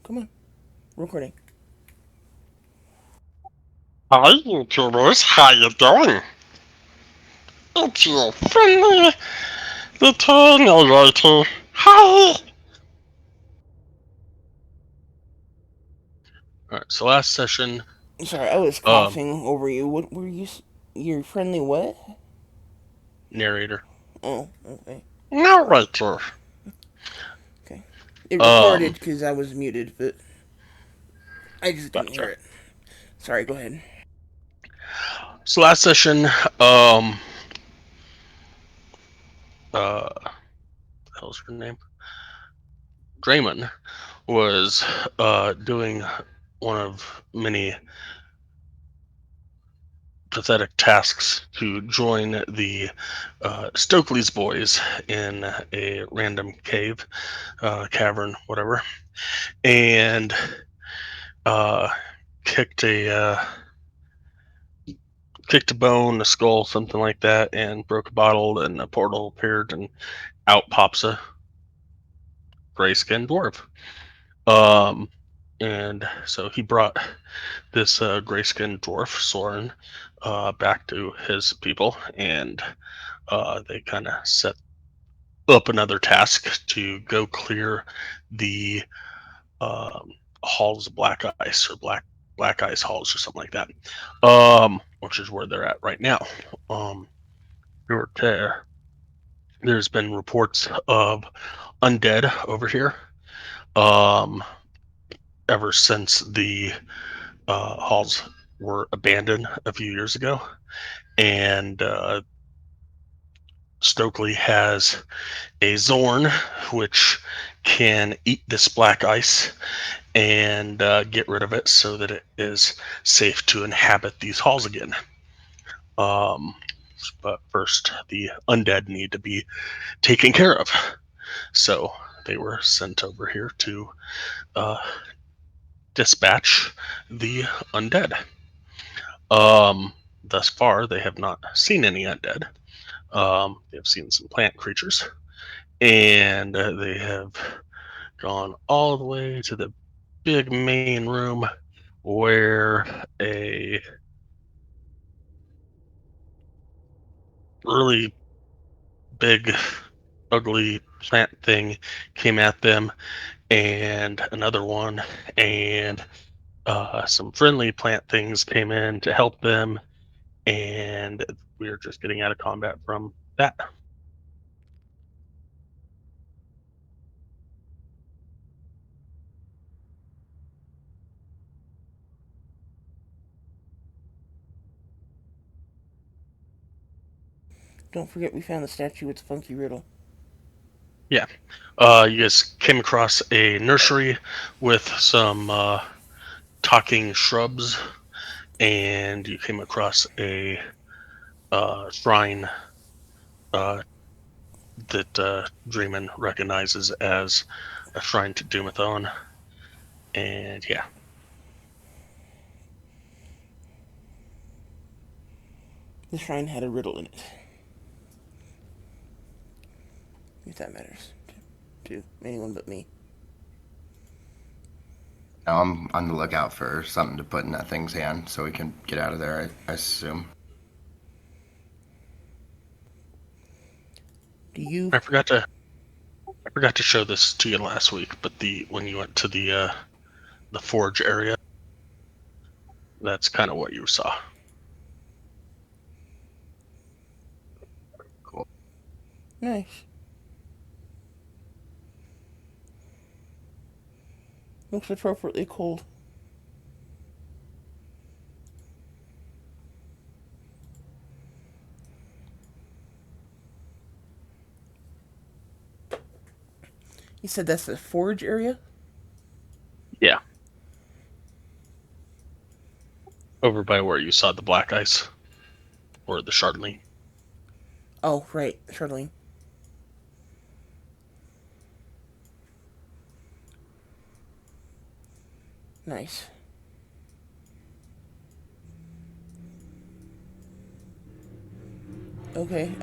Come on. Recording. Hi, YouTubers. How you doing? It's your friendly little narrator. Hi. All right. So last session, Sorry, I was um, coughing over you. What were you? Your friendly what? narrator, Oh, okay. narrator. Okay. It recorded Um, because I was muted, but I just didn't hear gotcha. it. Sorry, go ahead. So last session, um, what the hell's her name? Draymond was doing one of many pathetic tasks to join the Stokely's boys in a random cave, cavern, whatever, and uh, kicked a bone, a skull, something like that, and broke a bottle, and a portal appeared, and out pops a gray skinned dwarf. Um, and so he brought this gray skinned dwarf, Soren, back to his people, and they kind of set up another task to go clear the um, halls of black ice, or black ice halls, or something like that, which is where they're at right now. Um, you're there. There's been reports of undead over here, um, ever since the halls were abandoned a few years ago, and Stokely has a Zorn which can eat this black ice and get rid of it so that it is safe to inhabit these halls again. Um, but first, the undead need to be taken care of. So they were sent over here to uh, dispatch the undead. Thus far, they have not seen any undead. They have seen some plant creatures, and they have gone all the way to the big main room where a really big, ugly plant thing came at them, and another one, and some friendly plant things came in to help them, and we are just getting out of combat from that. Don't forget we found the statue with the funky riddle. Yeah. You guys came across a nursery with some talking shrubs, and you came across a shrine uh, that Dreamin recognizes as a shrine to Doomathon. And yeah, The shrine had a riddle in it. If that matters to anyone but me. Now I'm on the lookout for something to put in that thing's hand so we can get out of there, I assume. Do you? I forgot to show this to you last week, but when you went to the forge area, that's kind of what you saw. Cool. Nice. Looks appropriately cold. You said that's the forge area? Yeah, over by where you saw the black ice or the shardling. Oh, right. Charlene. Nice. Okay.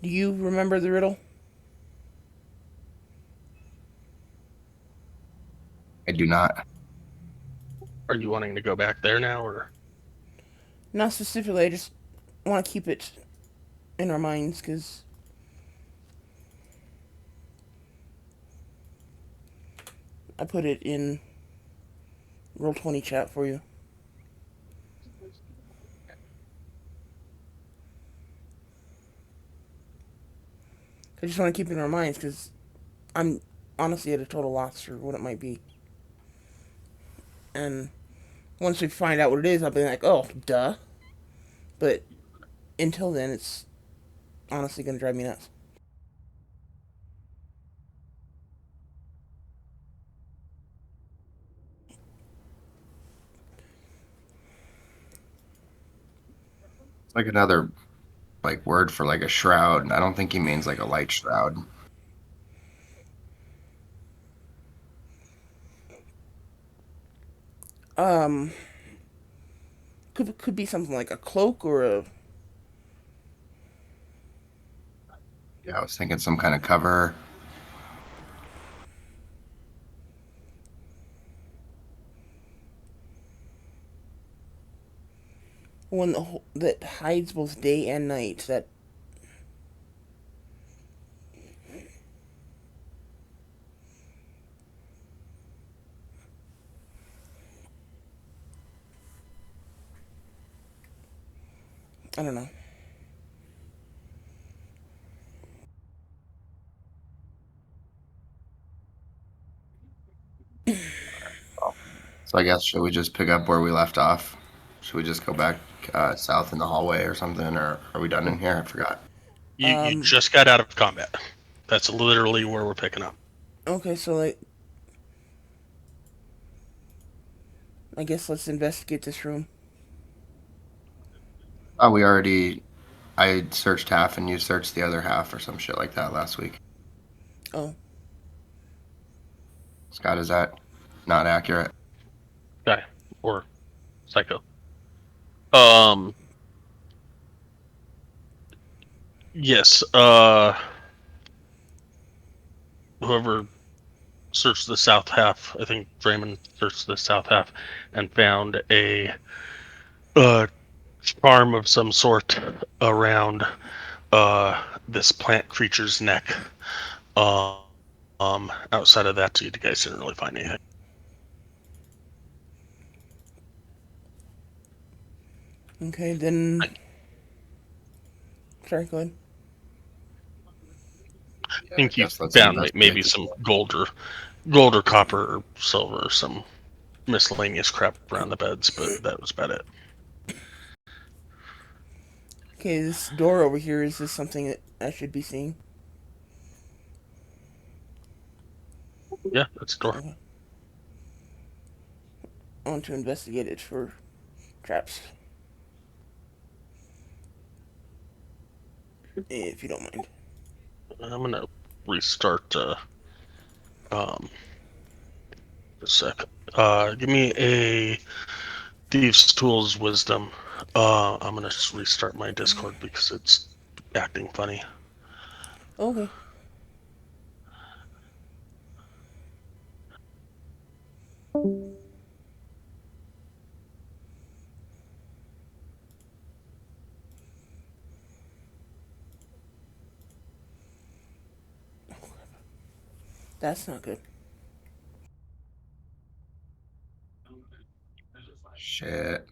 Do you remember the riddle? I do not. Are you wanting to go back there now, or Not specifically. I just want to keep it in our minds because I put it in Roll20 chat for you. I just want to keep it in our minds because I'm honestly at a total loss for what it might be. And once we find out what it is, I'll be like, oh, duh. But until then, it's honestly going to drive me nuts. It's like another like word for like a shroud. I don't think he means like a light shroud. Um, could be something like a cloak or a Yeah, I was thinking some kind of cover. one that hides both day and night. That I don't know. So I guess should we just pick up where we left off? Should we just go back south in the hallway or something, or are we done in here? I forgot. you just got out of combat? That's literally where we're picking up. Okay, so like, I guess let's investigate this room. Oh, we already. I searched half and you searched the other half or some shit like that last week. Oh, Scott, is that not accurate? Guy or psycho. Um. Yes. Whoever searched the south half, I think Draymond searched the south half and found a charm of some sort around this plant creature's neck. Outside of that, you guys didn't really find anything. okay, then. Sorry, go ahead. I Yeah, I think you guess let's found investigate maybe this. some gold or copper or silver or some miscellaneous crap around the beds, but that was about it. Okay, this door over here, is this something that I should be seeing? Yeah, that's a door. Okay. I want to investigate it for traps. If you don't mind. I'm gonna restart. Um, a sec. Give me a Thieves' Tools Wisdom. I'm gonna just restart my Discord because it's acting funny. Okay. That's not good. Shit.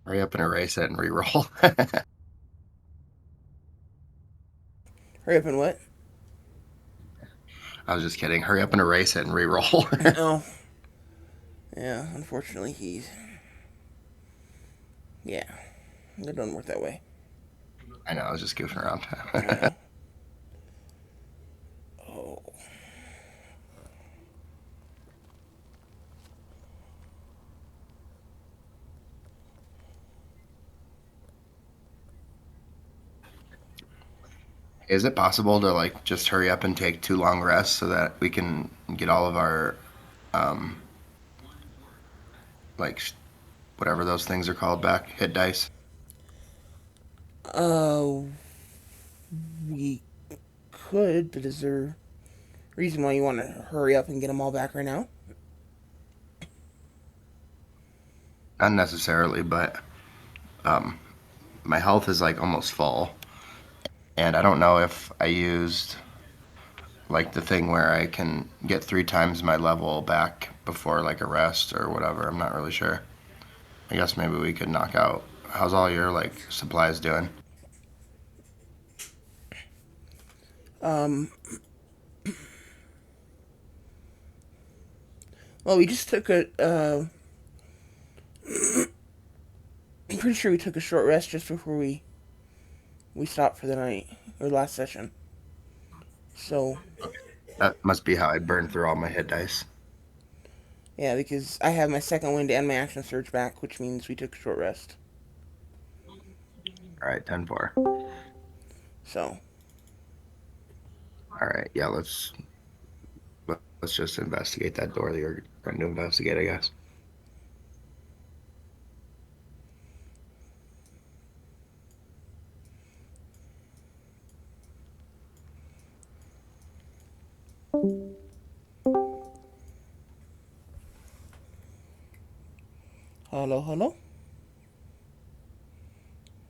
Hurry up and erase it and re-roll. Hurry up and what? I was just kidding. Hurry up and erase it and re-roll. Oh. Yeah, unfortunately, he's. Yeah, it doesn't work that way. I know, I was just goofing around. I know. Oh. Is it possible to like just hurry up and take 2 long rests so that we can get all of our um like whatever those things are called back, hit dice? Uh, we could, but is there a reason why you want to hurry up and get them all back right now? Not necessarily, but um, my health is like almost full, and I don't know if I used like the thing where I can get 3 times my level back before like a rest or whatever. I'm not really sure. I guess maybe we could knock out. How's all your like supplies doing? Um, well, we just took a. I'm pretty sure we took a short rest just before we stopped for the night or last session. So That must be how I burned through all my hit dice. yeah, because I have my second wind and my action surge back, which means we took a short rest. All right, 10-4. So All right, yeah, let's just investigate that door that you're going to investigate, I guess. hello, hello.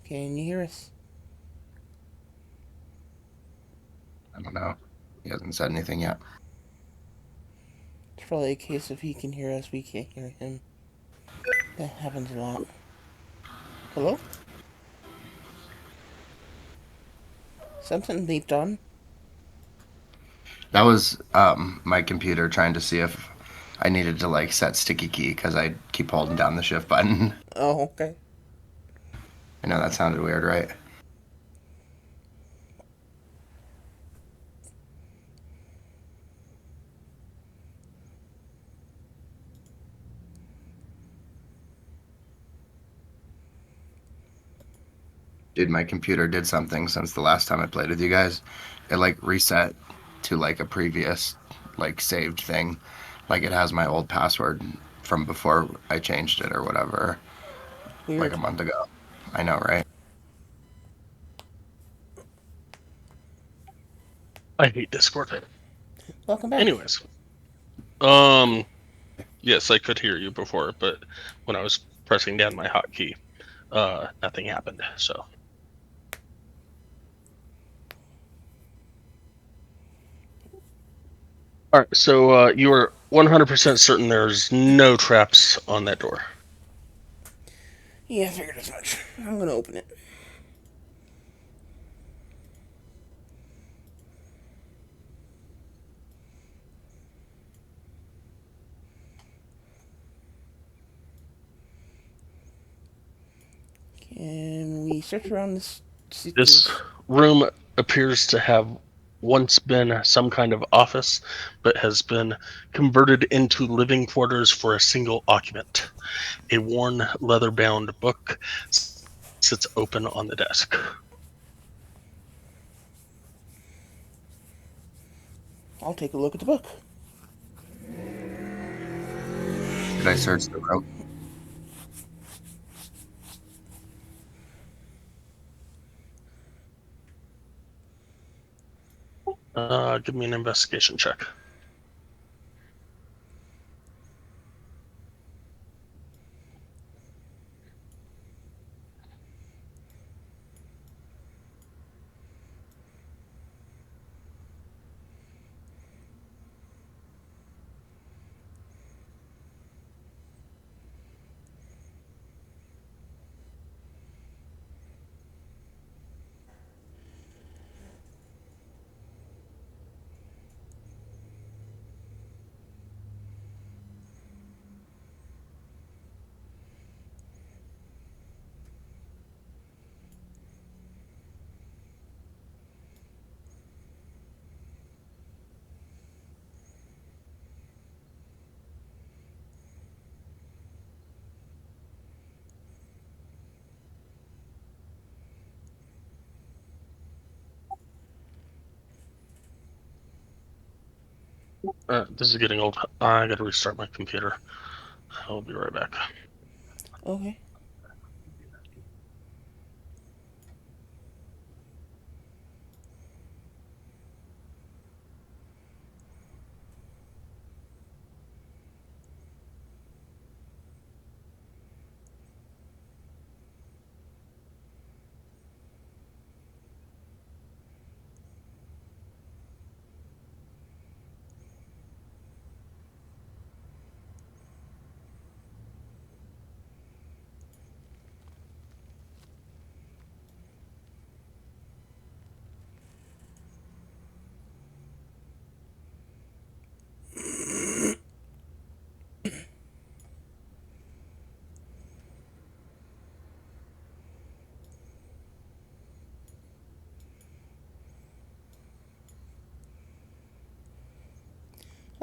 Can you hear us? I don't know. He hasn't said anything yet. It's probably a case of he can hear us, we can't hear him. That happens a lot. Hello? Something leaped on. That was my computer trying to see if I needed to like set sticky key because I keep holding down the shift button. Oh, okay. I know that sounded weird, right? Dude, my computer did something since the last time I played with you guys. It like reset to like a previous like saved thing. Like it has my old password from before I changed it or whatever, like a Weird. month ago. I know, right? I hate Discord. Welcome back. Anyways, yes, I could hear you before, but when I was pressing down my hotkey, nothing happened. So, all right. So you are 100% certain there's no traps on that door. Yeah, I figured as much. I'm gonna open it. Can we search around this? This room appears to have once been some kind of office, but has been converted into living quarters for a single occupant. A worn leather-bound book sits open on the desk. I'll take a look at the book. Did I search the room? Give me an investigation check. This is getting old. I gotta restart my computer. I'll be right back. Okay.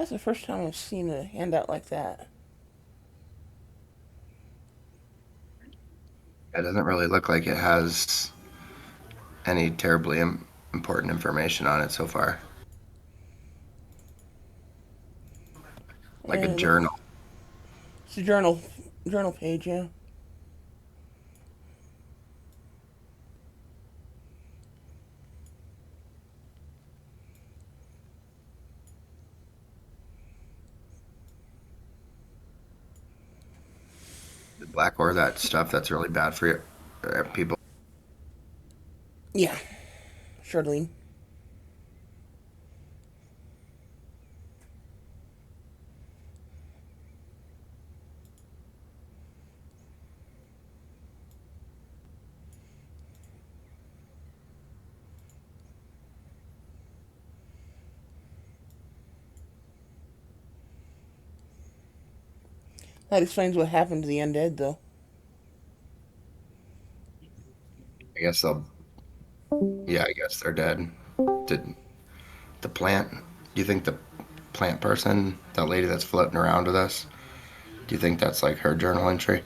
That's the first time I've seen a handout like that. It doesn't really look like it has any terribly important information on it so far. Like a And journal. it's a journal page, yeah. Black or that stuff that's really bad for you, people. Yeah, Charlene. That explains what happened to the undead, though. I guess they'll. Yeah, I guess they're dead. Did the plant? Do you think the plant person, that lady that's floating around with us, do you think that's like her journal entry?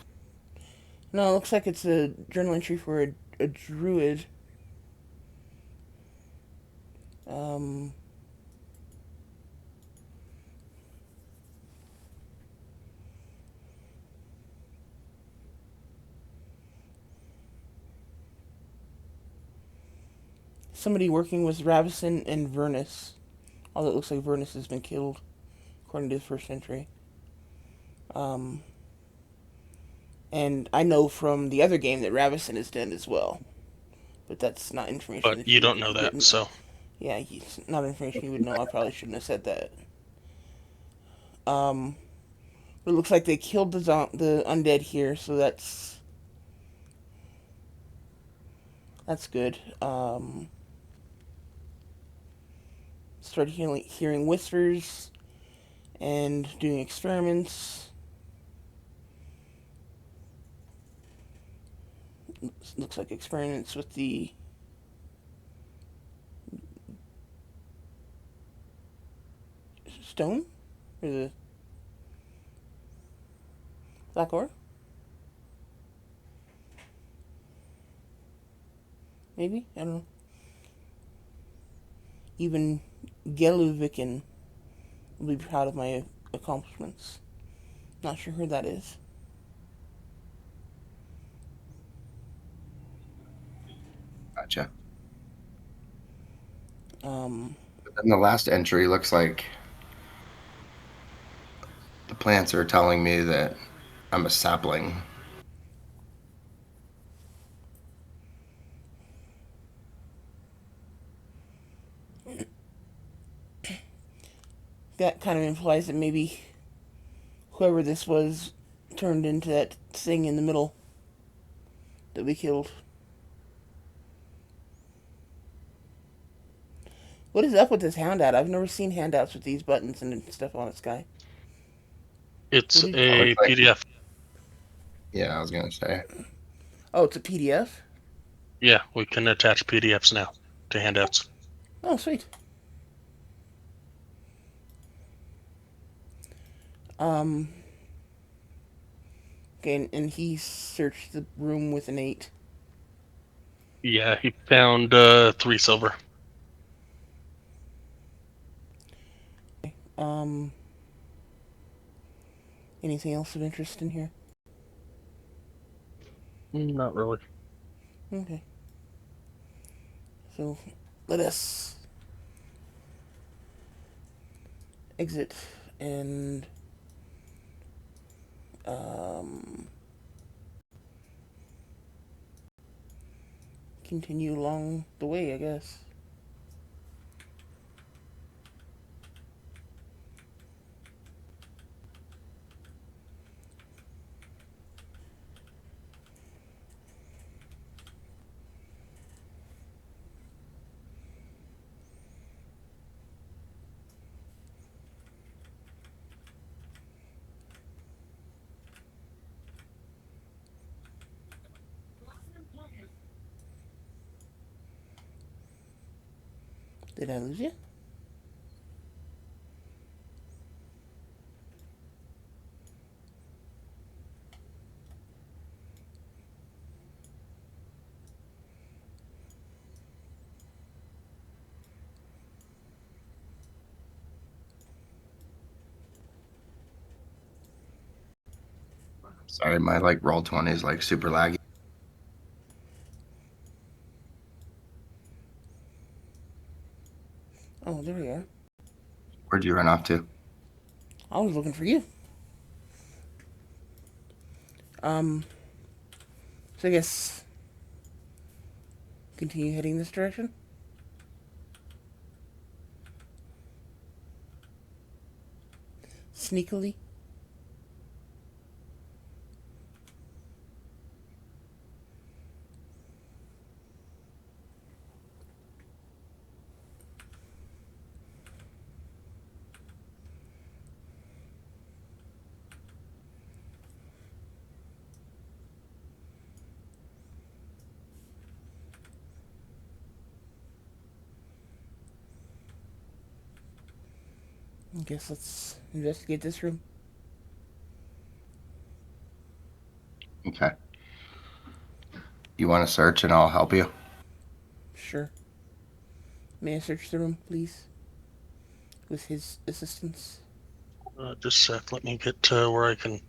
No, it looks like it's a journal entry for a druid. Um, Somebody working with Ravison and Vernus. Although it looks like Vernus has been killed, according to the first entry. Um, and I know from the other game that Ravison is dead as well. But that's not information But that you you don't know that, didn't. so Yeah, it's not information you would know. I probably shouldn't have said that. Um, but it looks like they killed the undead here, so that's good. Started hearing whispers and doing experiments. Looks like experiments with the stone or the black ore, maybe, I don't know. Even Geluvikin will be proud of my accomplishments. Not sure who that is. Gotcha. Um, But then the last entry looks like the plants are telling me that I'm a sapling. that kind of implies that maybe whoever this was turned into that thing in the middle that we killed. What is up with this handout? I've never seen handouts with these buttons and stuff on it, Sky. What it's did? It looks a like, PDF. yeah, I was gonna say. Oh, it's a PDF. Yeah, we can attach PDFs now to handouts. Oh, sweet. Um. Okay, and he searched the room with an 8. Yeah, he found 3 silver. Um. Anything else of interest in here? Not really. Okay. So, let us exit and um, continue along the way, I guess. Did I lose you? Sorry, my like roll 20 is like super laggy. Oh, there we are. Where'd you run off to? I was looking for you. Um, so I guess continue heading this direction. Sneakily. I guess let's investigate this room. Okay. You want to search and I'll help you? Sure. May I search the room, please? With his assistance. Just a sec. Let me get to where I can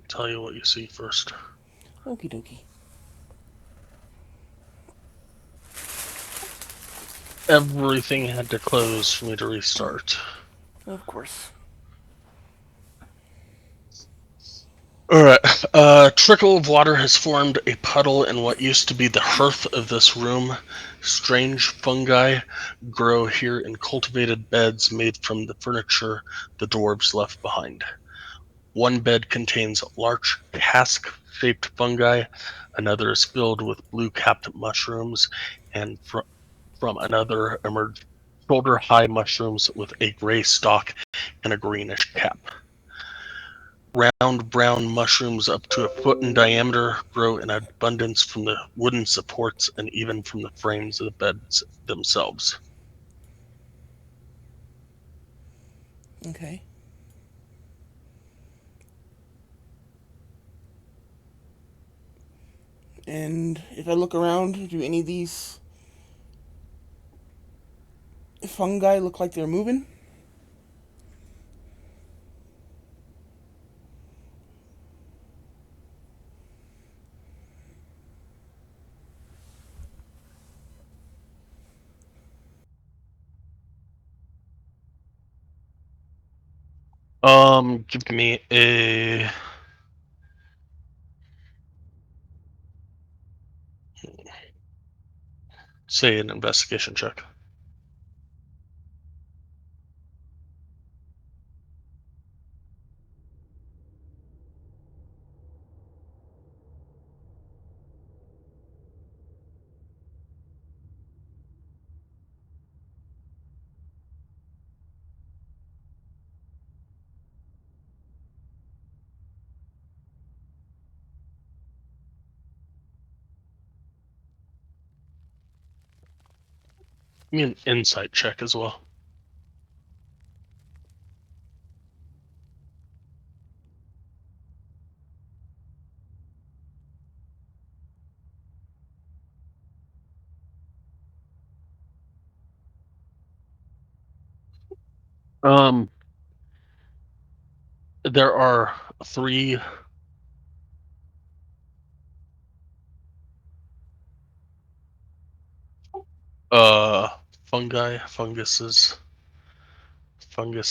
tell you what you see first. Okie dokie. Everything had to close for me to restart. Of course. Alright, a trickle of water has formed a puddle in what used to be the hearth of this room. Strange fungi grow here in cultivated beds made from the furniture the dwarves left behind. One bed contains large cask-shaped fungi, another is filled with blue-capped mushrooms, and from another emerge shoulder-high mushrooms with a gray stalk and a greenish cap. Round brown mushrooms up to a foot in diameter grow in abundance from the wooden supports and even from the frames of the beds themselves. Okay. And if I look around, do any of these fungi look like they're moving? Give me a say an investigation check. Give me an insight check as well. Um, there are three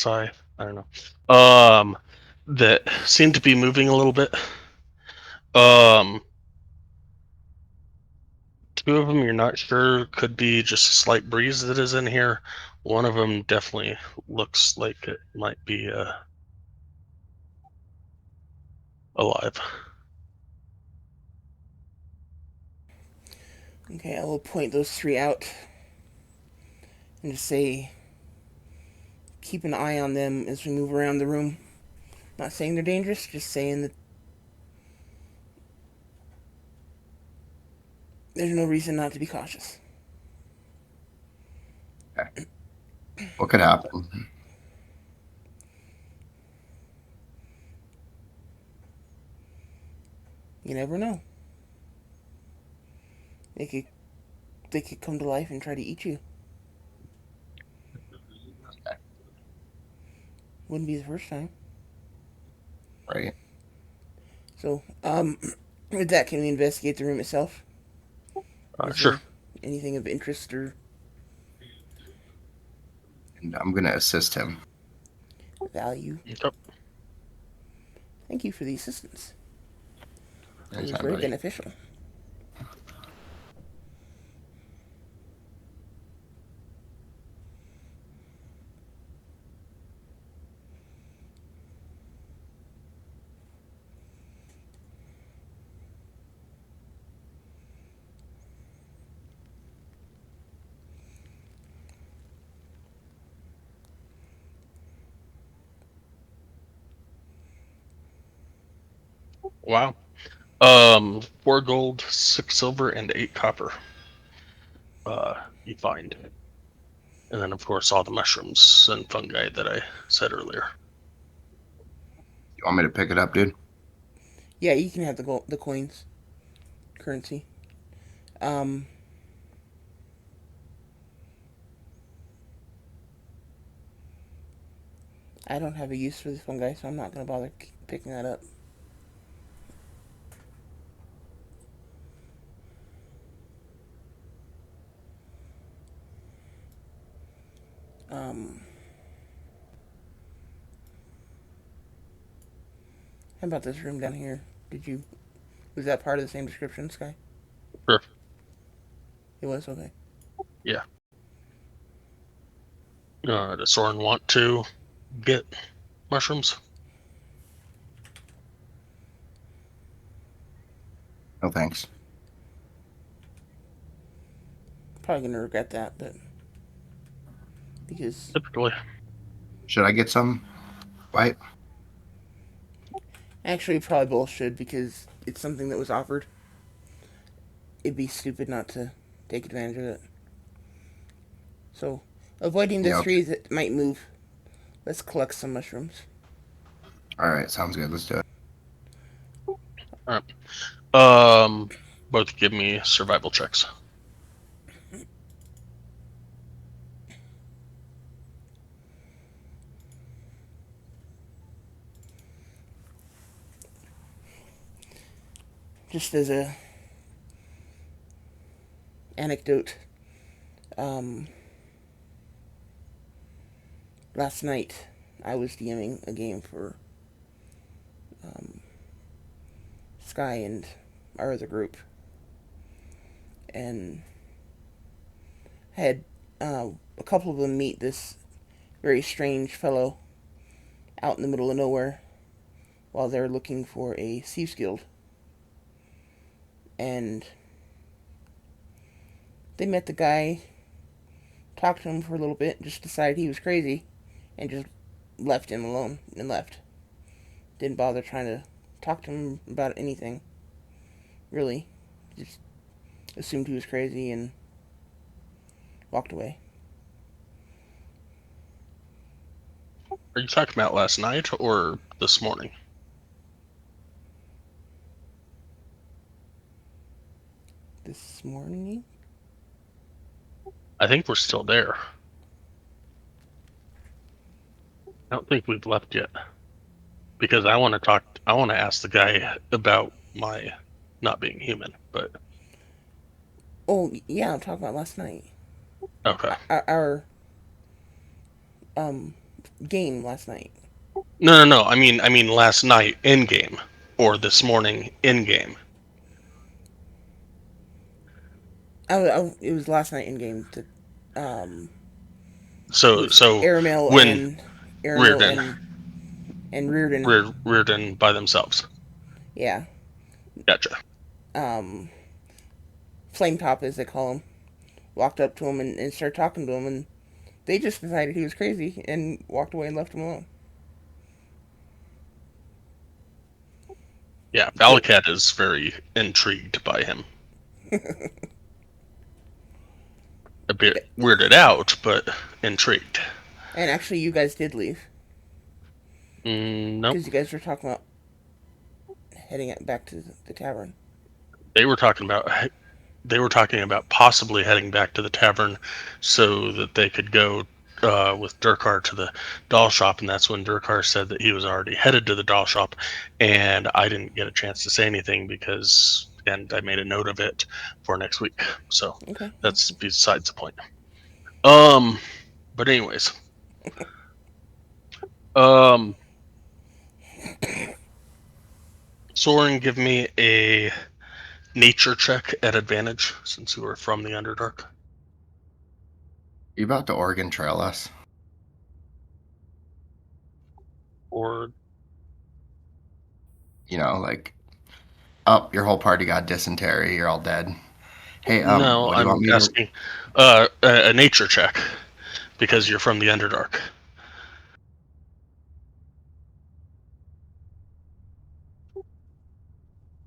fungi, I don't know. That seem to be moving a little bit. Um, two of them you're not sure, could be just a slight breeze that is in here. One of them definitely looks like it might be alive. Okay, I will point those three out and just say, keep an eye on them as we move around the room. Not saying they're dangerous, just saying that there's no reason not to be cautious. Okay. What could happen? You never know. They could they could come to life and try to eat you. Okay. Wouldn't be the first time. Right. So, with that, can we investigate the room itself? Is Sure. there anything of interest or And I'm gonna assist him. value? Okay. Thank you for the assistance. It was Anytime, very buddy. beneficial. Wow. 4 gold, 6 silver, and 8 copper. You find, and then of course all the mushrooms and fungi that I said earlier. You want me to pick it up, dude? Yeah, you can have the gold, the coins, currency. Um, I don't have a use for this fungi, so I'm not gonna bother picking that up. Um, how about this room down here? Did you Was that part of the same description, Sky? Sure. It was okay. Yeah. Does Soren want to get mushrooms? No thanks. Probably gonna regret that, but because Typically. Should I get some? White? actually probably both should because it's something that was offered. It'd be stupid not to take advantage of it. So, avoiding the Yep. trees that might move, let's collect some mushrooms. All right, sounds good. Let's do it. All right. Both give me survival checks. Just as a anecdote, um, last night I was DMing a game for um, Sky and our other group, and I had a couple of them meet this very strange fellow out in the middle of nowhere while they're looking for a Thieves Guild. And they met the guy, talked to him for a little bit, just decided he was crazy, and just left him alone and left. Didn't bother trying to talk to him about anything, really. Just assumed he was crazy and walked away. Are you talking about last night or this morning? This morning? I think we're still there. I don't think we've left yet. Because I want to ask the guy about my not being human, but Oh, yeah, I'm talking about last night. okay. Our um, game last night. No. I mean last night in game or this morning in game. It was last night in game. Um, it So was Aramil when and Aramil Reardon, and Reardon. Reardon by themselves. Yeah. Gotcha. Um, Flame Top, as they call him, walked up to him and started talking to him, and they just decided he was crazy and walked away and left him alone. Yeah, So, Valakat is very intrigued by him. A bit weirded out, but intrigued. and actually, you guys did leave Nope. because you guys were talking about heading back to the tavern. They were talking about possibly heading back to the tavern so that they could go with Durkar to the doll shop, and that's when Durkar said that he was already headed to the doll shop, and I didn't get a chance to say anything and I made a note of it for next week. So Okay. that's besides the point. But anyways, um, Soren, give me a nature check at advantage since you were from the Underdark. You about to Oregon Trail us? Or You know, like, oh, your whole party got dysentery. You're all dead. Hey, no, what do you want I'm me to? asking a nature check because you're from the Underdark.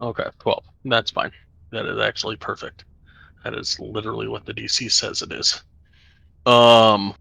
Okay, 12. That's fine. That is actually perfect. That is literally what the DC says it is. Um,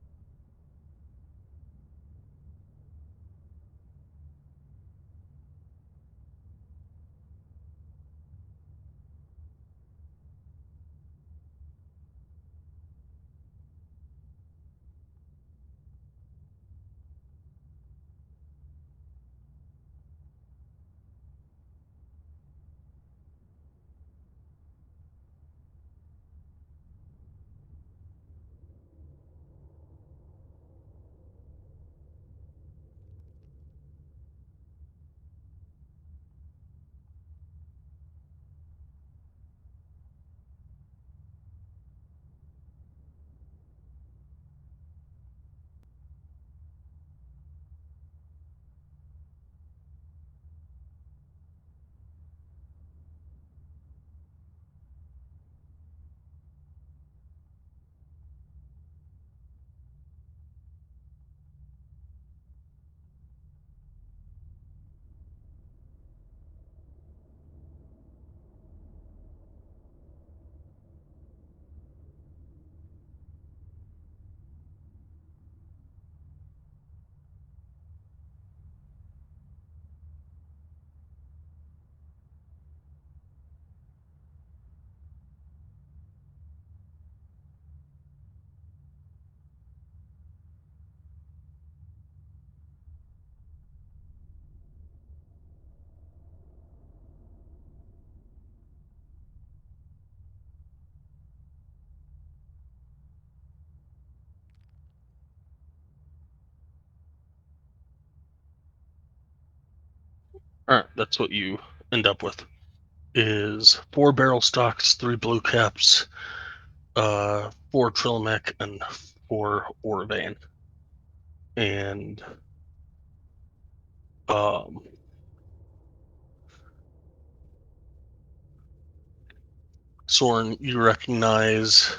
all right, that's what you end up with. Is 4 barrel stocks, 3 blue caps, 4 trilmech, and 4 orvane. And um, Soren, you recognize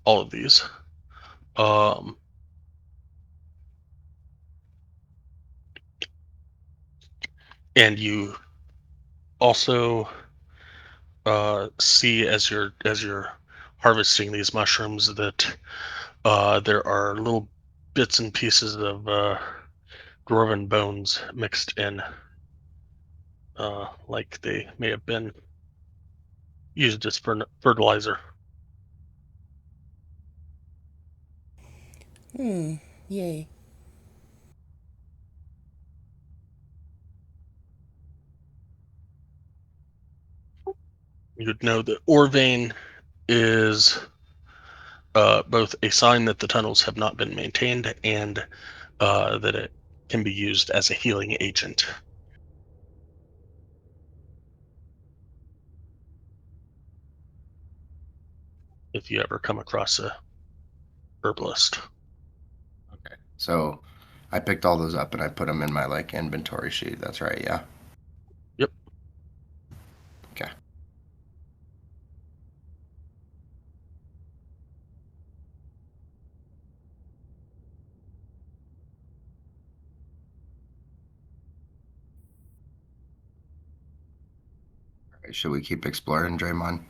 all of these. Um, and you also see as you're harvesting these mushrooms that there are little bits and pieces of dwarven bones mixed in, like they may have been used as fertilizer. Hmm. Yay. You'd know that Orvane is both a sign that the tunnels have not been maintained and that it can be used as a healing agent if you ever come across a herbalist. Okay. So, I picked all those up and I put them in my like inventory sheet. That's right. Yeah. Yep. Okay. All right. Should we keep exploring, Draymond?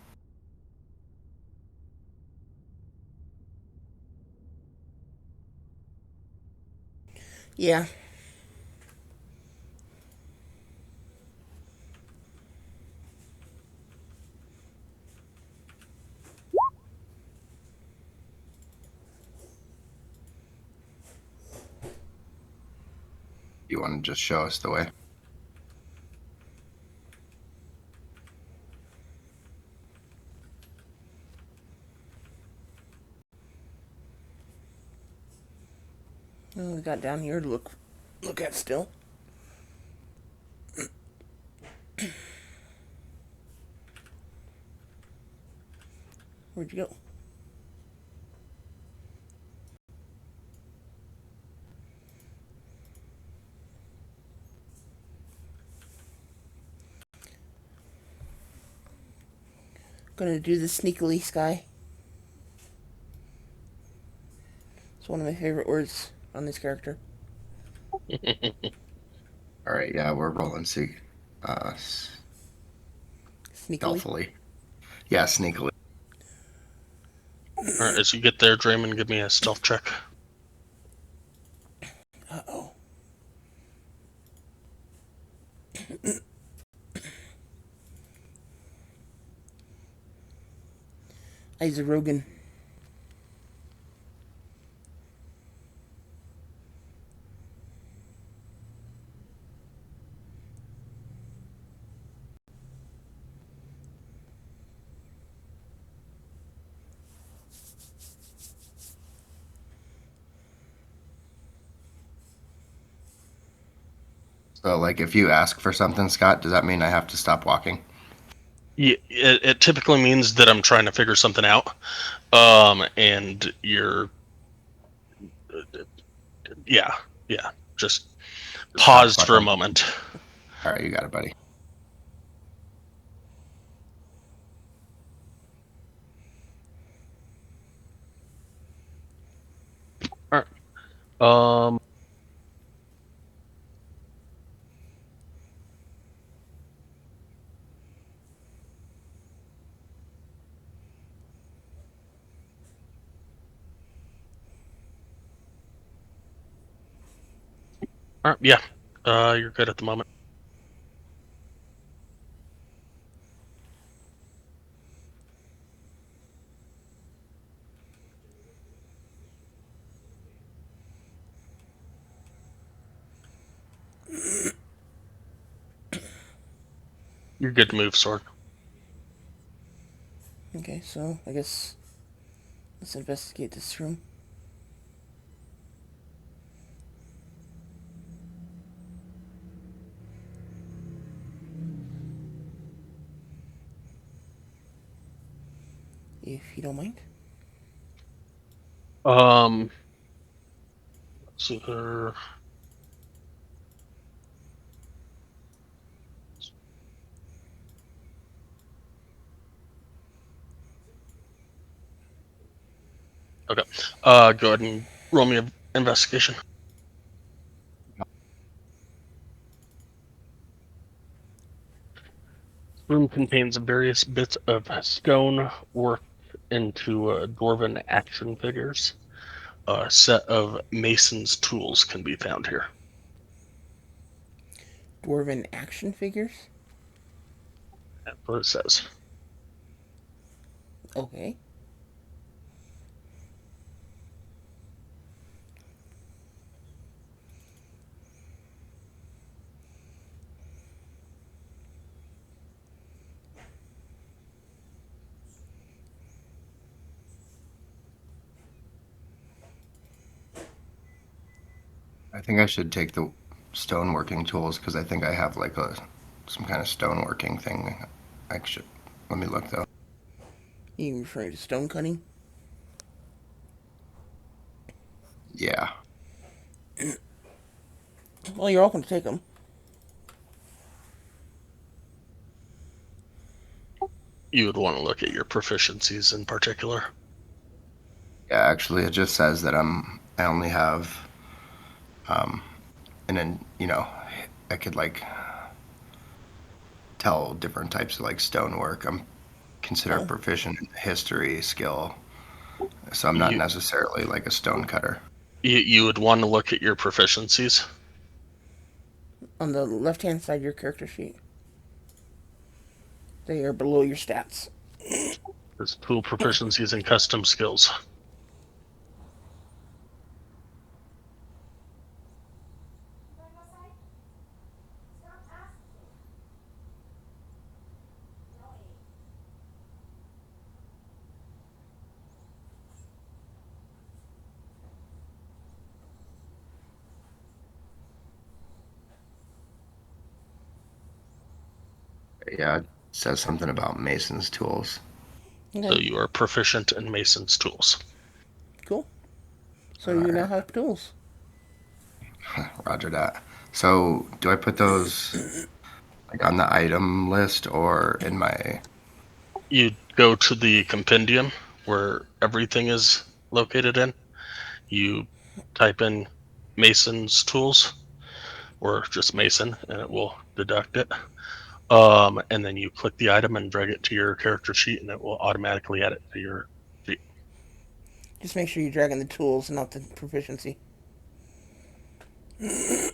Yeah. You want to just show us the way? What we got down here to look at still? Where'd you go? Gonna do the sneakily sky. It's one of my favorite words on this character. All right, yeah, we're rolling Sneakily. stealthily. Yeah, sneakily. All right, as you get there, Draymond, give me a stealth check. Uh-oh. He's a Rogan. So, like, if you ask for something, Scott, does that mean I have to stop walking? Yeah, it typically means that I'm trying to figure something out, and you're, yeah, just Stop paused for a fucking. moment. All right, you got it, buddy. All right. All right, yeah, you're good at the moment. You're good to move, Sword. Okay, so I guess let's investigate this room. If you don't mind. Let's see here. Okay. Go ahead and roll me an investigation. Room contains various bits of stone worked into dwarven action figures. A set of mason's tools can be found here. Dwarven action figures? That's what it says. Okay. I think I should take the stoneworking tools because I think I have like some kind of stoneworking thing. I should. Let me look though. You referring to stone cutting? Yeah. Well, you're welcome to take them. You would want to look at your proficiencies in particular. Yeah, actually, it just says that I only have, and then I could like tell different types of like stonework. I'm considered Oh, proficient in history skill, so I'm not You, necessarily like a stone cutter. you would want to look at your proficiencies. on the left-hand side of your character sheet. They are below your stats. There's tool proficiencies and custom skills. Yeah, it says something about Mason's tools. So Okay, you are proficient in Mason's tools. cool. So All you now right, have tools. Roger that. So do I put those like on the item list or in my? You go to the compendium where everything is located in. You type in Mason's tools or just Mason, and it will deduct it. And then you click the item and drag it to your character sheet, and it will automatically add it to your sheet. Just make sure you're dragging the tools, not the proficiency. Okay,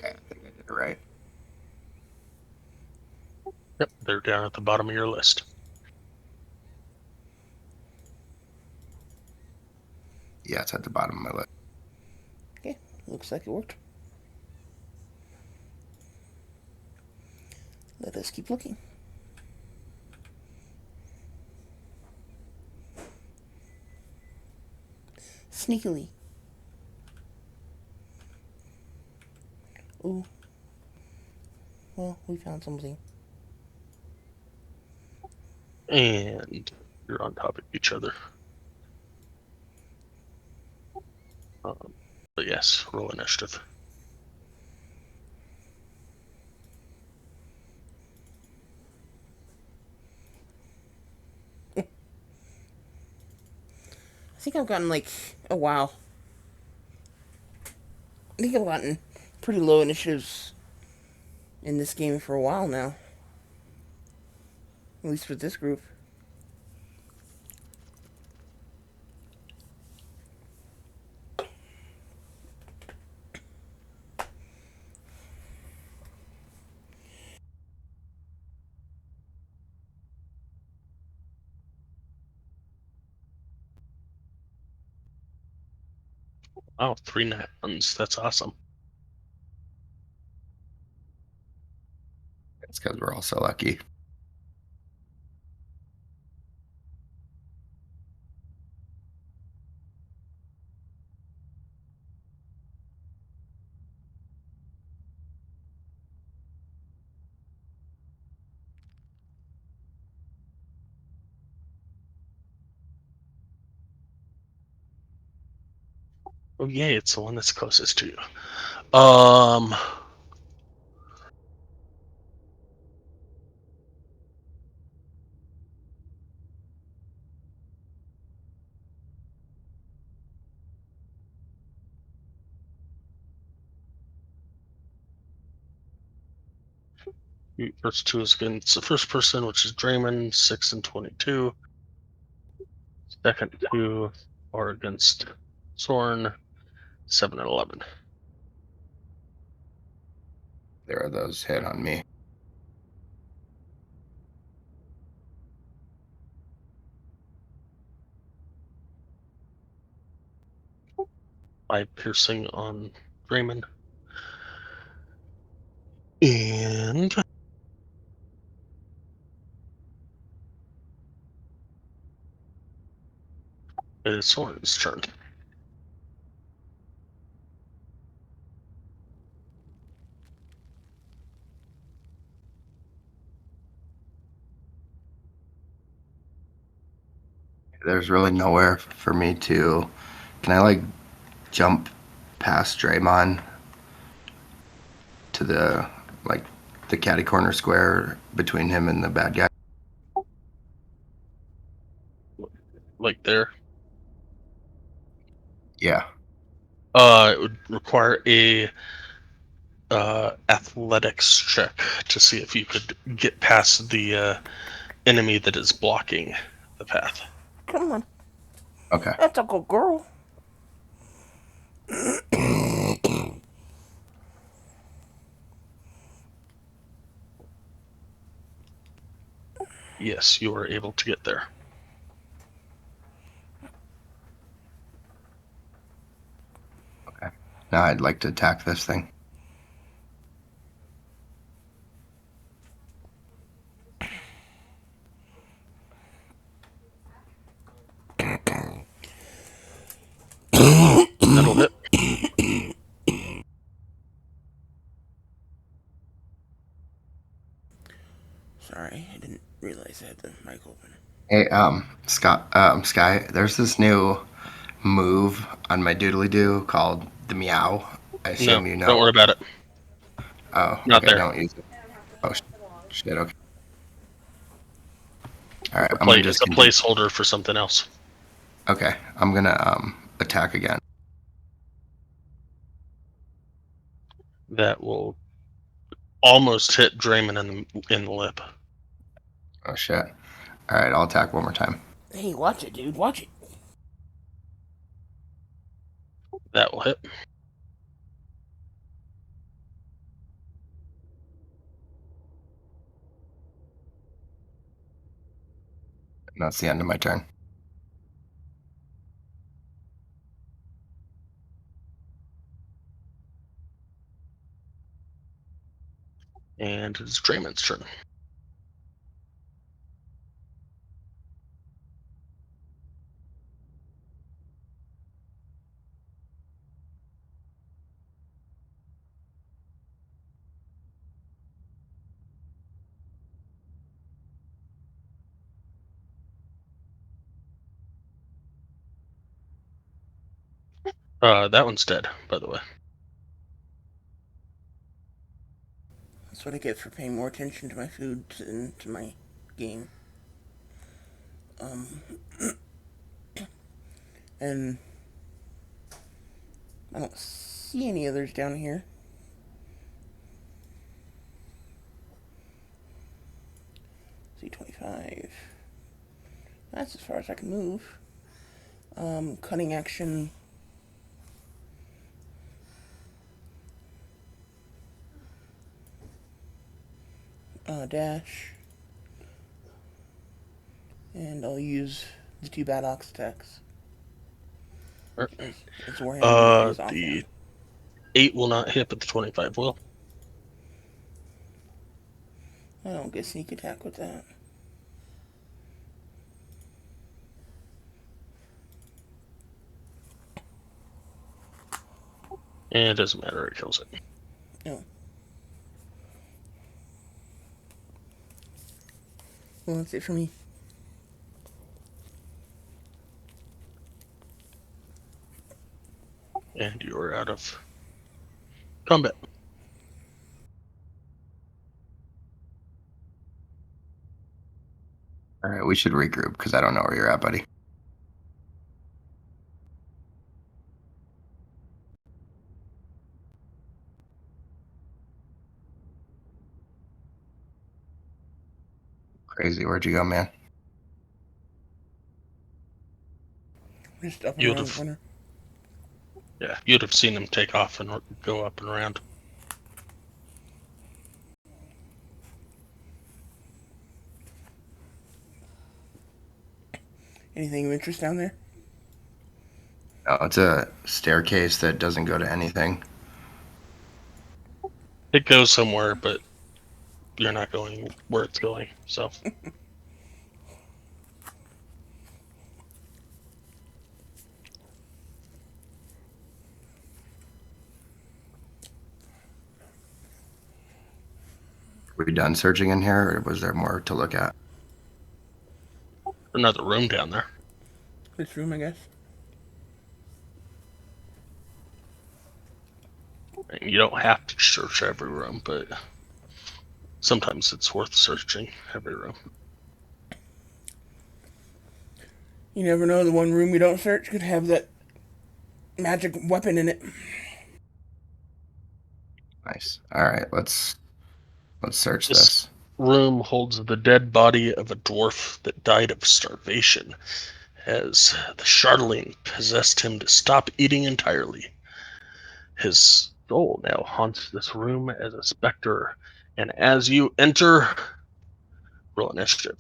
I think I did it right. Yep, they're down at the bottom of your list. Yeah, it's at the bottom of my list. Okay, looks like it worked. Let us keep looking. Sneakily. Ooh. Well, we found something. And you're on top of each other. But yes, roll initiative. I think I've gotten like, oh wow. I think I've gotten pretty low initiatives in this game for a while now. At least with this group. Wow, 3 nat ones. That's awesome. It's because we're all so lucky. Oh yay, it's the one that's closest to you. Um first two is against the first person, which is Draymond, 6 and 22. Second two are against Sorn, 7 and 11. There are those hit on me. Five piercing on Draymond. And it is Sorn's turn. There's really nowhere for me to. Can I like jump past Draymond to the like the catty corner square between him and the bad guy? Like there. Yeah. It would require a athletics check to see if you could get past the enemy that is blocking the path. Come on. Okay. That's a good girl. Yes, you are able to get there. Okay. Now I'd like to attack this thing. had the mic open. Hey, Scott, Sky, there's this new move on my doodly doo called the meow. I No, assume you know. don't worry about it. Oh, Not okay, there. don't use it. Oh, shit, okay. All right, It's a I'm gonna It's just a continue. placeholder for something else. Okay, I'm gonna attack again. That will almost hit Draymond in the lip. Oh shit. All right, I'll attack one more time. Hey, watch it, dude. Watch it. That will hit. And that's the end of my turn. And it's Draymond's turn. That one's dead, by the way. That's what I get for paying more attention to my food than to my game. Um, and I don't see any others down here. C25. That's as far as I can move. Cutting action. Dash. And I'll use the two bad ox attacks. As Warhammer is awful. The 8 will not hit, but the 25 will. I don't get sneak attack with that. And it doesn't matter, it kills it. No. Well, that's it for me. And you're out of combat. All right, we should regroup because I don't know where you're at, buddy. Crazy, where'd you go, man? Just up and You'd around the have, corner. yeah, you'd have seen him take off and go up and around. Anything of interest down there? No, it's a staircase that doesn't go to anything. It goes somewhere, but you're not going where it's going, so. Are we done searching in here, or was there more to look at? Another room down there. This room, I guess. And you don't have to search every room, but sometimes it's worth searching every room. You never know, the one room you don't search could have that magic weapon in it. Nice. All right, let's search This this. room holds the dead body of a dwarf that died of starvation, as the Charlene possessed him to stop eating entirely. His soul now haunts this room as a specter, and as you enter, roll initiative.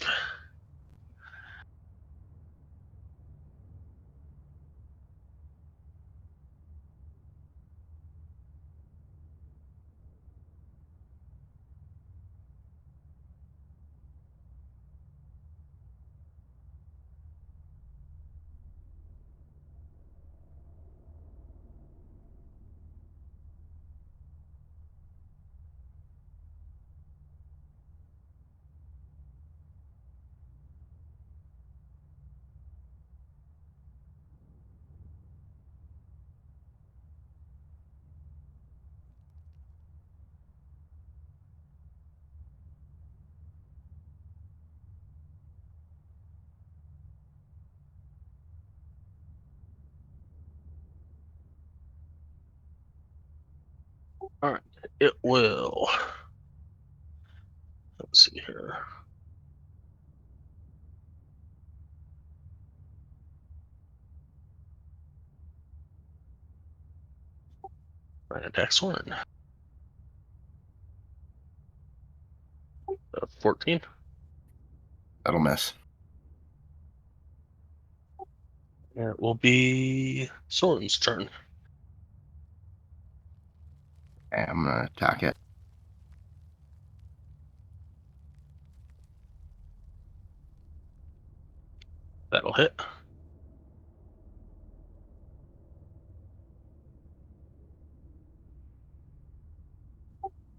All right, it will. Let's see here. Right attack Soren. 14. That'll miss. It will be Soren's turn. Okay, I'm gonna attack it. That'll hit.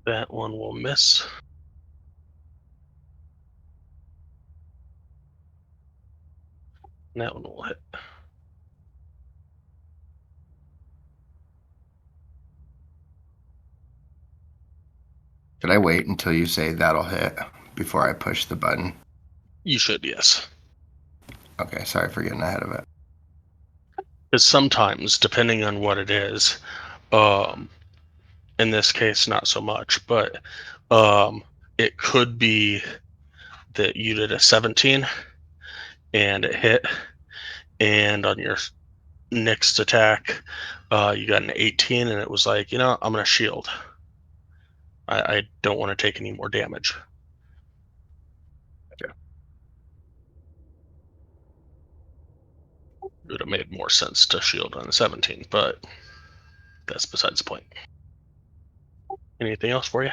That one will miss. And that one will hit. Should I wait until you say that'll hit before I push the button? You should, yes. Okay, sorry for getting ahead of it. Because sometimes, depending on what it is, in this case, not so much, but it could be that you did a 17 and it hit, and on your next attack, you got an 18, and it was like, I'm gonna shield. I don't want to take any more damage. Okay. It would have made more sense to shield on the 17, but that's besides the point. Anything else for you?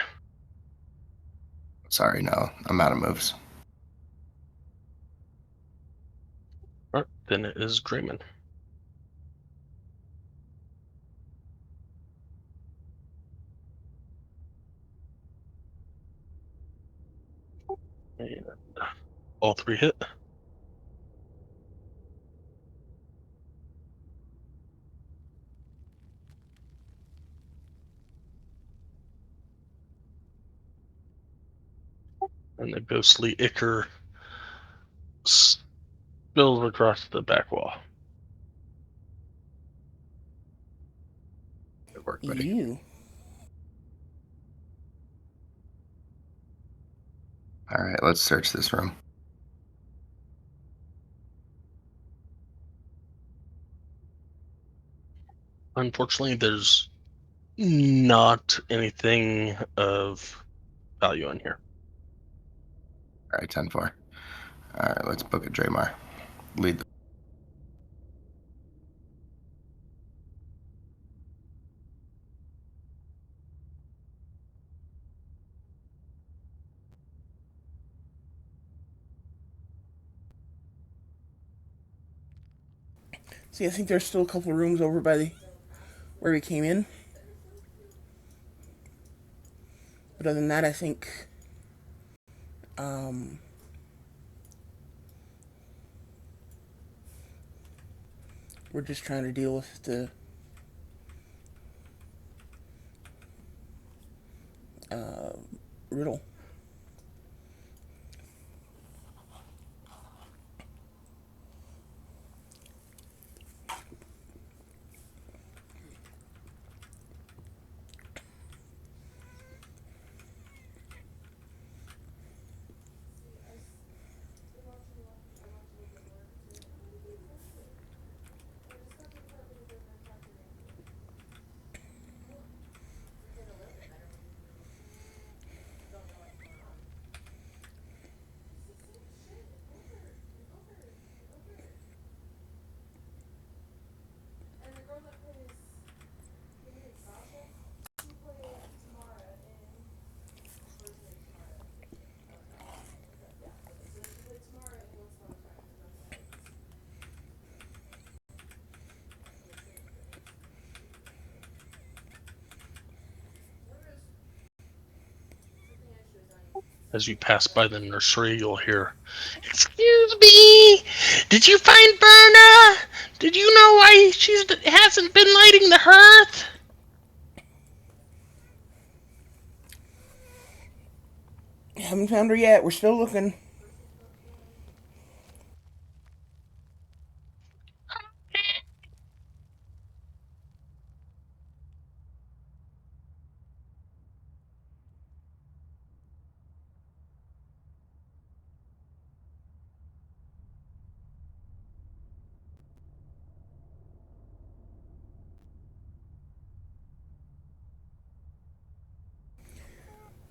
Sorry, no, I'm out of moves. All right, then it is Dreamin'. And all three hit. And the ghostly ichor spills across the back wall. Good work, buddy. You. All right, let's search this room. Unfortunately, there's not anything of value in here. All right, 10-4. All right, let's book a Draymar. Lead the See, I think there's still a couple rooms over by the where we came in. But other than that, I think um, we're just trying to deal with the riddle. As you pass by the nursery, you'll hear, "Excuse me, did you find Berna? Did you know why she hasn't been lighting the hearth?" Haven't found her yet. We're still looking.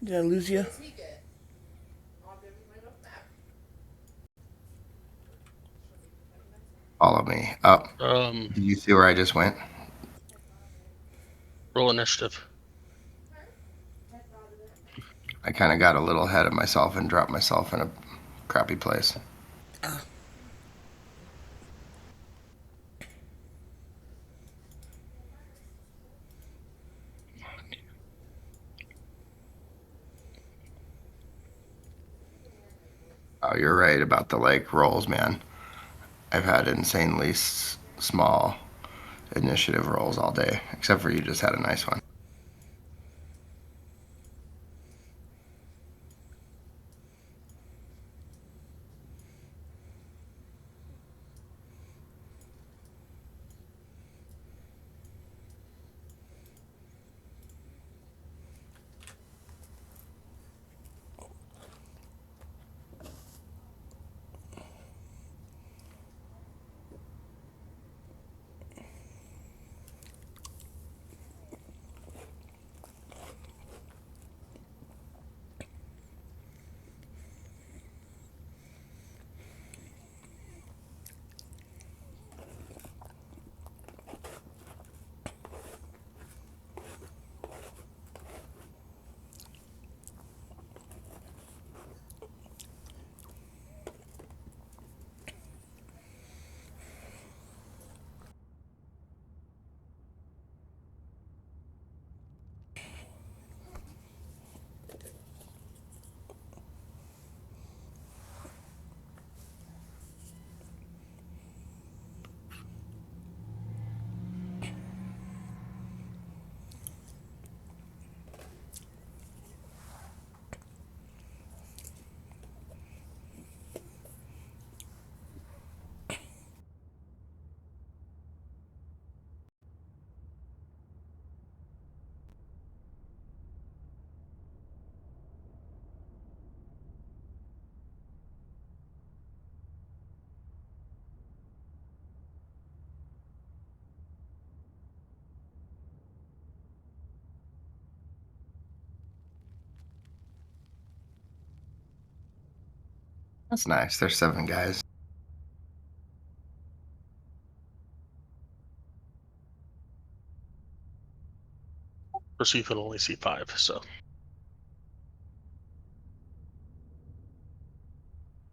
Did I lose you? Follow me. Oh, Um, did you see where I just went? roll initiative. I kind of got a little ahead of myself and dropped myself in a crappy place. Ah, Oh, you're right about the like rolls, man. I've had insanely small initiative rolls all day, except for you just had a nice one. That's nice. There's 7 guys. First, you can only see 5. So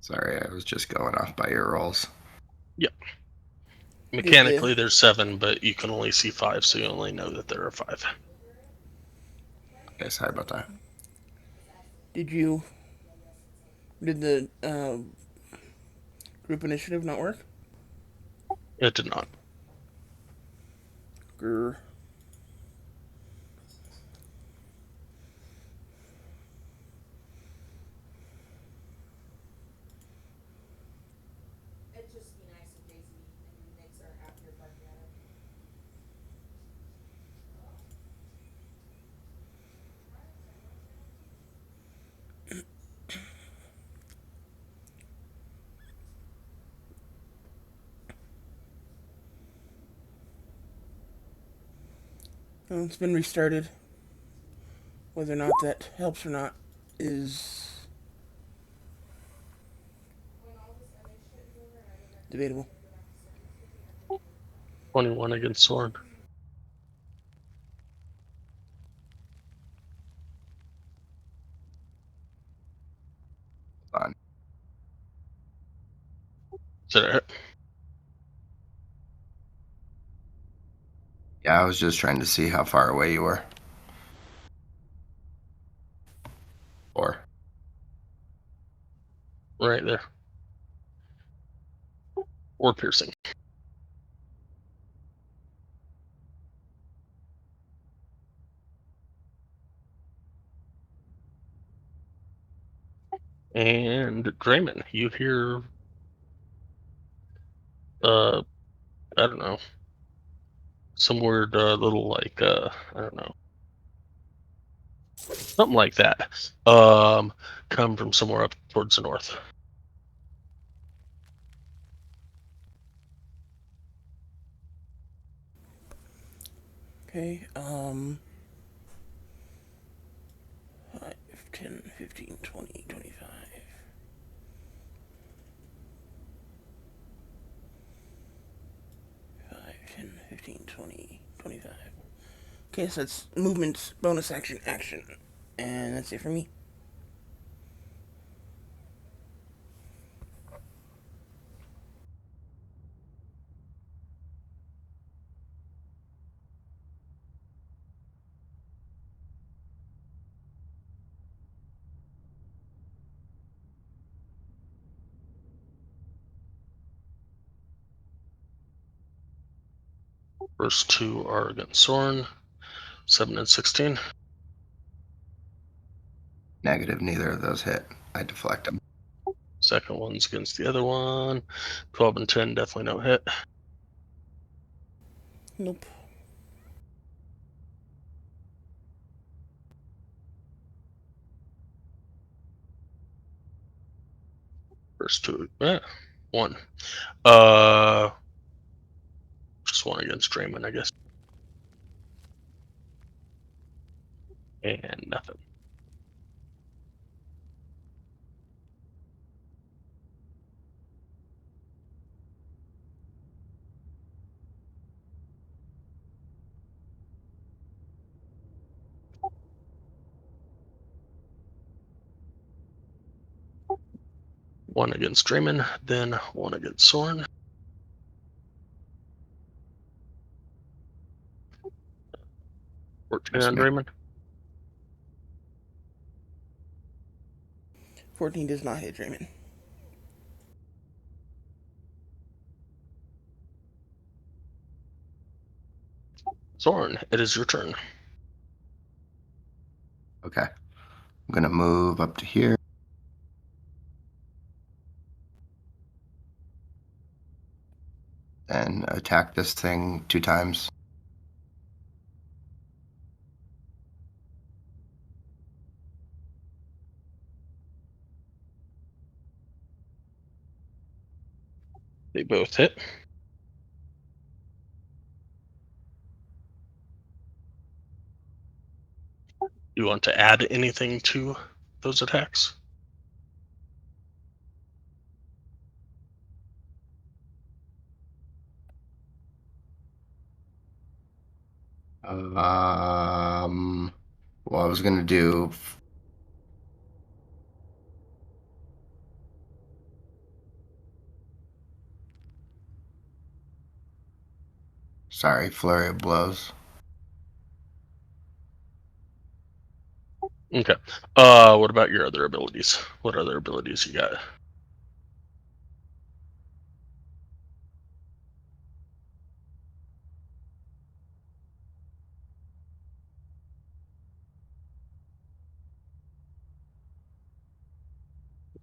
Sorry, I was just going off by your rolls. yeah, did the mechanically there's 7, but you can only see 5, so you only know that there are 5. Okay, sorry about that. did you did the group initiative not work? It did not. Grr. Well, it's been restarted. Whether or not that helps or not is debatable. 21 against Soren. Hold on. Is that it? Yeah, I was just trying to see how far away you were. Or Right there. Or piercing. And Draymond, you hear uh I don't know, some weird little like I don't know, something like that. Come from somewhere up towards the north. Okay. 10, 15, 20, 25. 5, 10, 15, 20, 25. Okay, so it's movement, bonus action, action. And that's it for me. First two are against Soren, 7 and 16. Negative, neither of those hit. I deflect them. Second one's against the other one, 12 and 10, definitely no hit. Nope. First two, one. Just one against Draymond, I guess. And nothing. One against Draymond, then one against Soren. 14 Miss on me. Draymond. 14 does not hit Draymond. Soren, it is your turn. Okay. I'm going to move up to here. And attack this thing 2 times. They both hit. You want to add anything to those attacks? Well, I was going to do... Sorry, flurry of blows. Okay. What about your other abilities? What other abilities you got?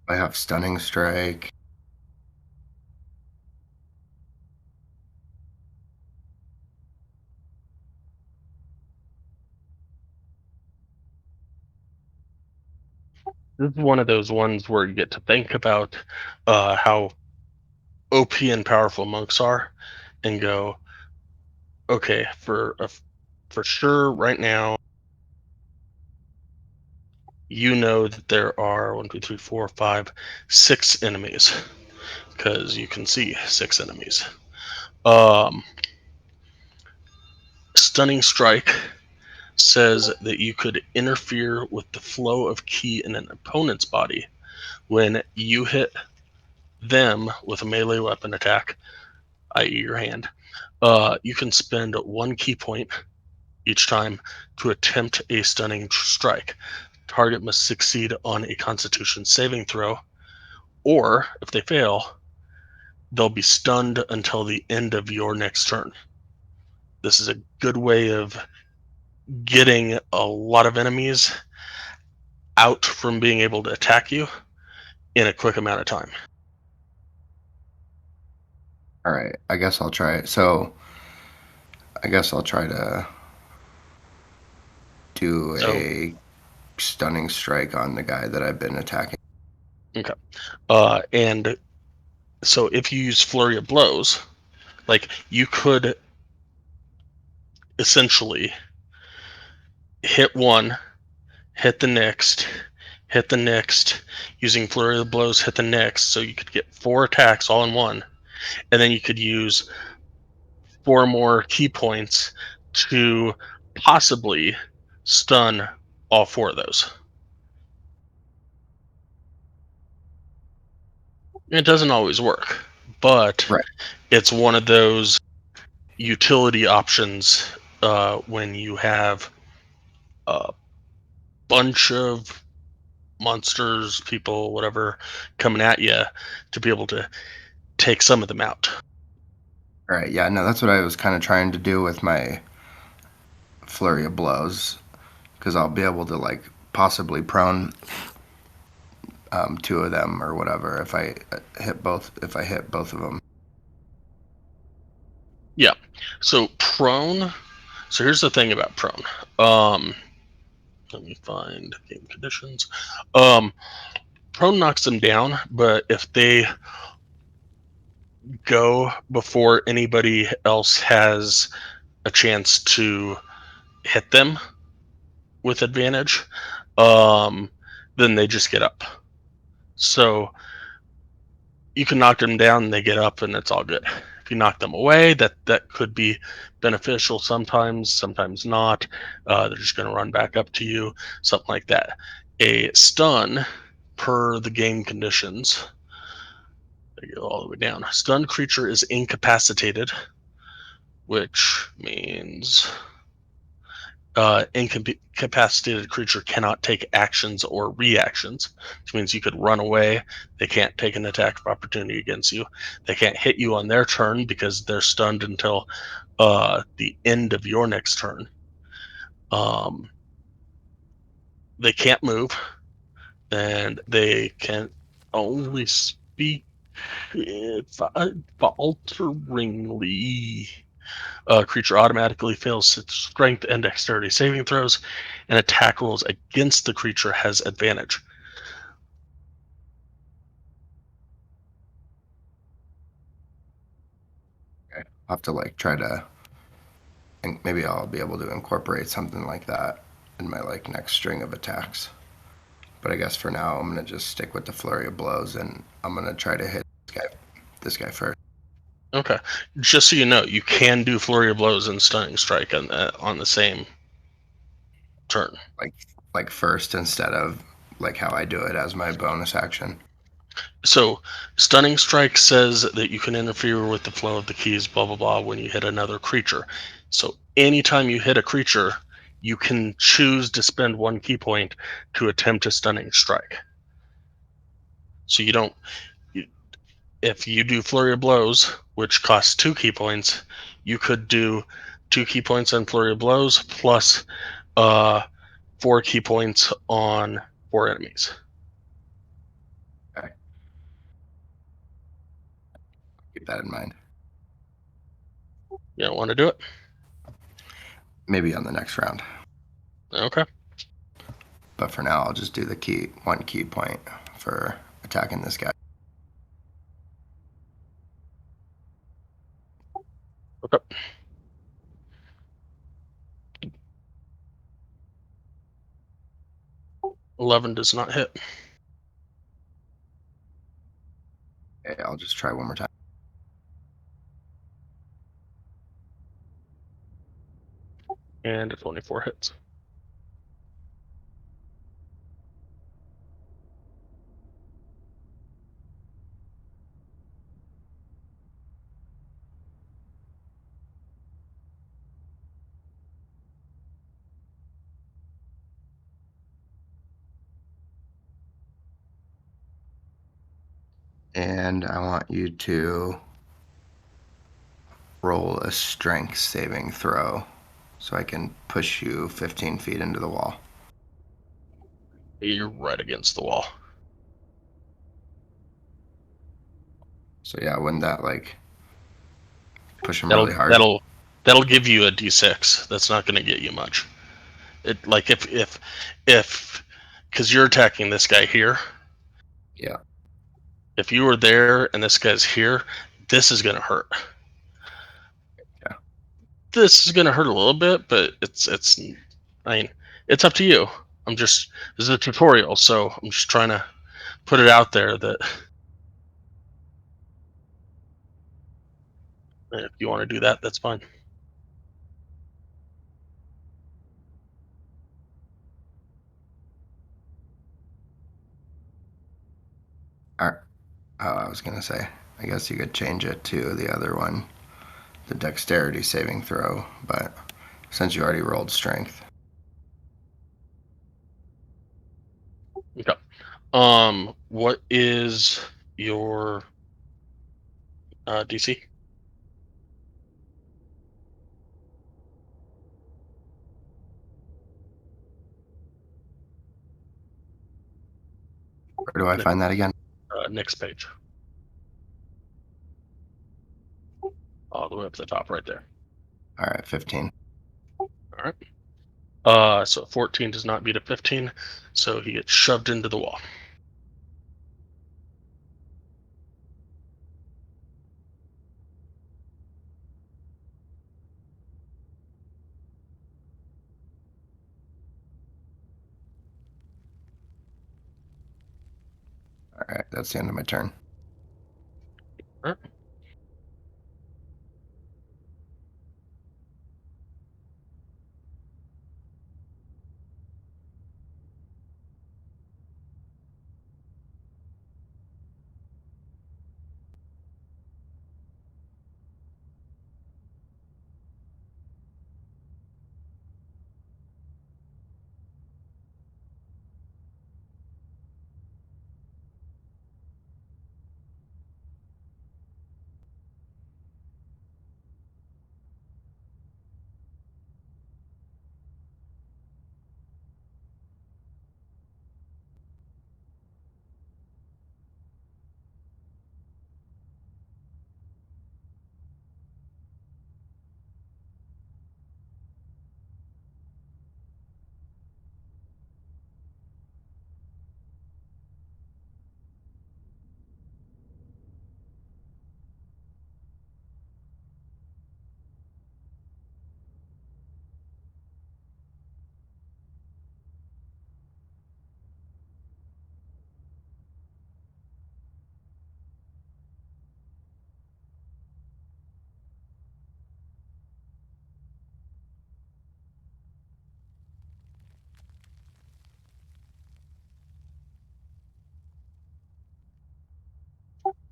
I have stunning strike. This is one of those ones where you get to think about how OP and powerful monks are, and go, okay, for sure, right now, you know that there are 1, 2, 3, 4, 5, 6 enemies, because you can see 6 enemies. Stunning strike says that you could interfere with the flow of ki in an opponent's body when you hit them with a melee weapon attack, i.e., your hand. You can spend 1 ki point each time to attempt a stunning strike. Target must succeed on a Constitution saving throw, or if they fail, they'll be stunned until the end of your next turn. This is a good way of getting a lot of enemies out from being able to attack you in a quick amount of time. All right, I guess I'll try it. So, I guess I'll try to do So, a stunning strike on the guy that I've been attacking. okay. And so if you use Flurry of Blows, like, you could essentially hit one, hit the next, hit the next, using flurry of blows, hit the next, so you could get 4 attacks all in one, and then you could use 4 more key points to possibly stun all 4 of those. It doesn't always work, but Right. it's one of those utility options when you have a bunch of monsters, people, whatever, coming at you, to be able to take some of them out. Right. Yeah. No, that's what I was kind of trying to do with my flurry of blows, because I'll be able to like possibly prone 2 of them or whatever if I hit both. If I hit both of them. Yeah. So prone. So here's the thing about prone. Um, Let me find game conditions. Um, Prone knocks them down, but if they go before anybody else has a chance to hit them with advantage, um, then they just get up. So you can knock them down and they get up and it's all good. If you knock them away, that could be beneficial sometimes, sometimes not. They're just going to run back up to you, something like that. A stun, per the game conditions, they go all the way down. Stunned creature is incapacitated, which means incapacitated creature cannot take actions or reactions, which means you could run away. They can't take an attack of opportunity against you. They can't hit you on their turn because they're stunned until the end of your next turn. Um, they can't move, and they can only speak falteringly. Creature automatically fails its strength and dexterity saving throws, and attack rolls against the creature has advantage. Okay. I'll have to like try to, and maybe I'll be able to incorporate something like that in my like next string of attacks. But I guess for now I'm gonna just stick with the flurry of blows, and I'm gonna try to hit this guy first. Okay, just so you know, you can do flurry of blows and stunning strike on the same turn. Like first instead of like how I do it as my bonus action. So, stunning strike says that you can interfere with the flow of the keys, blah blah blah, when you hit another creature. So, anytime you hit a creature, you can choose to spend 1 key point to attempt a stunning strike. So you don't. If you do flurry of blows, which costs 2 key points, you could do 2 key points on flurry of blows plus uh, 4 key points on 4 enemies. Okay. Keep that in mind. You don't want to do it? Maybe on the next round. Okay. But for now, I'll just do the 1 key point for attacking this guy. Okay. $11 does not hit. Okay, I'll just try one more time. And a 24 hits. And I want you to roll a strength saving throw so I can push you 15 feet into the wall. You're right against the wall. So yeah, wouldn't that like push him That'll really hard? that'll give you a d6. That's not going to get you much. It like if because you're attacking this guy here. Yeah. If you were there and this guy's here, this is going to hurt. Yeah. This is going to hurt a little bit, but it's I mean, it's up to you. This is a tutorial, so I'm just trying to put it out there that if you want to do that, that's fine. I was gonna say, I guess you could change it to the other one, the dexterity saving throw, but since you already rolled strength. Okay. What is your DC? Where do I find that again? Next page. All the way up to the top right there. All right, 15. All right. So 14 does not beat a 15, so he gets shoved into the wall. All right, that's the end of my turn. All right.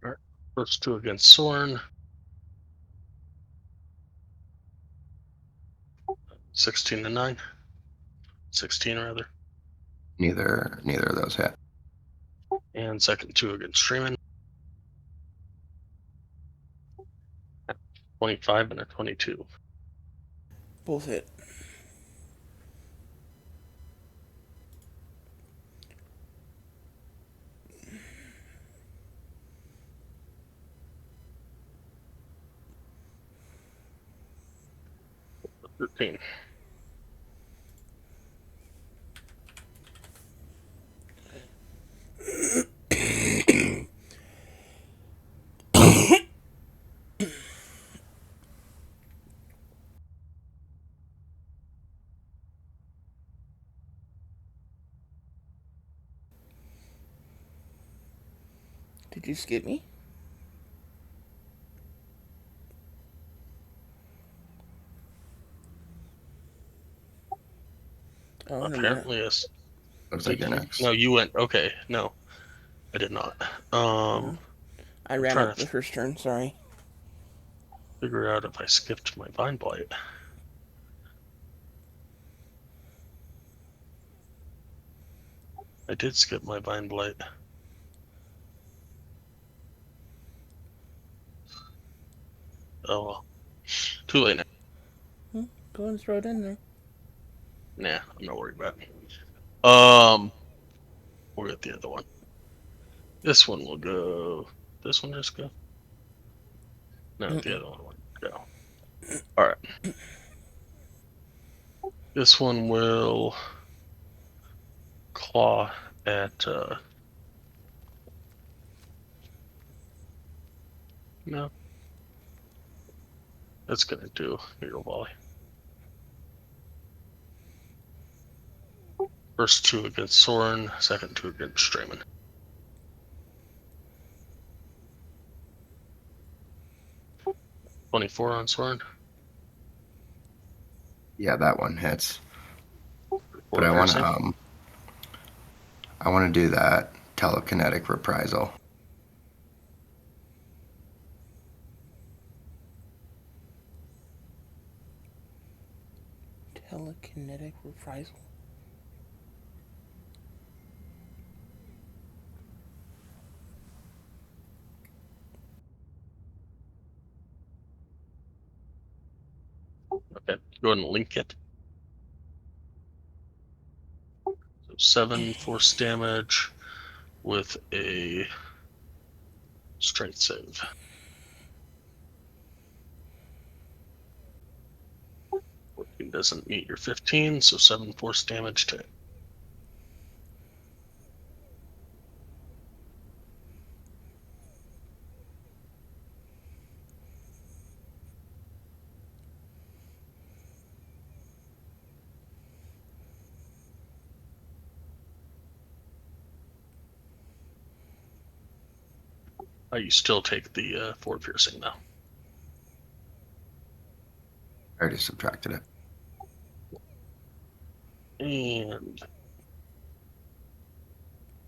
All right. First two against Soren. 16 to 9. 16 rather. Neither of those hit. And second two against Rime. 25 and a 22. Both hit. Thirteen. Did you skip me? Oh, never mind. Apparently, yes. Looks like you're next. No, you went. Okay, no, I did not. No. I I'm ran trying up to the first turn, sorry. figure out if I skipped my Vine Blight. I did skip my Vine Blight. Oh well. Too late now. Go ahead and throw it in there. Nah, I'm not worried about it. We'll get the other one. This one will go. This one just go. No, the other one will go. All right. This one will claw at. No, that's gonna do your volley. First 2 against Soren, second 2 against Strayman. $24 on Soren. Yeah, that one hits. But 4 piercing. I want to do that telekinetic reprisal. Telekinetic reprisal. Okay, go ahead and link it. So 7 force damage with a strength save. 14 doesn't meet your 15, so 7 force damage to it. You still take the 4 piercing now. I already subtracted it. And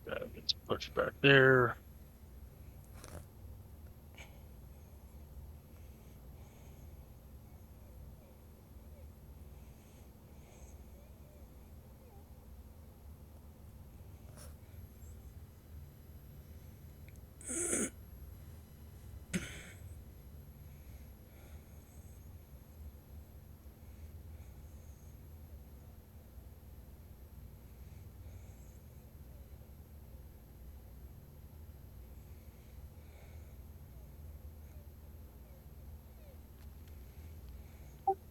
that gets pushed back there.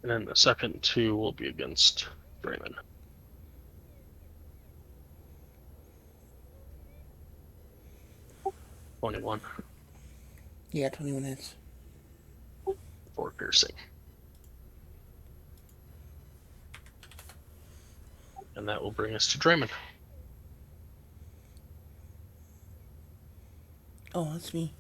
And then the second 2 will be against Raymond. $21. Yeah, 21 hits. 4 piercing. And that will bring us to Draymond. Oh, that's me.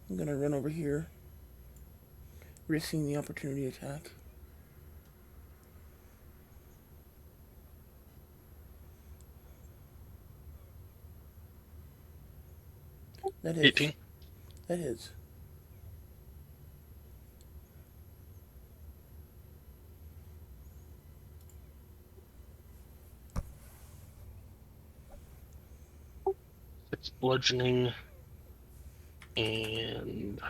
I'm gonna run over here, risking the opportunity attack. That hits. 18. That hits. It's bludgeoning. And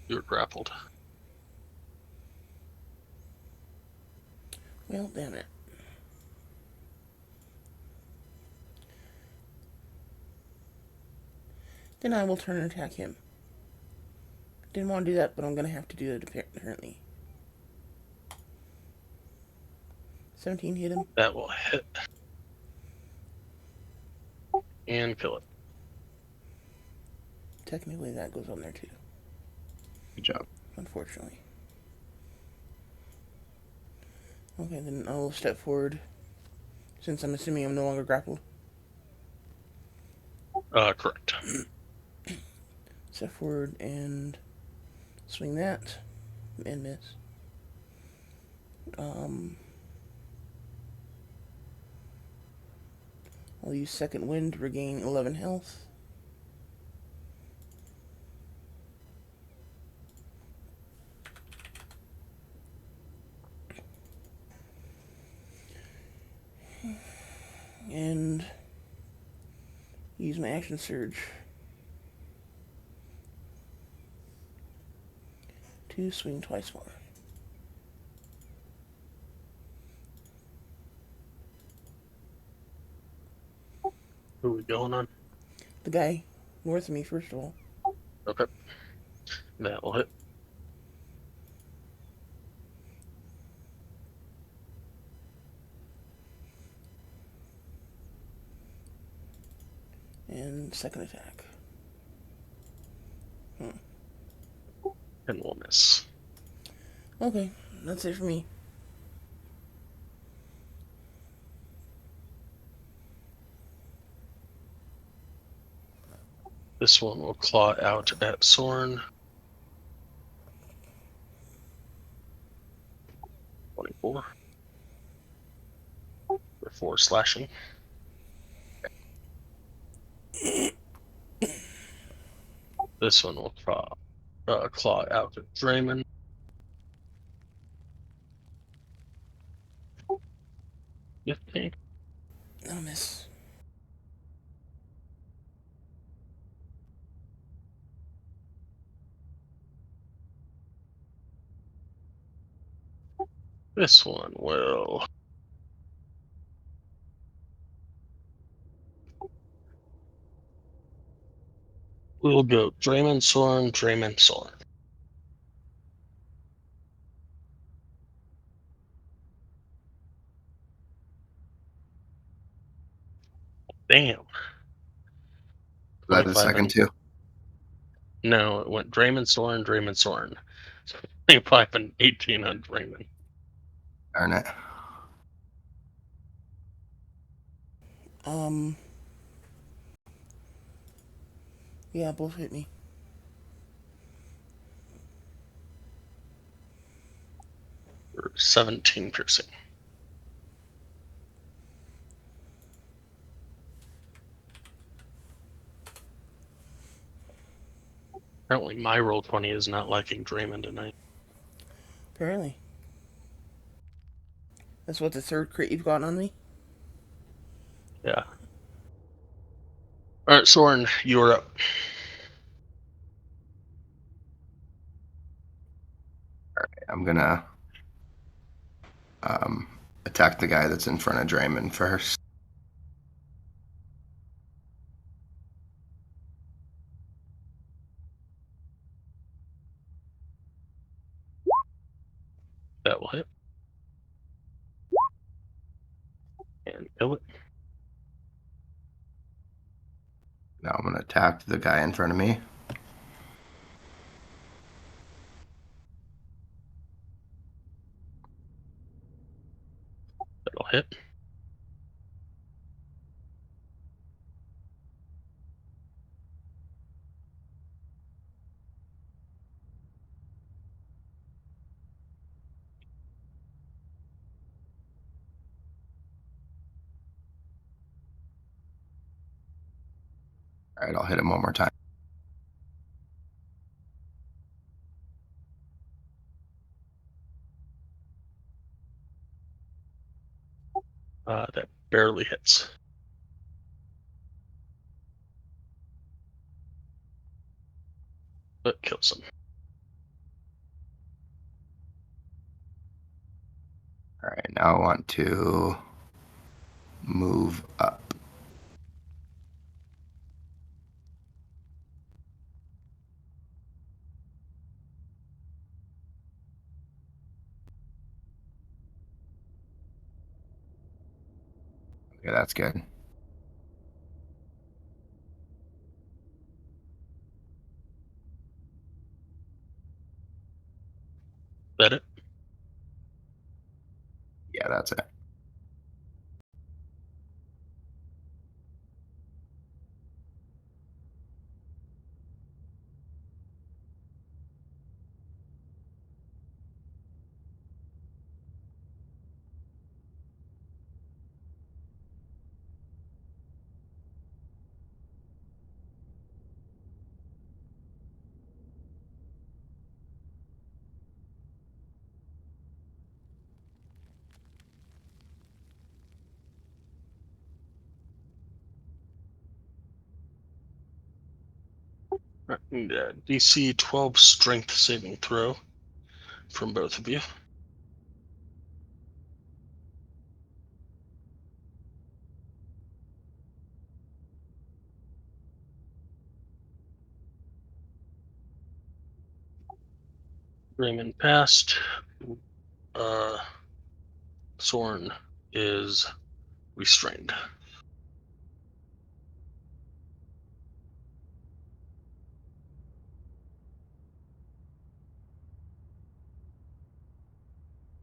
you're grappled. Well, damn it. Then I will turn and attack him. Didn't want to do that, but I'm gonna have to do it apparently. 17 hit him. That will hit. And kill it. Technically, that goes on there too. Good job. Unfortunately. Okay, then I'll step forward. Since I'm assuming I'm no longer grappled. Correct. Step forward and swing that. And miss. I'll use second wind to regain 11 health. And use my action surge to swing twice more. Who are we going on? The guy North of me, first of all. Okay. That will hit. And second attack. And will miss. Okay, that's it for me. This one will claw out at Soren. 24. For 4 slashing. This one will claw out at Draymond. 15. That'll miss. This one will. We'll go Draymond, Soren, Draymond, Soren. Damn. Was that the 25 second and. two? No, it went Draymond, Soren, Draymond, Soren. So 25 and 18 on Draymond. Darn it. Um, yeah, both hit me. For 17 piercing. Apparently, my roll 20 is not liking Draymond tonight. Apparently. That's what the third crit you've gotten on me? Yeah. All right, Soren, you're up. I'm gonna attack the guy that's in front of Draymond first. That will hit. And kill it. Now I'm gonna attack the guy in front of me. That'll hit. All right, I'll hit him one more time. That barely hits. But kills him. All right, now I want to move up. Okay, that's good. That it? Yeah, that's it. DC 12 strength saving throw from both of you. Raymond passed. Soren is restrained.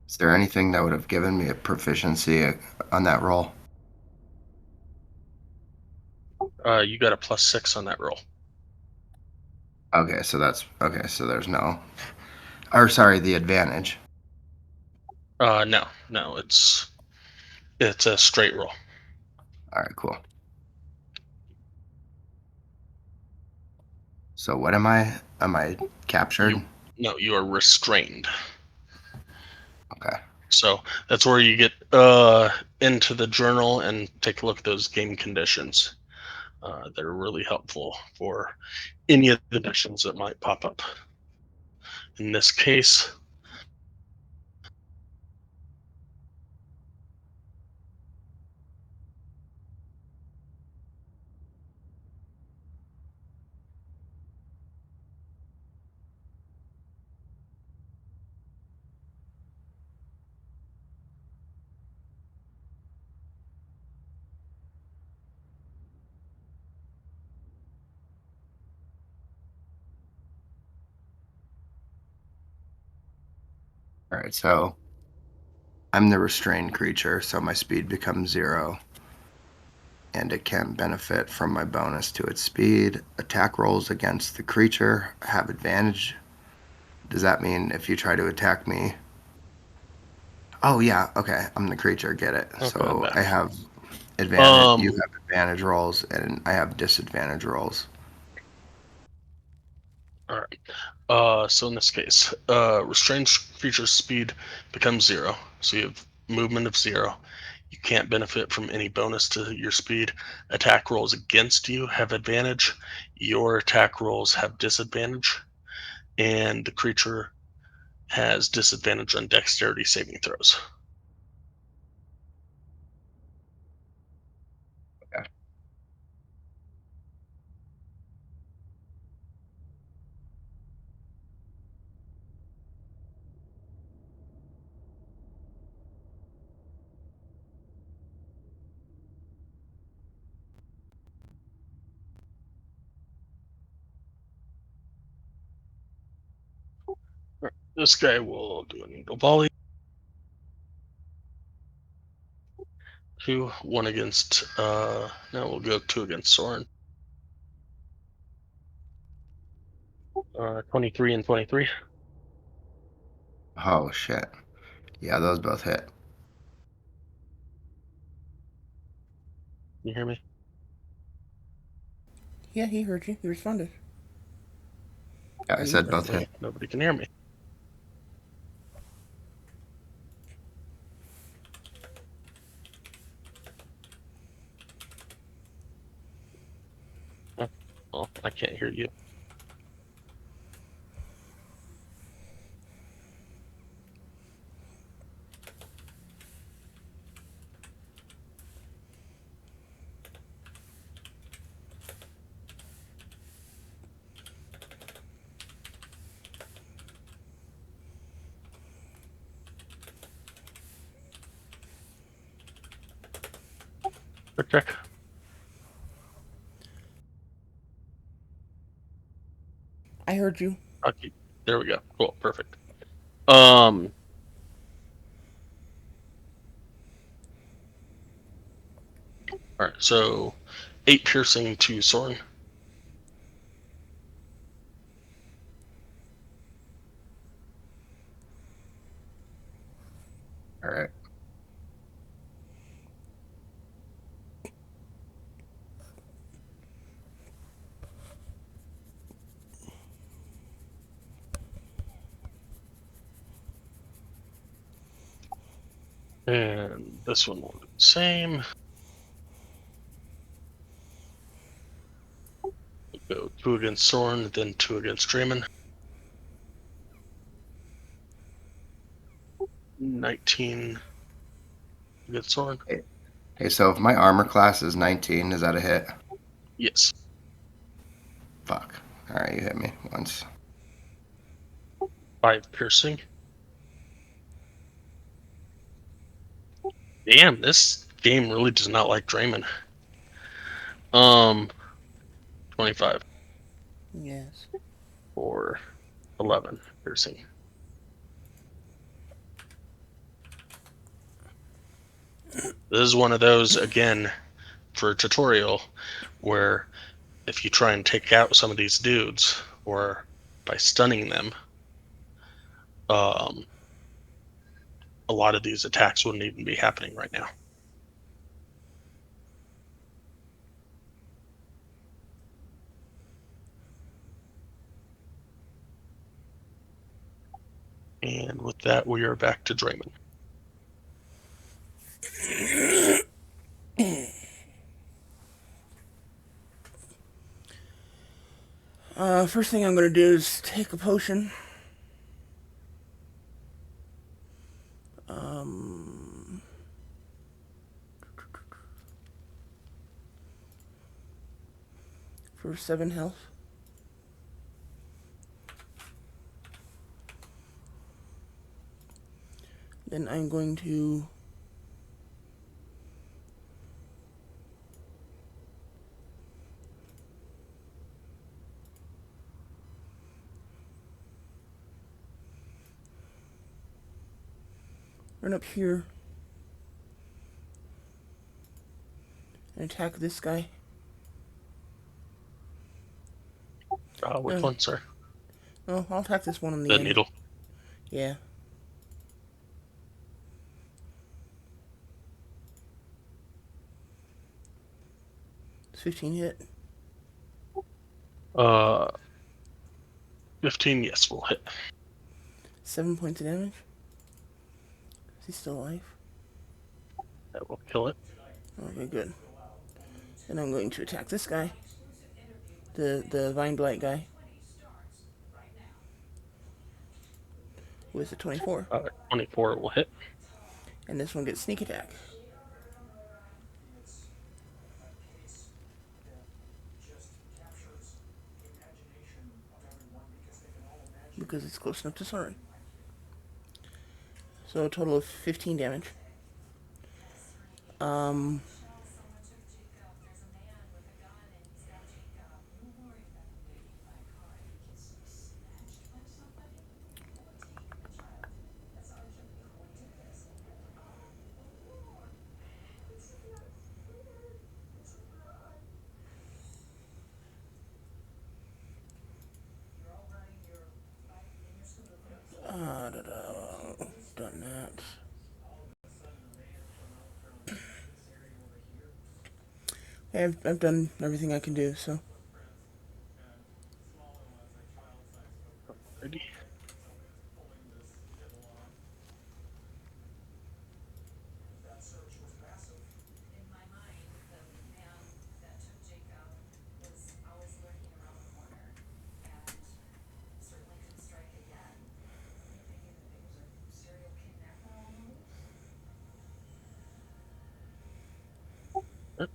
Is there anything that would have given me a proficiency on that roll? You got a +6 on that roll. Okay, so that's okay. So there's no, or sorry, the advantage. No, it's a straight roll. All right, cool. So what am I? Am I captured? You are restrained. Okay. So that's where you get into the journal and take a look at those game conditions. They're really helpful for any of the conditions that might pop up. In this case, All right. So I'm the restrained creature, so my speed becomes 0, and it can benefit from my bonus to its speed. Attack rolls against the creature have advantage. Does that mean if you try to attack me? Oh yeah, okay. I'm the creature. Get it. okay, I'm So back. I have advantage. You Um, have advantage rolls, and I have disadvantage rolls. all right. So in this case, restrained creature's speed becomes 0. So you have movement of 0. You can't benefit from any bonus to your speed. Attack rolls against you have advantage. Your attack rolls have disadvantage. And the creature has disadvantage on dexterity saving throws. Okay. This guy will do an eagle volley. 2, 1 against, no, we'll go 2 against Soren. 23 and 23. Oh shit. Yeah, those both hit. Can you hear me? Yeah, he heard you. He responded. Yeah, I Or you said heard both him. hit. Nobody can hear me. Oh, well, I can't hear you. Quick check. I heard you. Okay, there we go. Cool, perfect. All right, so 8 piercing to Soren. All right. And this one will do the same. We'll go 2 against Soren, then 2 against Draymond. 19 against Soren. Hey, so if my armor class is 19, is that a hit? Yes. Fuck. All right, you hit me once. 5 piercing. Damn, this game really does not like Draymond. 25 Yes. for 11 piercing. This is one of those, again, for a tutorial, where if you try and take out some of these dudes, or by stunning them, a lot of these attacks wouldn't even be happening right now. And with that, we are back to Draymond. First thing I'm gonna do is take a potion. For 7 health. Then I'm going to run up here and attack this guy. Which one, sir? Oh, I'll attack this one on the The end. needle. Yeah. It's 15 hit. 15, yes, will hit. 7 points of damage. Is he still alive? That will kill it. Okay, good. And I'm going to attack this guy. The Vine Blight guy. With a 24. 24 will hit. And this one gets sneak attack. Because it's close enough to Soren. So a total of 15 damage. Done that. Yeah, I've done everything I can do, so. Ready.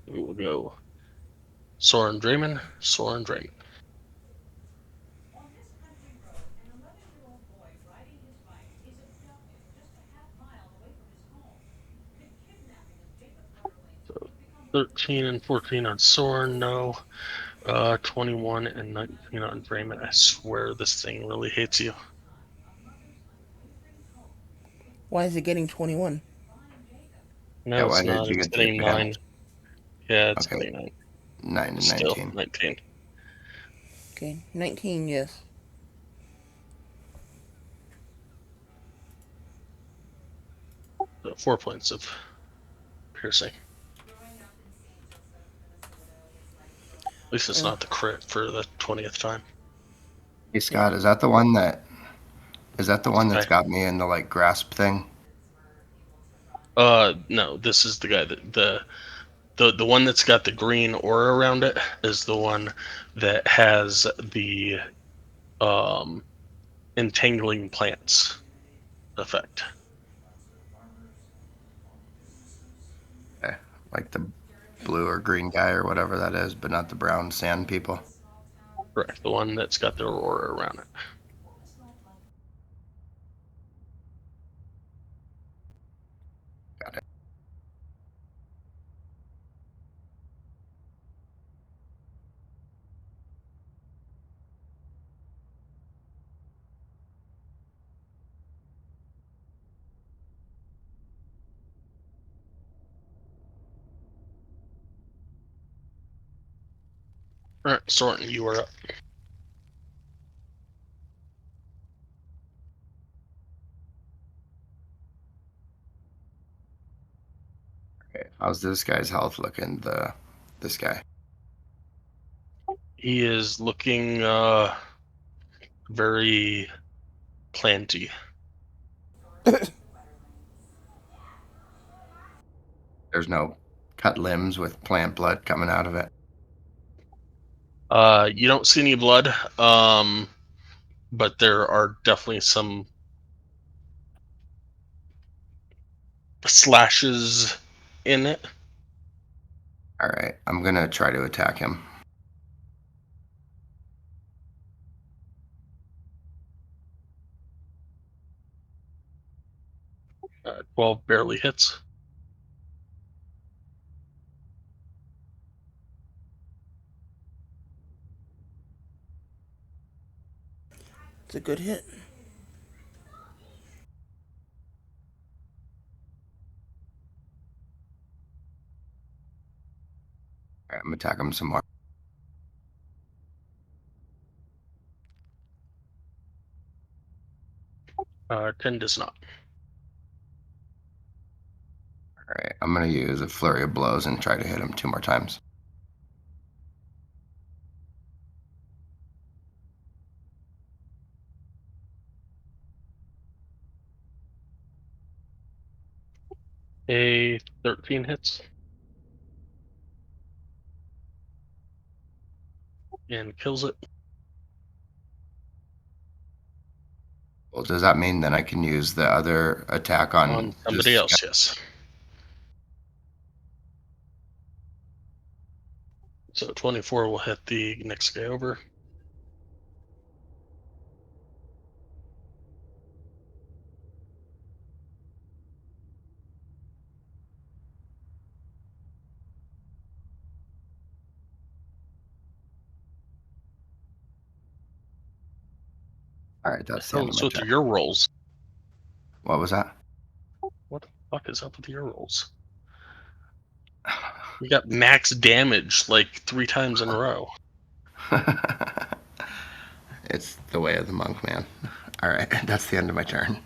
We will go Soren Draymond, Soren Draymond. So 13 and 14 on Soren, no. 21 and 19 on Draymond. I swear this thing really hates you. Why is it getting 21? No, Yeah, it's why did not. you It's get the getting 9. advantage? Yeah, it's Okay, getting 9. 9 and Still 19. 19. Okay, 19, yes. So 4 points of piercing. At least it's not the crit for the 20th time. Hey Scott, is that the one that's Okay. got me in the like grasp thing? No, this is the guy that the one that's got the green aura around it is the one that has the entangling plants effect. Okay. Like the blue or green guy or whatever that is, but not the brown sand people. Correct. The one that's got the aurora around it. All right, Soren, you are up. Okay, how's this guy's health looking? This guy. He is looking very planty. There's no cut limbs with plant blood coming out of it. You don't see any blood, but there are definitely some slashes in it. All right, I'm gonna try to attack him. 12 barely hits. It's a good hit. All right, I'm gonna attack him some more. 10 does not. All right, I'm gonna use a flurry of blows and try to hit him 2 more times. A 13 hits and kills it. Well, does that mean then I can use the other attack On on somebody this guy? else, yes. So 24 will hit the next guy over. All right, that's the Hell end of is my with turn. your rolls? What was that? What the fuck is up with your rolls? You got max damage like 3 times in a row. It's the way of the monk, man. All right, that's the end of my turn.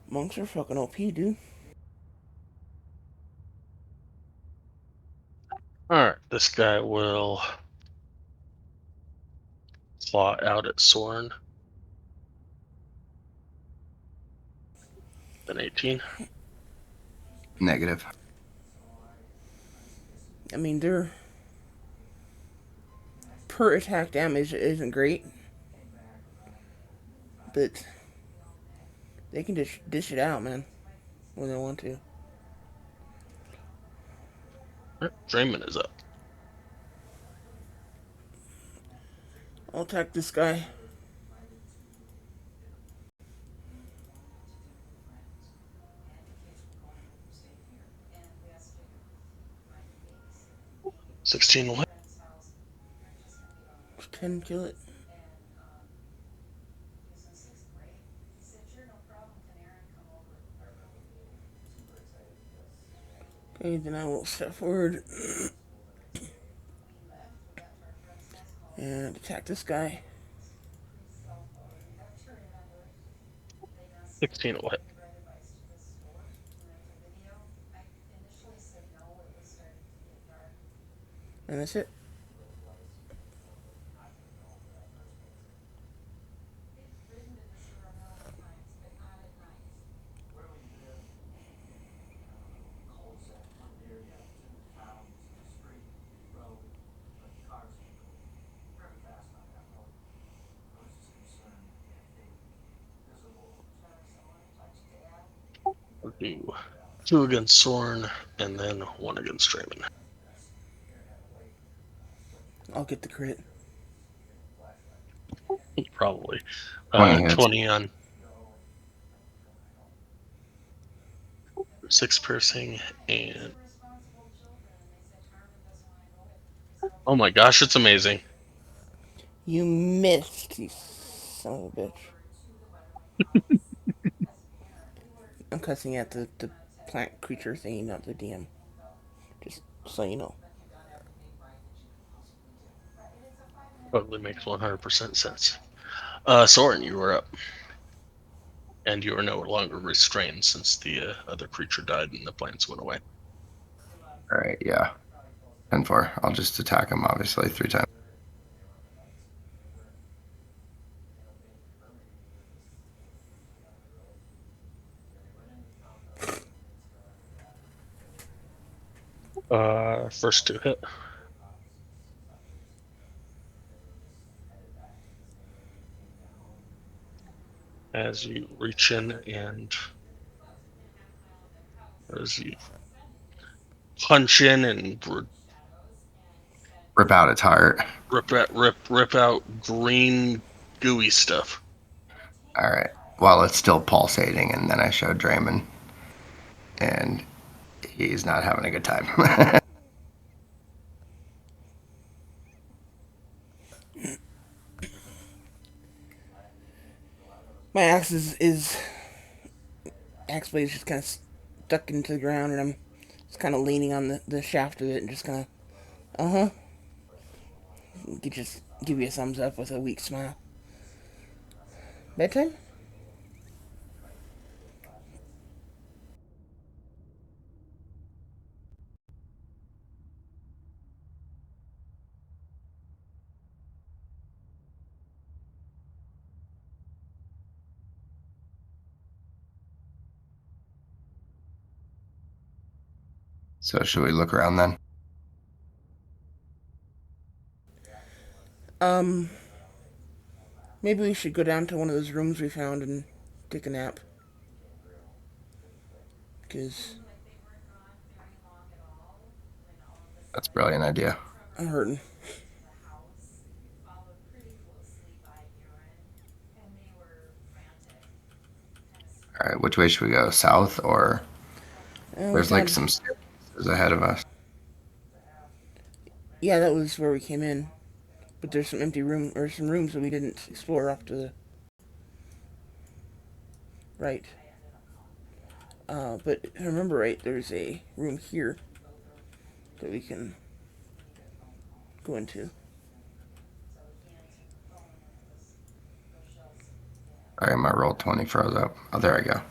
Monks are fucking OP, dude. Alright, this guy will claw out at Soren. An 18. Negative. I mean, their per attack damage isn't great, but they can just dish it out, man, when they want to. Draymond is up. I'll attack this guy. 16 will hit. 10 kill it. Okay, then I will step forward and attack this guy. 16 will hit. And that's it. We'll do 2 against Soren and then 1 against Draymond. I'll get the crit. Probably. 20 hits. 20 on 6 piercing and oh my gosh, it's amazing. You missed, you son of a bitch. I'm cussing at the plant creature thingy, not the DM. Just so you know. Totally makes 100% sense. Soren, you were up, and you are no longer restrained since the other creature died and the plants went away. All right, yeah. 10-4. I'll just attack him, obviously, 3 times. First to hit. As you reach in and as you punch in and Rip out its heart. rip out green gooey stuff. All right. While it's still pulsating, and then I show Draymond, and he's not having a good time. My axe is axe blade is just kind of stuck into the ground, and I'm just kind of leaning on the shaft of it, and just kind of just give you a thumbs up with a weak smile. Bedtime? So should we look around then? Um, maybe we should go down to one of those rooms we found and take a nap. Cause That's a brilliant idea. I'm hurting. All right, which way should we go? South, or We there's like found. some staircases ahead of us. Yeah, that was where we came in. But there's some empty room or some rooms that we didn't explore off to the right. But if I remember right, there's a room here that we can go into. All right, my roll 20 froze up. Oh, there I go.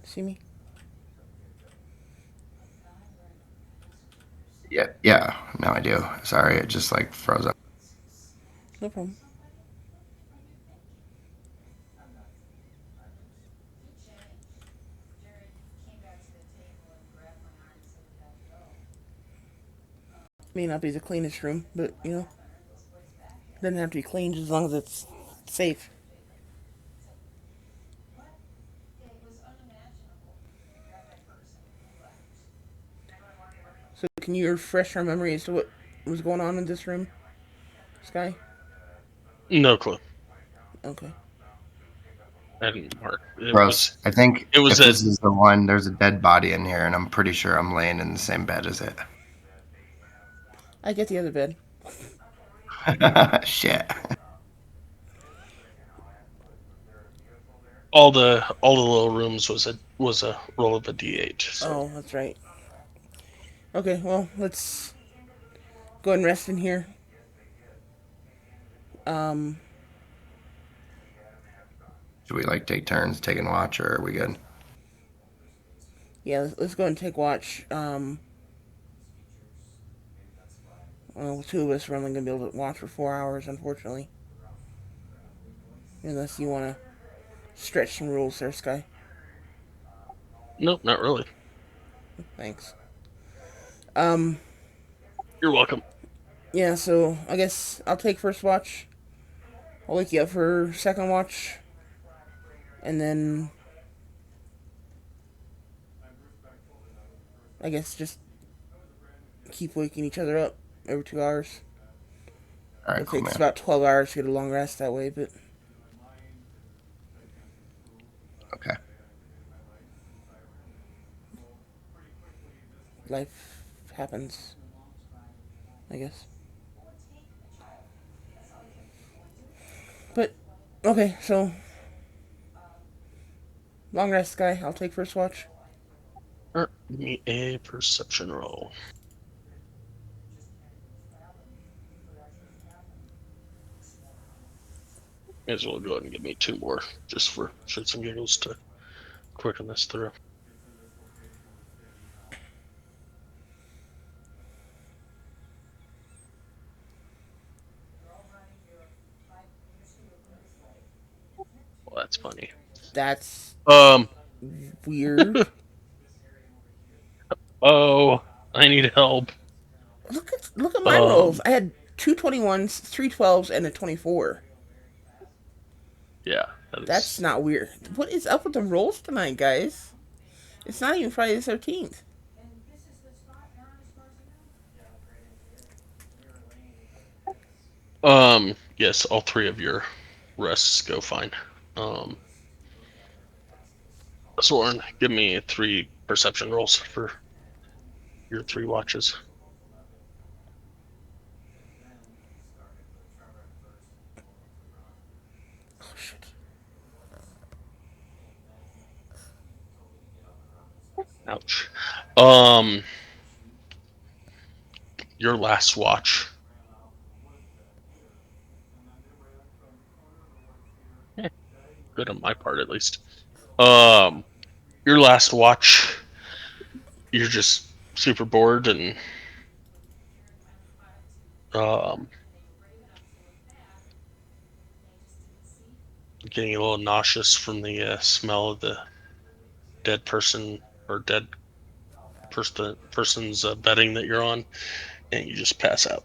See me? Yeah, yeah. Now I do. Sorry, it just like froze up. No problem. May not be the cleanest room, but doesn't have to be cleaned as long as it's safe. So can you refresh our memory as to what was going on in this room, Sky? No clue. Okay. And Mark, Gross. I think it was if a this is the one, there's a dead body in here, and I'm pretty sure I'm laying in the same bed as it. I get the other bed. Shit. all the little rooms was a roll of a d8. So Oh, that's right. Okay, well, let's go ahead and rest in here. Um, Should we like take turns taking watch, or are we good? yeah, let's go ahead and take watch. Well, two of us are only gonna be able to watch for 4 hours, unfortunately. Unless you wanna stretch some rules there, Sky. nope, not really. Thanks. Um, You're welcome. yeah, so I guess I'll take first watch. I'll wake you up for second watch. And then I guess just keep waking each other up every 2 hours. All right, It'll cool, take us man. about 12 hours to get a long rest that way, but Okay. life happens, I guess. But okay, so long rest guy, I'll take first watch. Give me a perception roll. May as well go ahead and give me 2 more, just for shits and giggles to quicken this through. Well, that's funny. That's Um. weird. Oh, I need help. Look at my rolls. Um. I had two 21s, three 12s, and a 24. Yeah, that That's is. not weird. What is up with the rolls tonight, guys? It's not even Friday the 13th. Yes, all 3 of your rests go fine. Um. Soren, give me 3 perception rolls for your 3 watches. Oh, shit. Ouch. Um. Your last watch. Eh, good on my part, at least. Um. Your last watch. You're just super bored and um getting a little nauseous from the smell of the dead person or dead person's bedding that you're on, and you just pass out,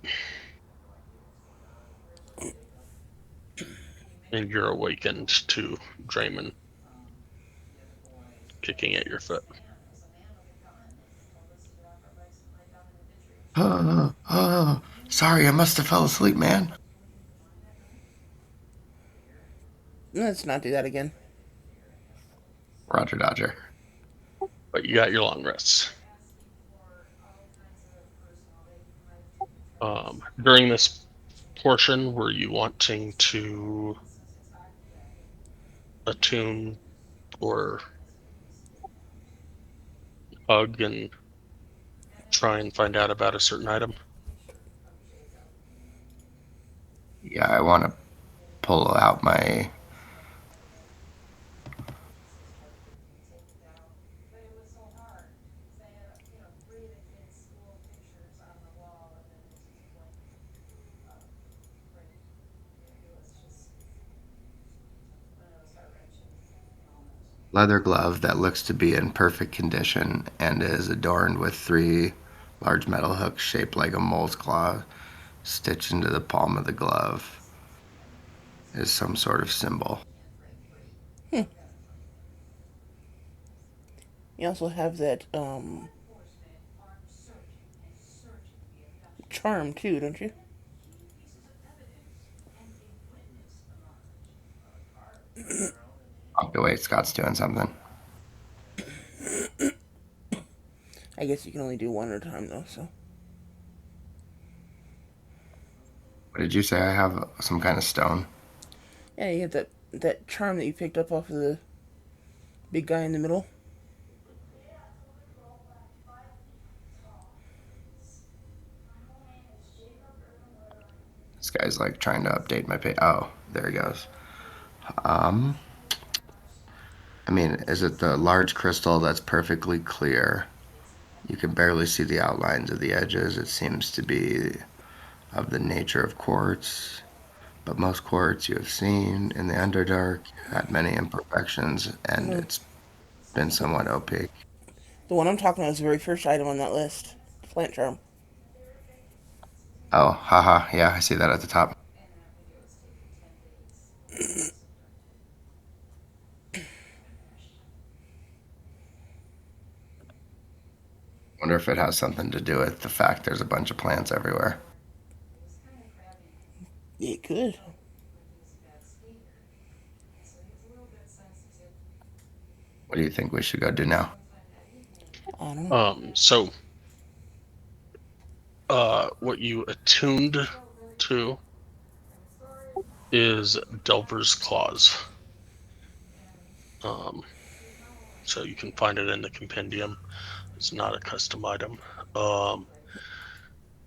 and you're awakened to Draymond kicking at your foot. Sorry, I must have fell asleep, man. Let's not do that again. Roger Dodger. But you got your long rests. During this portion, were you wanting to attune or hug and try and find out about a certain item? Yeah, I want to pull out my. Leather glove that looks to be in perfect condition and is adorned with 3 large metal hooks shaped like a mole's claw stitched into the palm of the glove is some sort of symbol. Hmm. You also have that charm too, don't you? Oh, wait, Scott's doing something. I guess you can only do one at a time though. So What did you say? I have some kind of stone. yeah, you have that charm that you picked up off of the big guy in the middle. This guy's like trying to update my page. Oh, there he goes. Um, I mean, is it the large crystal that's perfectly clear? You can barely see the outlines of the edges. It seems to be of the nature of quartz, but most quartz you have seen in the Underdark had many imperfections, and The, it's been somewhat opaque. the one I'm talking about is the very first item on that list. The plant charm. Oh, haha, yeah, I see that at the top. Wonder if it has something to do with the fact there's a bunch of plants everywhere. It could. What do you think we should go do now? I don't know. So what you attuned to is Delver's Claws. Um, so you can find it in the compendium. It's not a custom item.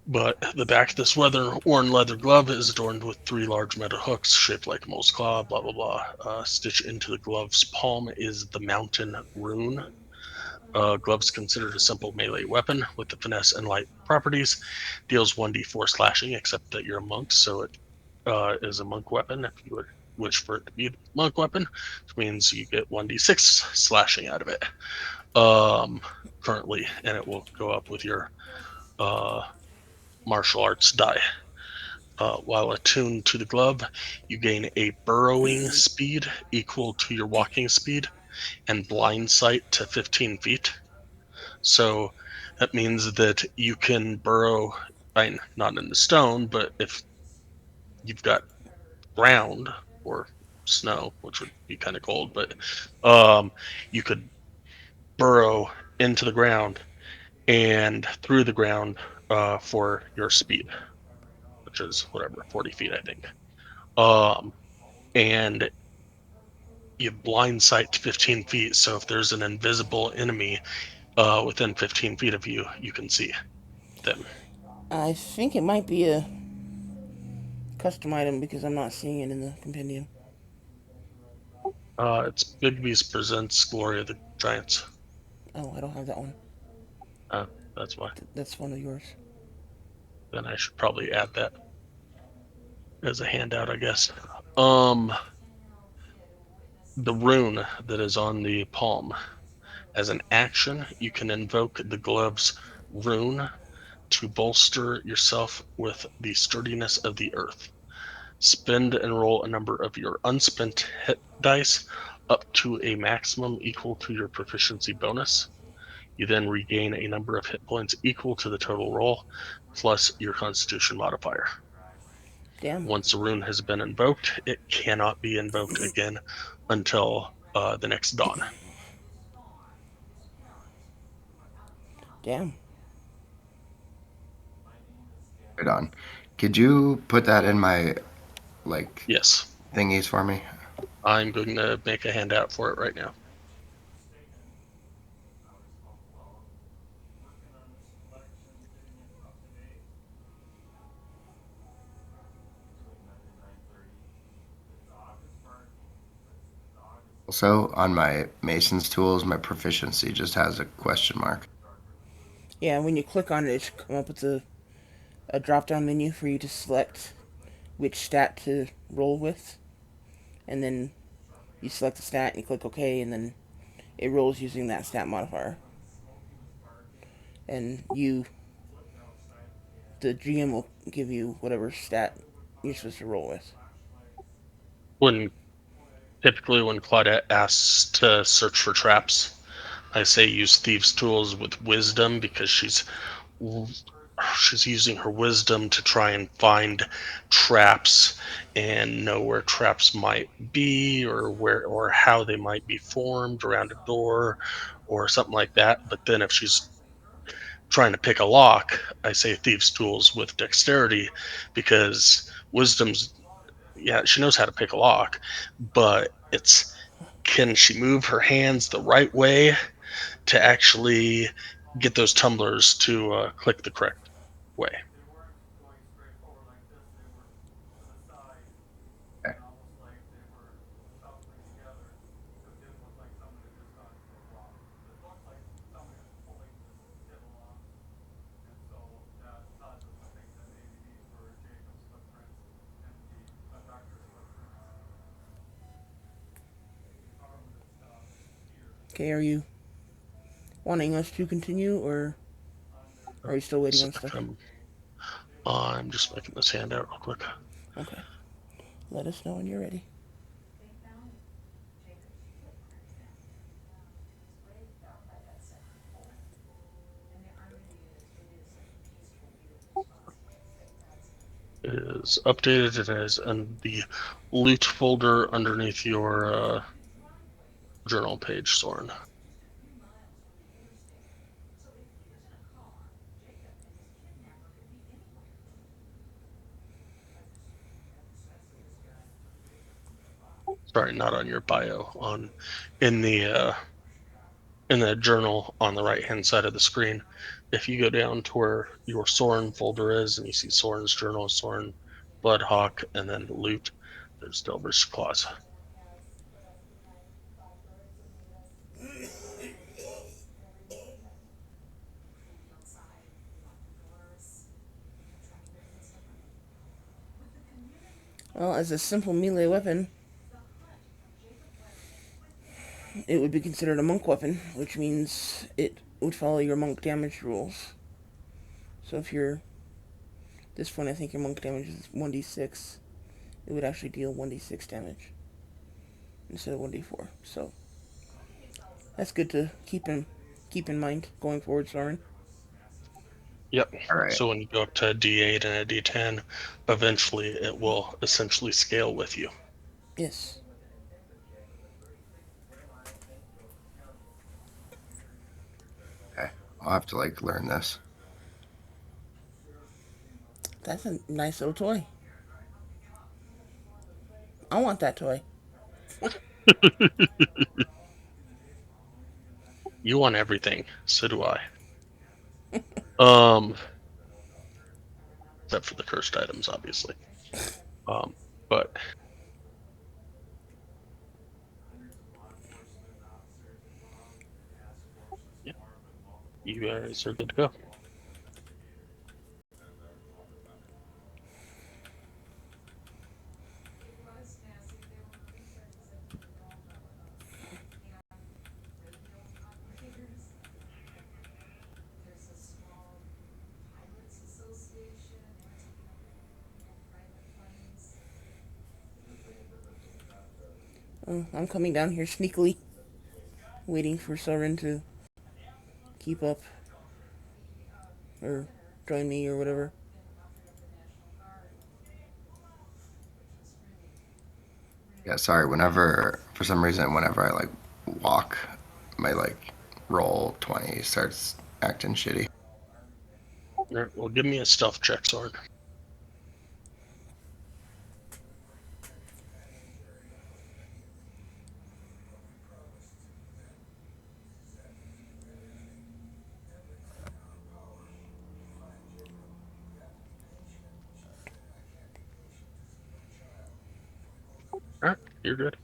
But the back of this worn leather glove is adorned with 3 large metal hooks shaped like a mole's claw, blah, blah, blah. Stitched into the glove's palm is the mountain rune. Glove's considered a simple melee weapon with the finesse and light properties. Deals 1d4 slashing, except that you're a monk, so it is a monk weapon if you would wish for it to be a monk weapon, which means you get 1d6 slashing out of it currently, and it will go up with your uh, martial arts die. While attuned to the glove, you gain a burrowing speed equal to your walking speed and blind sight to 15 feet. So that means that you can burrow, I mean, not in the stone, but if you've got ground or snow, which would be kind of cold, but you could burrow into the ground and through the ground for your speed, which is whatever, 40 feet, I think. And you blind sight to 15 feet. So if there's an invisible enemy within 15 feet of you, you can see them. I think it might be a custom item because I'm not seeing it in the compendium. It's Big Beast Presents Glory of the Giants. Oh, I don't have that one. Uh, that's why. That's one of yours. Then I should probably add that as a handout, I guess. Um, the rune that is on the palm. As an action, you can invoke the glove's rune to bolster yourself with the sturdiness of the earth. Spend and roll a number of your unspent hit dice up to a maximum equal to your proficiency bonus. You then regain a number of hit points equal to the total roll, plus your constitution modifier. Damn. Once a rune has been invoked, it cannot be invoked again until the next dawn. Damn. Right on. Could you put that in my like Yes, thingies for me? I'm going to make a handout for it right now. Also, on my Mason's tools, my proficiency just has a question mark. Yeah, when you click on it, it should come up with a drop down menu for you to select which stat to roll with. And then you select the stat and you click OK, and then it rolls using that stat modifier. And the GM will give you whatever stat you're supposed to roll with. When Claudette asks to search for traps, I say use thieves' tools with wisdom because she's using her wisdom to try and find traps and know where traps might be or how they might be formed around a door or something like that. But then if she's trying to pick a lock, I say thieves' tools with dexterity because wisdom's, yeah, she knows how to pick a lock, but it's, can she move her hands the right way to actually get those tumblers to click the correct way? Okay. Okay, are you wanting us to continue, or are you still waiting So on stuff? I'm just making this handout real quick. Okay. Let us know when you're ready. It is updated. It is in the loot folder underneath your journal page, Soren. sorry, not on your bio, on in the journal on the right hand side of the screen. If you go down to where your Soren folder is and you see Soren's journal, Soren, Bloodhawk, and then loot, there's Delver's claws. Well, as a simple melee weapon, it would be considered a monk weapon, which means it would follow your monk damage rules. So if you're this point, I think your monk damage is 1d6. It would actually deal 1d6 damage instead of 1d4. So that's good to keep in mind going forward, Soren. Yep. All right. So when you go up to a D8 and a D10, eventually it will essentially scale with you. Yes. Okay. I'll have to like learn this. That's a nice little toy. I want that toy. You want everything, so do I. Um, except for the cursed items, obviously. But yeah, you guys are good to go. I'm coming down here sneakily, waiting for Soren to keep up or join me or whatever. Yeah, sorry. Whenever, for some reason, whenever I like walk, my like roll 20 starts acting shitty. All right, well, give me a stealth check, Soren. All right, you're good.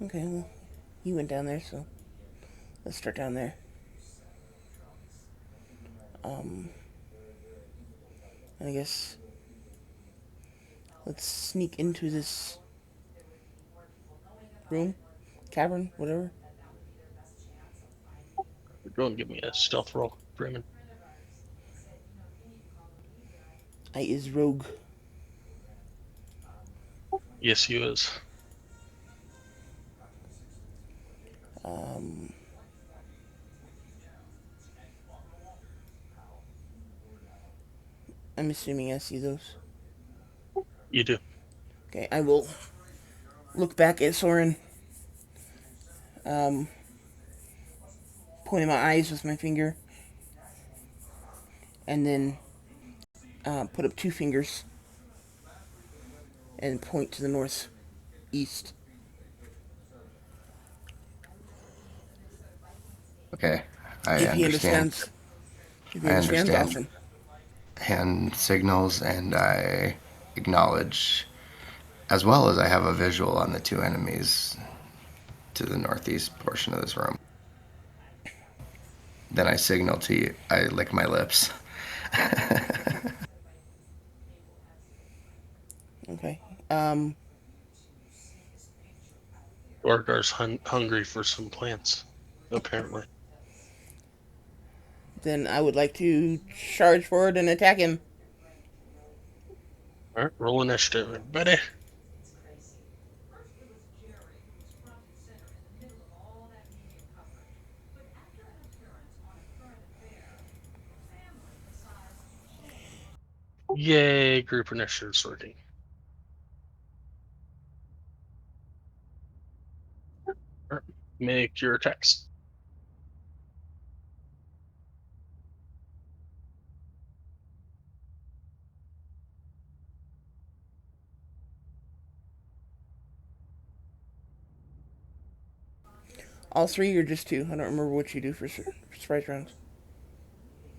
Okay, well, you went down there, so let's start down there. Um, I guess let's sneak into this room, cavern, whatever. Go and give me a stealth roll, Freeman. I is rogue. Yes, you is. Um, I'm assuming I see those. You do. Okay, I will look back at Soren, um, pointing my eyes with my finger, and then put up two fingers and point to the northeast. Okay, I If he understand. understands, if he I understands, understand awesome. hand signals and I acknowledge, as well as I have a visual on the two enemies to the northeast portion of this room. Then I signal to you. I lick my lips. Okay. Orgar's hungry for some plants, apparently. Then I would like to charge forward and attack him. All right, roll initiative, everybody. Yay, group initiative sorting. All right, make your attacks. All three or just two? I don't remember what you do for surprise rounds.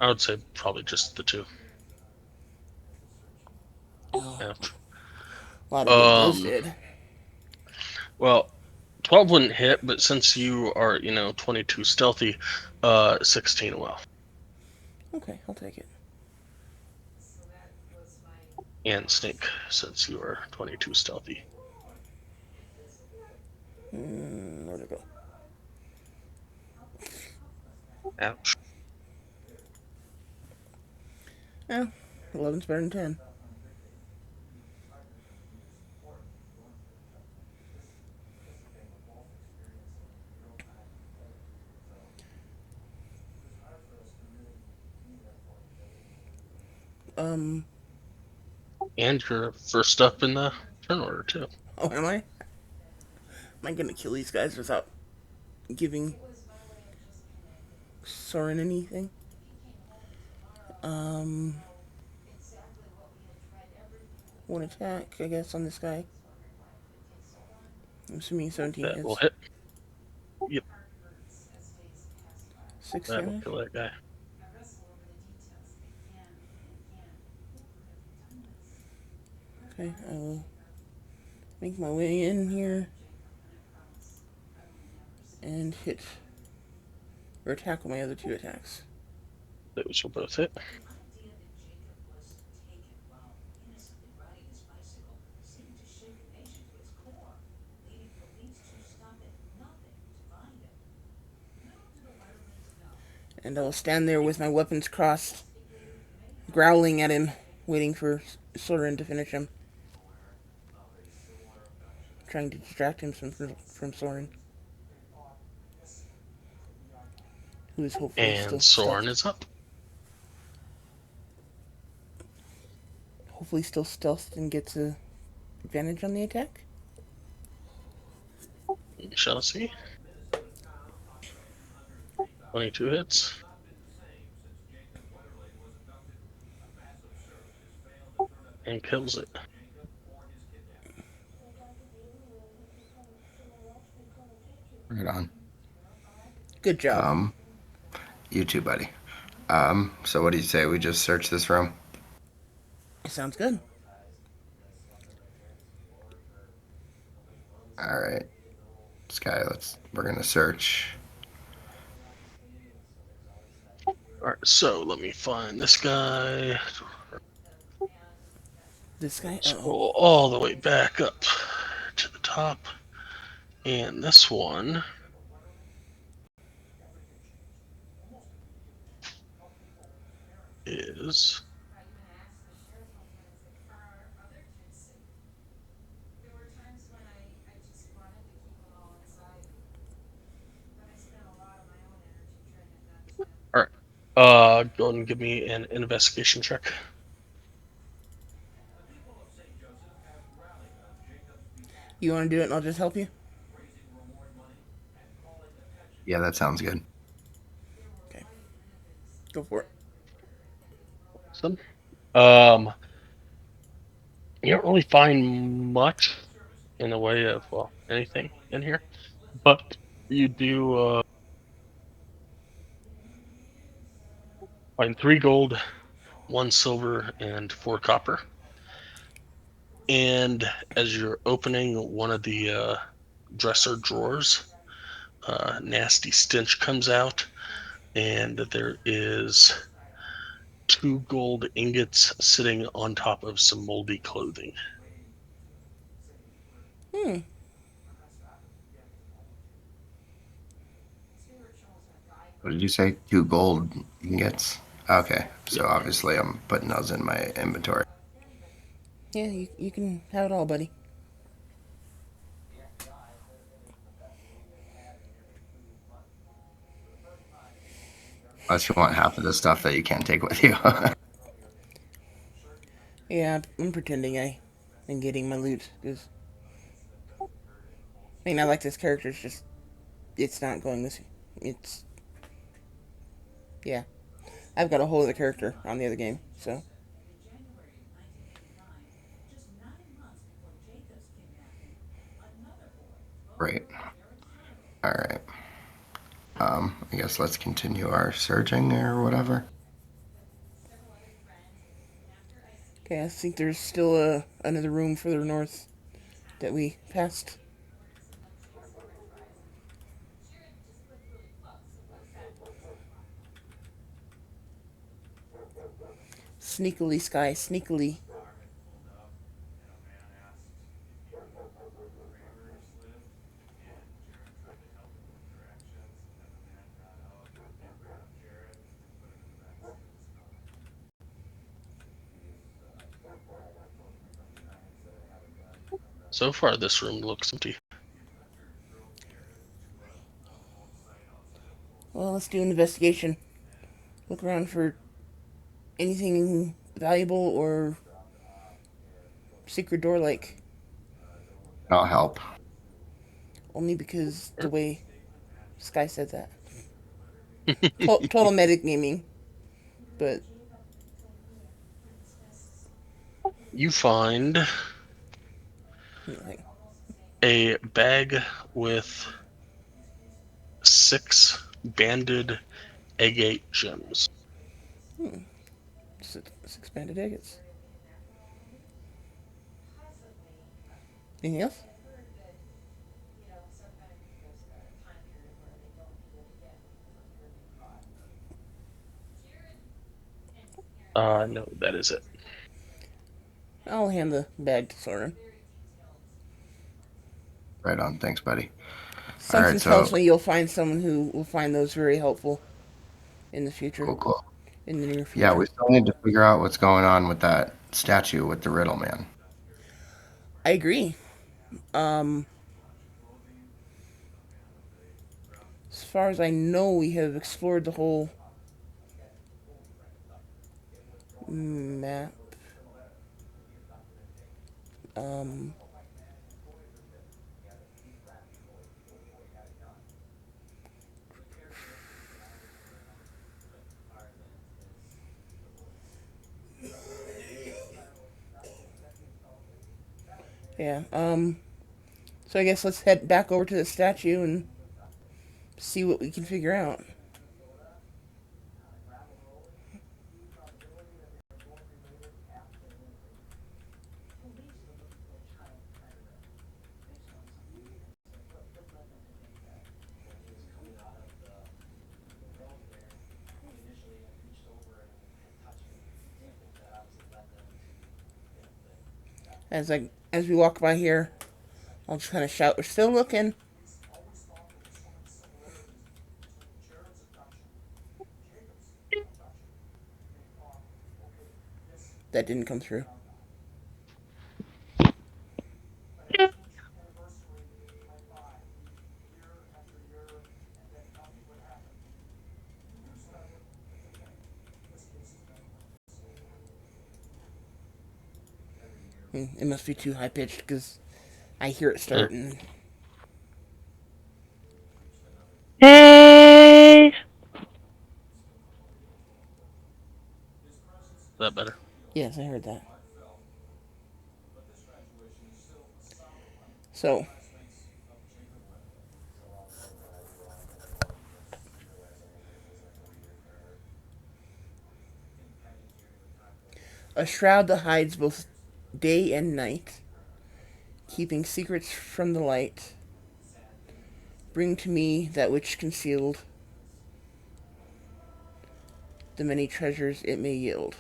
I would say probably just the two. Oh, Yeah. a lot of getting Um. ghosted. Well, 12 wouldn't hit, but since you are 22 stealthy, 16 will. Okay, I'll take it. And sneak since you are 22 stealthy. Where'd it go? Ouch. Yeah, 11's better than 10. Um, And you're first up in the turn order too. oh, am I? Am I gonna kill these guys without giving Soren anything? Um, one attack, I guess, on this guy. I'm assuming 17 That will hits. hit. Yep, 6 that'll damage. kill that guy. Okay, I will make my way in here and hit or attack with my other two attacks. Those will both hit. And I'll stand there with my weapons crossed, growling at him, waiting for Soren to finish him. Trying to distract him from Soren, who is hopefully And still Soren stealth. is up. Hopefully still stealth and gets a advantage on the attack. We shall see. 22 hits. And kills it. Right on. Good job. You too, buddy. So what do you say? We just search this room? Sounds good. All right. Sky, we're gonna search. Alright, so let me find this guy. This guy. Oh, Scroll all the way back up to the top. And this one is all right. Go ahead and give me an investigation check. you want to do it and I'll just help you? Yeah, that sounds good. Okay. Go for it. Awesome. Um, you don't really find much in the way of anything in here, but you do find 3 gold, 1 silver, and 4 copper. And as you're opening one of the dresser drawers, nasty stench comes out, and there is 2 gold ingots sitting on top of some moldy clothing. Hmm. What did you say? 2 gold ingots? Okay, so Yep. obviously I'm putting those in my inventory. Yeah, you can have it all, buddy. Unless you want half of the stuff that you can't take with you. Yeah, I'm pretending I am getting my loot because I mean I like this character. It's just it's not going this. It's yeah. I've got a whole other character on the other game, so Right. All right. I guess let's continue our searching or whatever. Okay, I think there's still another room further north that we passed. Sneakily, Sky, sneakily. So far, this room looks empty. Well, let's do an investigation. Look around for anything valuable or secret door like. I'll help. Only because the Sure. way Sky said that. Total medic gaming. But, You find like, a bag with 6 banded agate gems. six banded agates. Anything else? No, that is it. I'll hand the bag to Soren. Right on. Thanks, buddy. All Something right, tells so me you'll find someone who will find those very helpful in the future. cool, cool. In the near Yeah, future. we still need to figure out what's going on with that statue with the riddle man. I agree. Um, as far as I know, we have explored the whole map. Um, yeah. So I guess let's head back over to the statue and see what we can figure out. As we walk by here, I'll just kind of shout, "We're still looking." That didn't come through. It must be too high pitched because I hear it Is starting. Hey! that better? Yes, I heard that. So, a shroud that hides both day and night, keeping secrets from the light. Bring to me that which concealed, the many treasures it may yield.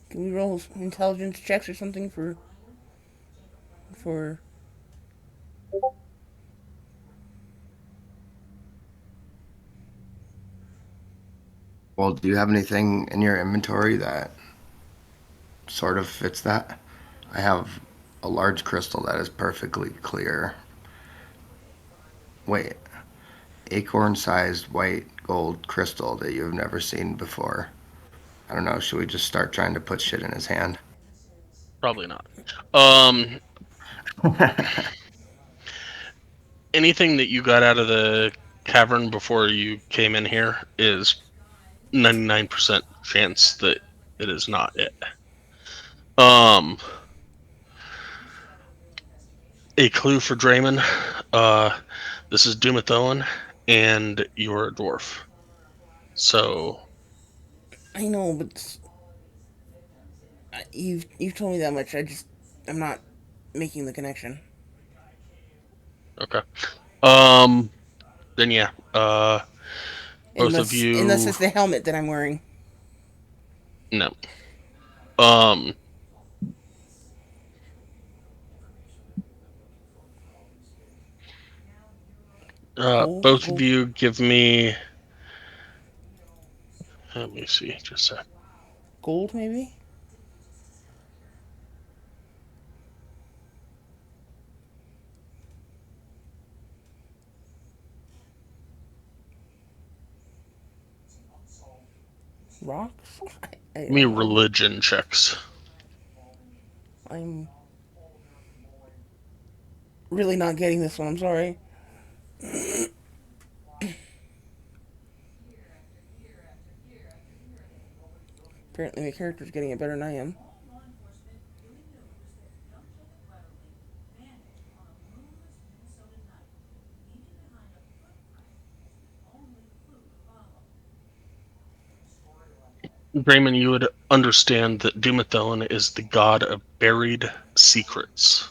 Can we roll intelligence checks or something for Well, do you have anything in your inventory that sort of fits that? I have a large crystal that is perfectly clear. Wait, acorn-sized white gold crystal that you've never seen before. I don't know. Should we just start trying to put shit in his hand? Probably not. Um, anything that you got out of the cavern before you came in here is 99% chance that it is not it. Um, a clue for Draymond. This is Dumathoan, and you're a dwarf. So, I know, but you've told me that much. I'm not making the connection. okay. Um, then yeah. Both of Unless you. it's the helmet that I'm wearing. No. Um, both of Gold, you give me. Let me see, just a sec. gold maybe. Rocks. I Give me don't know. religion checks. I'm really not getting this one. I'm sorry. Apparently, my character's getting it better than I am. Draymond, you would understand that Dumathon is the god of buried secrets.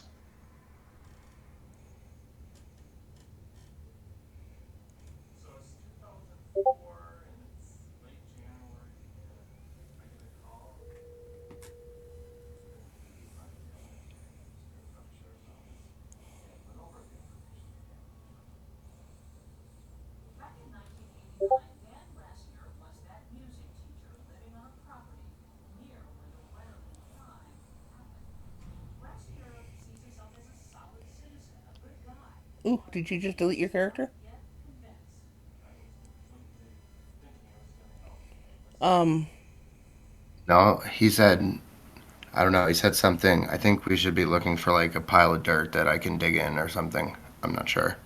Ooh, did you just delete your character? Um, No, he said, I don't know. He said something. I think we should be looking for like a pile of dirt that I can dig in or something. I'm not sure.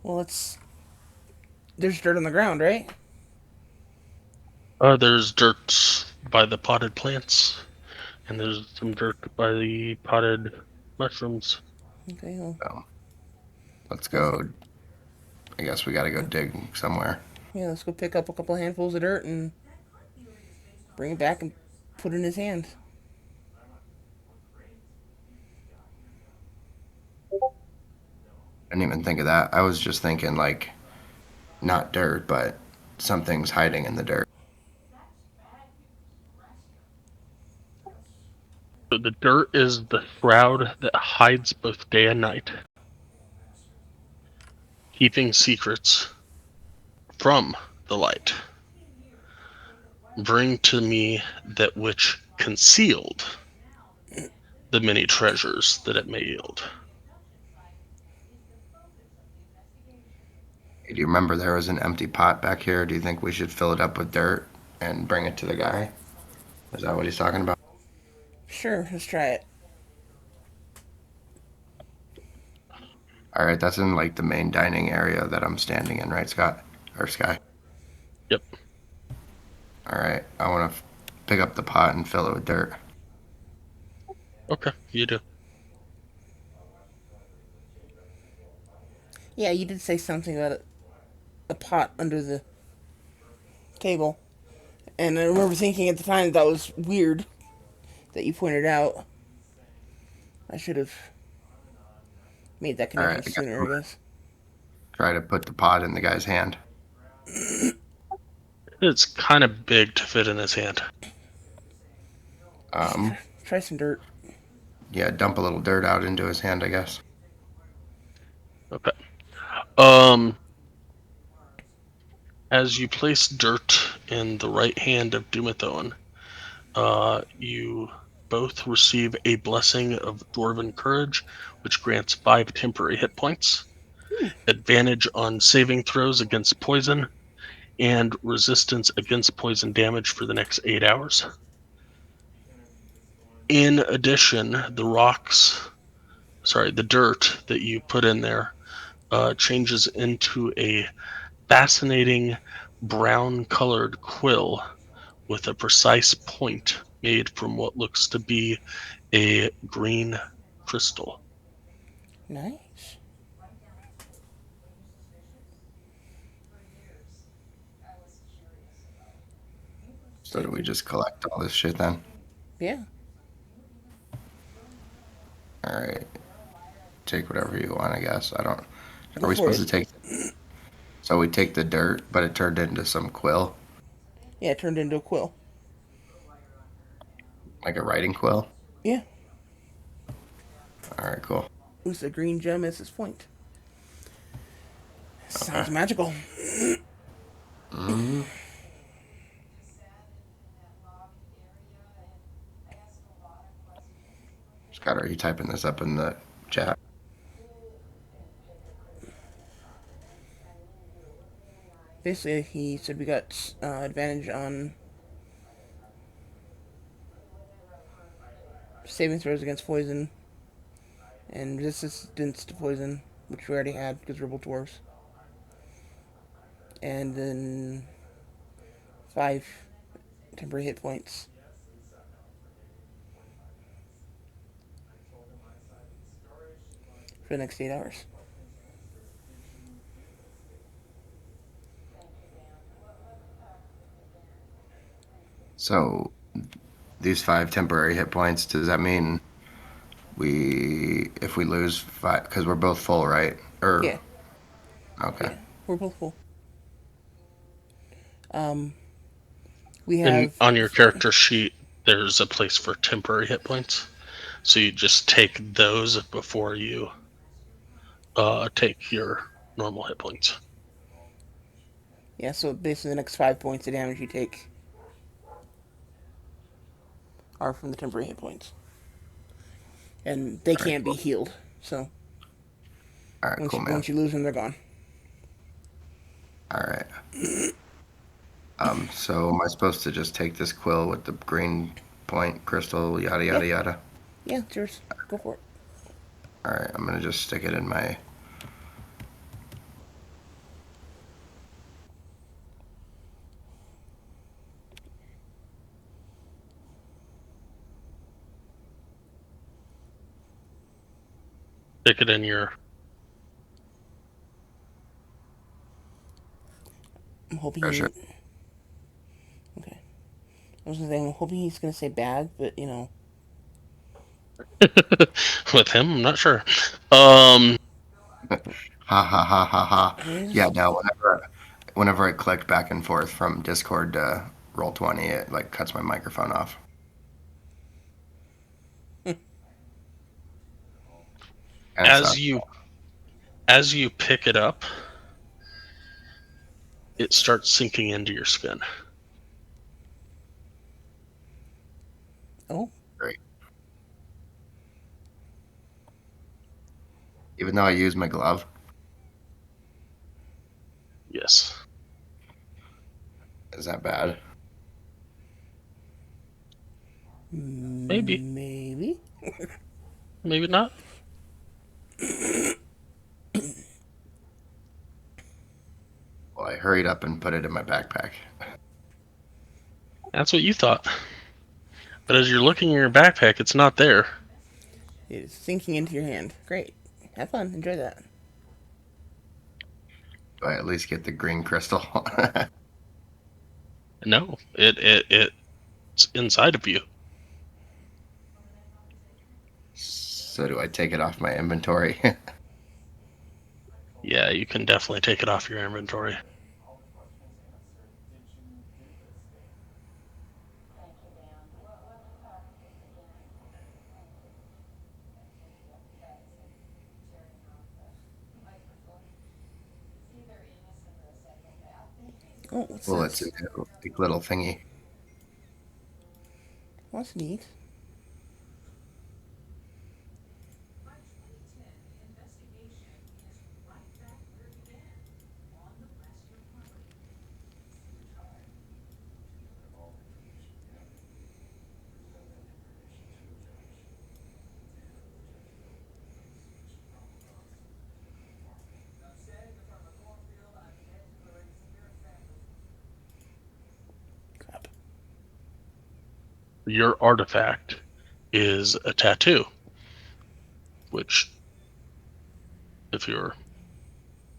well, it's there's dirt on the ground, right? There's dirt by the potted plants, and there's some dirt by the potted mushrooms. Okay, well, So let's let's go. I guess we got to go yeah, dig somewhere. yeah, let's go pick up a couple handfuls of dirt and bring it back and put it in his hands. I didn't even think of that. I was just thinking like not dirt, but something's hiding in the dirt. So the dirt is the shroud that hides both day and night, keeping secrets from the light. Bring to me that which concealed the many treasures that it may yield. Do you remember there was an empty pot back here? Do you think we should fill it up with dirt and bring it to the guy? Is that what he's talking about? Sure, let's try it. All right, that's in like the main dining area that I'm standing in, right, Scott? Or Sky? Yep. All right, I want to pick up the pot and fill it with dirt. Okay, you do. Yeah, you did say something about a pot under the table, and I remember thinking at the time that was weird that you pointed out. I should have made that All right, connection I guess sooner, I'm I gonna guess. try to put the pot in the guy's hand. It's kind of big to fit in his hand. Um, Try some dirt. yeah, dump a little dirt out into his hand, I guess. Okay. Um, as you place dirt in the right hand of Dumathon, you both receive a blessing of Dwarven Courage, which grants 5 temporary hit points. Ooh, advantage on saving throws against poison, and resistance against poison damage for the next 8 hours. In addition, the dirt that you put in there changes into a fascinating brown colored quill with a precise point made from what looks to be a green crystal. nice. So do we just collect all this shit then? Yeah, All right. Take whatever you want, I guess. I don't. go Are we for supposed it. to take? So we take the dirt, but it turned into some quill, Yeah, it turned into a quill. like a writing quill. Yeah, All right, cool. use a green gem as its point. Okay. Sounds magical. Mm-hmm. Scott, are you typing this up in the chat? Basically, he said we got advantage on saving throws against poison and resistance to poison, which we already had because we're both dwarves. And then 5 temporary hit points for the next 8 hours. So these 5 temporary hit points, does that mean if we lose 5, because we're both full, right? Or Yeah, okay. yeah, we're both full. Um, we And have on your character sheet, there's a place for temporary hit points. So you just take those before you take your normal hit points. yeah. So basically, the next 5 points of damage you take are from the temporary hit points, and they All right, can't be cool. healed. So All right, cool, man. once you lose them, they're gone. All right. So am I supposed to just take this quill with the green point crystal, yada Yeah, yada yada? yeah. It's yours. Go for it. All right, I'm gonna just stick it in my. Stick it in your. I'm hoping Treasure. he. Okay. I was gonna say I'm hoping he's gonna say bag, but you know. With him, I'm not sure. Um, Ha ha ha ha ha. Yeah, His. no, whenever I click back and forth from Discord to Roll20, it like cuts my microphone off. And it as sucks. you as you pick it up, it starts sinking into your skin. Oh, Great. Even though I use my glove, Yes, is that bad? maybe, maybe. maybe not. Well, I hurried up and put it in my backpack. That's what you thought. But as you're looking in your backpack, it's not there. It is sinking into your hand. Great. Have fun. Enjoy that. Do I at least get the green crystal? No, it's inside of you. So do I take it off my inventory? Yeah, you can definitely take it off your inventory. Oh, what's Well, it's a this? big little thingy. Well, that's neat. your artifact is a tattoo, which if you're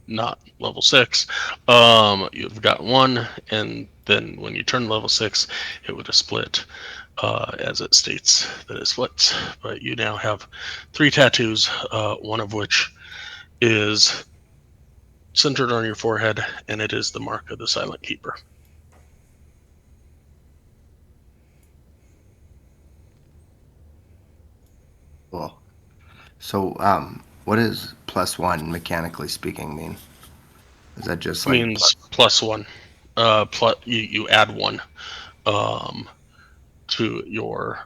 not level 6, you've got one, and then when you turn level 6, it would have split, as it states that it splits. But you now have 3 tattoos, one of which is centered on your forehead, and it is the mark of the Silent Keeper. Cool. So, what does +1 mechanically speaking mean? Is that just It like means +1. Plus you add 1 um, to your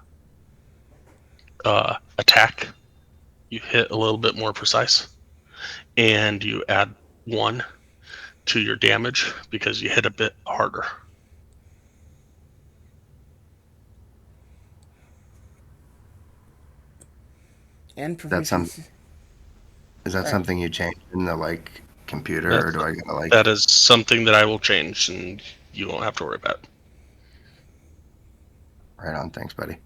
attack. You hit a little bit more precise, and you add 1 to your damage because you hit a bit harder. And that some proficiency. is that Sorry. something you change in the like computer, or That's do I gotta that like is something that I will change, and you won't have to worry about it. right on? Thanks, buddy.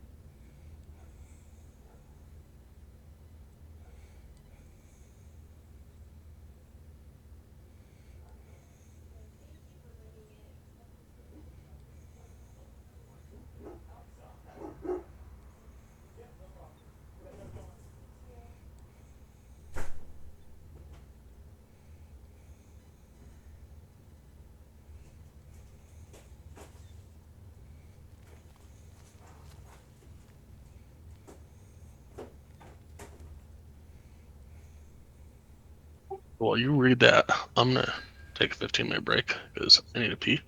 While you read that, I'm gonna take a 15-minute break because I need to pee.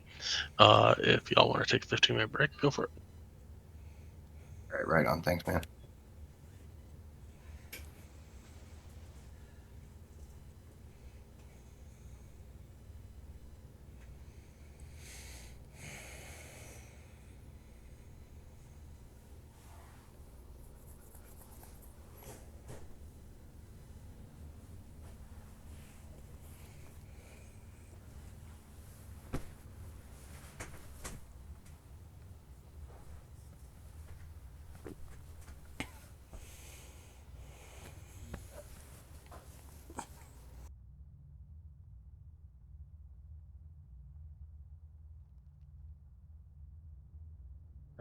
If y'all want to take a 15-minute break, go for it. Right on. Thanks, man.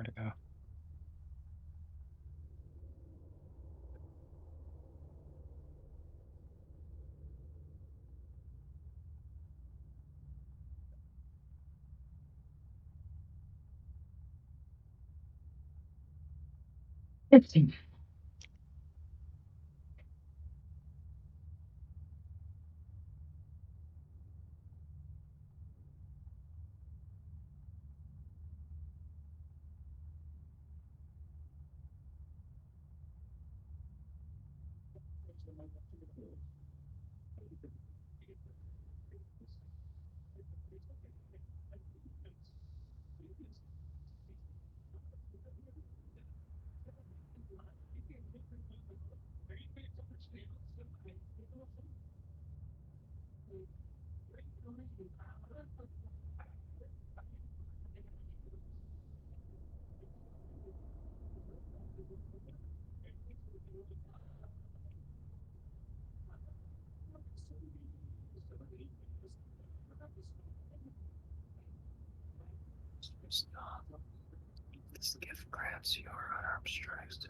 Where'd it go? This gift grants your unarmed strikes.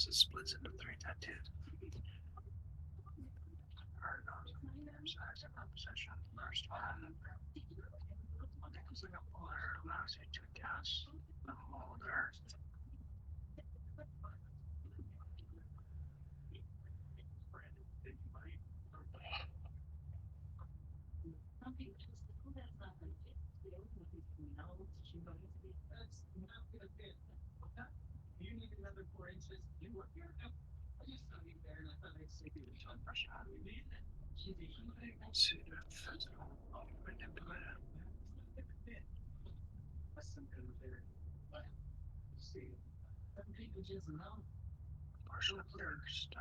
It splits into 3 tattoos. First one is like a water, allows you to cast the holder. Partial first.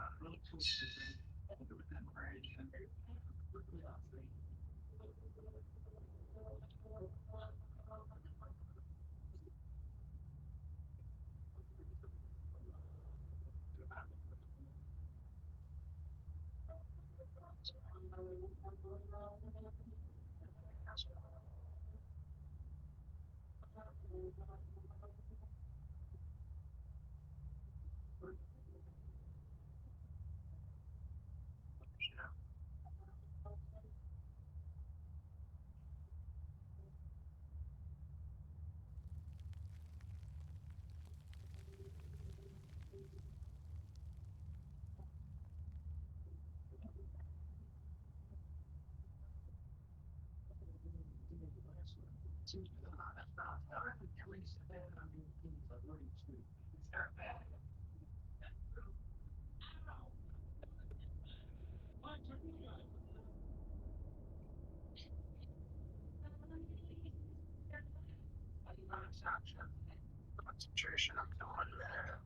Concentration up to 1 minute.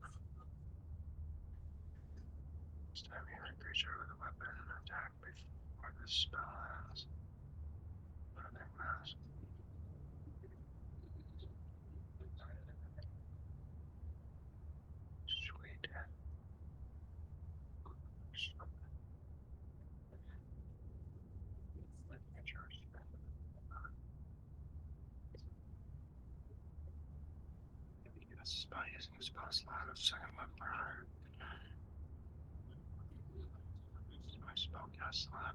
Stab a creature with a weapon and attack before the spell ends. Burning mask. Sweet. By using a spell slot of second weapon. My spellcast slot.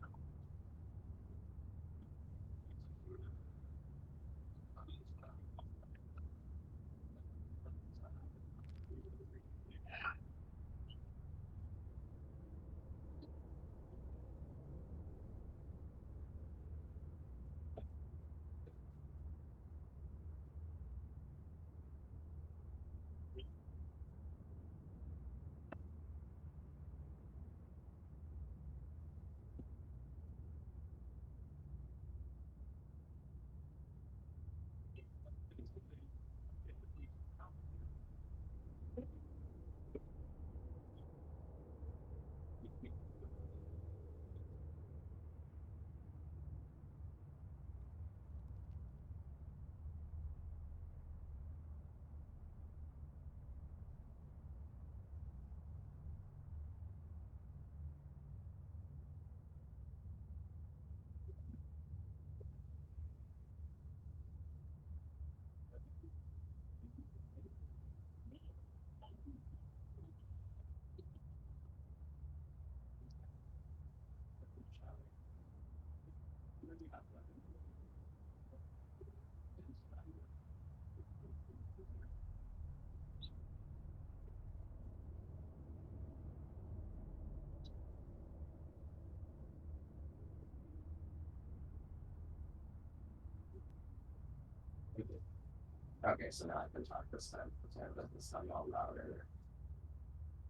Okay, so now I can talk this time. Pretend that this time all louder.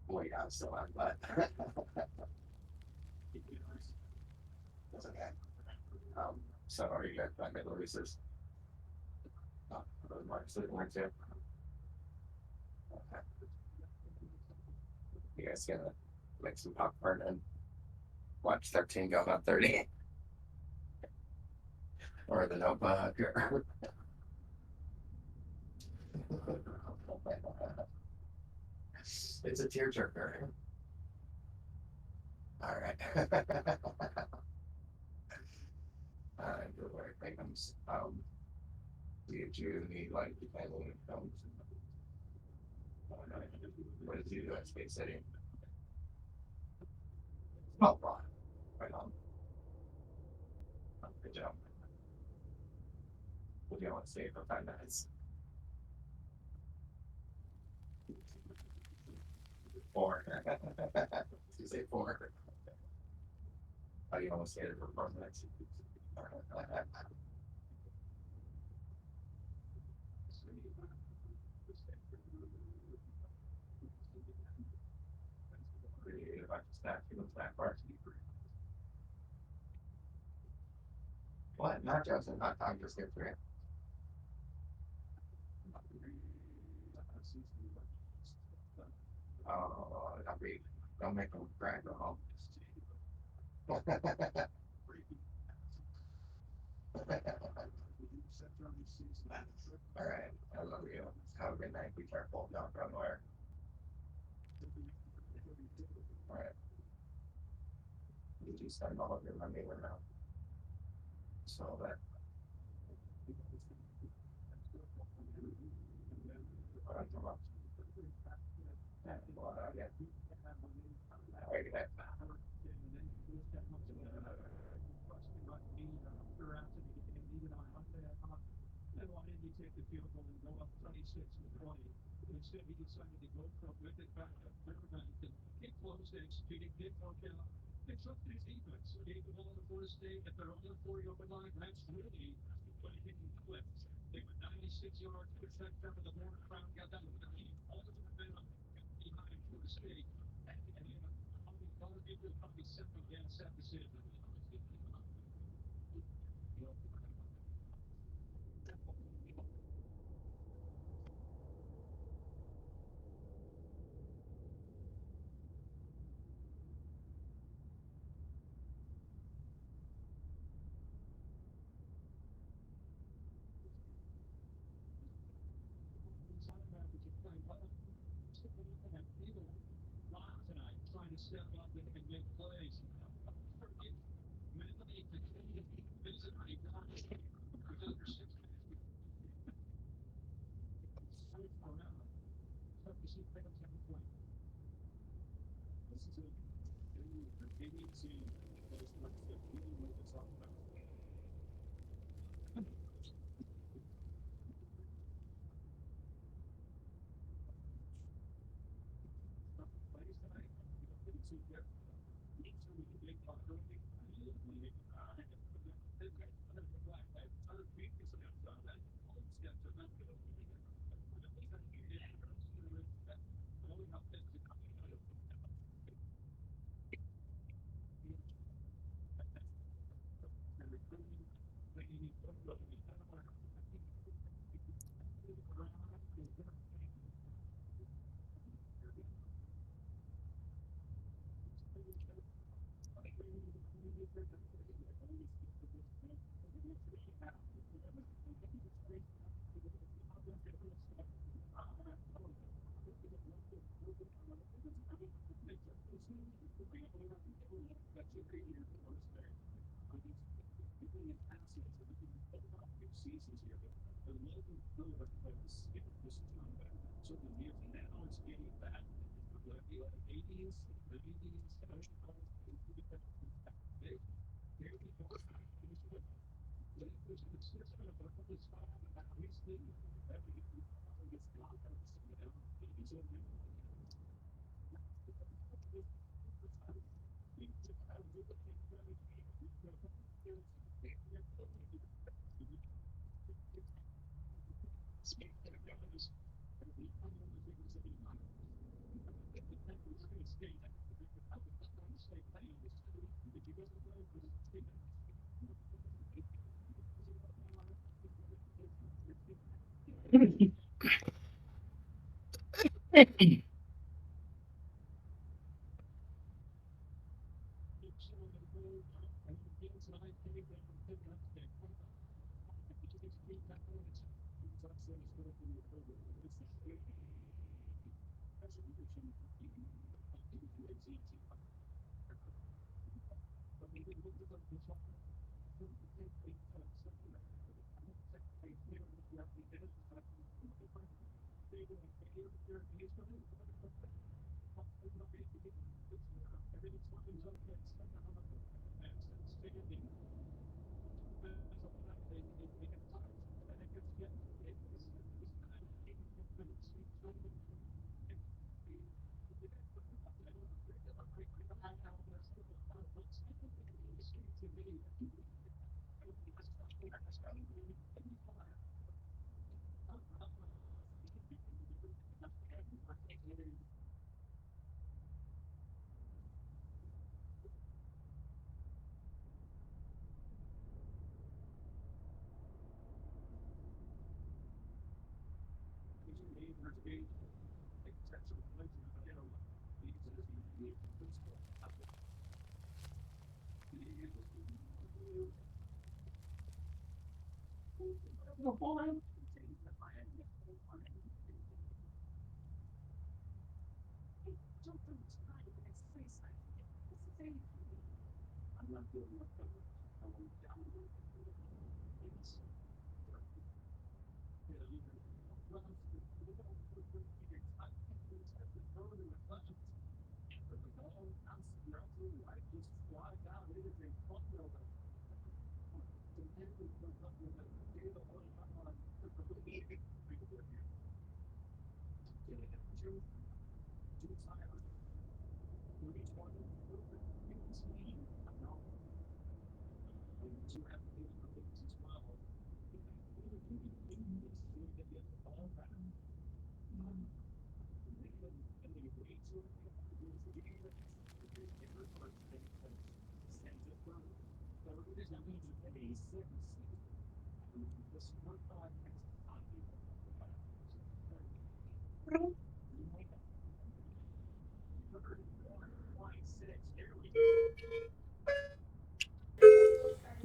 Wait, I'm still on, but that's okay. So are you guys back at Louise's? Oh, Mark's living room too. Okay. You guys gonna make some popcorn and watch 13 go on 30 or the notebook or it's a tearjerker. All right. Good work, Bingham's. Did you need like any films? What did you do at Space City? Oh, right on. Good job. Would you want to stay for 5 minutes? 4. You say 4. Oh, you almost stayed for 4 minutes. What? Nachos and hot dogs just get through. Oh, don't make them cry. Go home. All right. I love you. Have a good night. Be careful. Don't run away. All right. Did you spend all of your money or no? So that. All right, come on. Yeah, well, yeah. All right, good night.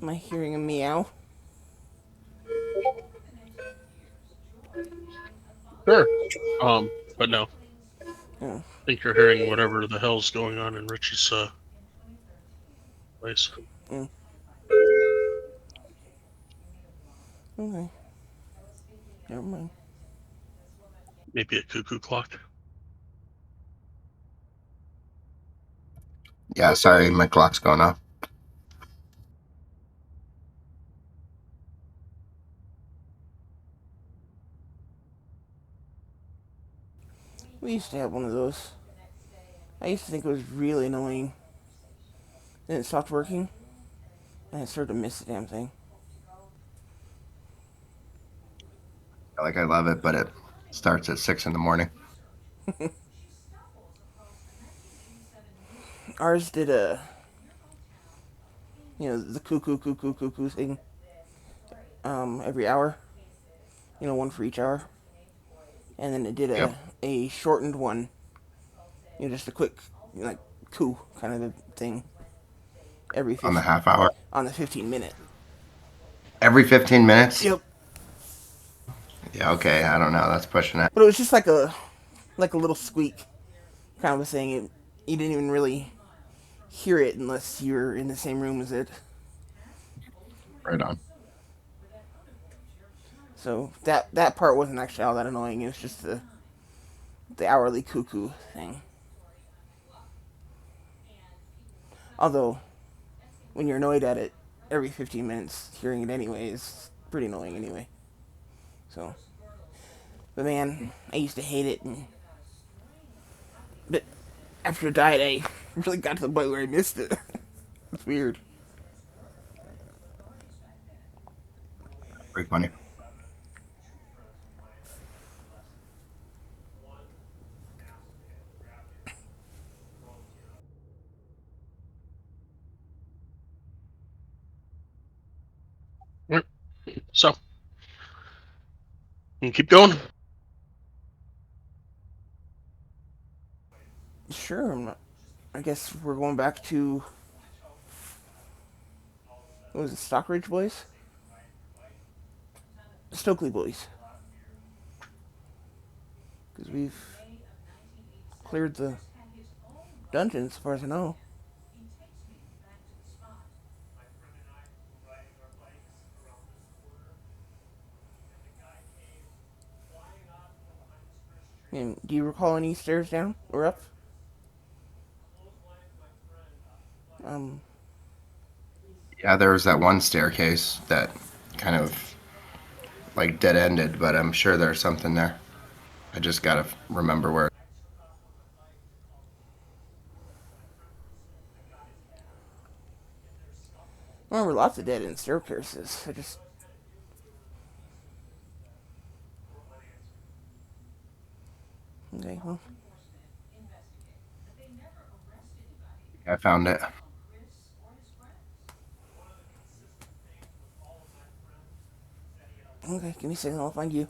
Am I hearing a meow? Sure. But no, I Oh, think you're hearing whatever the hell's going on in Rich's place. mm, okay. Never mind. Maybe a cuckoo clock. Yeah, sorry, my clock's going off. We used to have one of those. I used to think it was really annoying. Then it stopped working, and I started to miss the damn thing. Like I love it, but it starts at 6 in the morning. Ours did a, the cuckoo, cuckoo, cuckoo thing. Every hour. One for each hour. And then it did Yep, a shortened one. Just a quick, like, coo kind of a thing. Every on the 15, half hour. on the 15-minute. Every 15 minutes? Yep. Yeah, okay, I don't know. That's pushing it. But it was just like a little squeak kind of a thing. You didn't even really hear it unless you were in the same room as it. Right on. So that part wasn't actually all that annoying. It was just the hourly cuckoo thing. Although when you're annoyed at it every 15 minutes, hearing it anyway is pretty annoying anyway. So, but man, I used to hate it, but after it died, I really got to the point where I missed it. It's weird. Pretty funny. And keep going. Sure. I guess we're going back to what was it, Stockridge Boys, Stokely Boys, because we've cleared the dungeon as far as I know. And do you recall any stairs down or up? Um, Yeah, there was that one staircase that kind of like dead ended, but I'm sure there's something there. I just gotta remember where. I remember lots of dead end staircases. I just okay. Well, I found it. okay. Give me a second. I'll find you.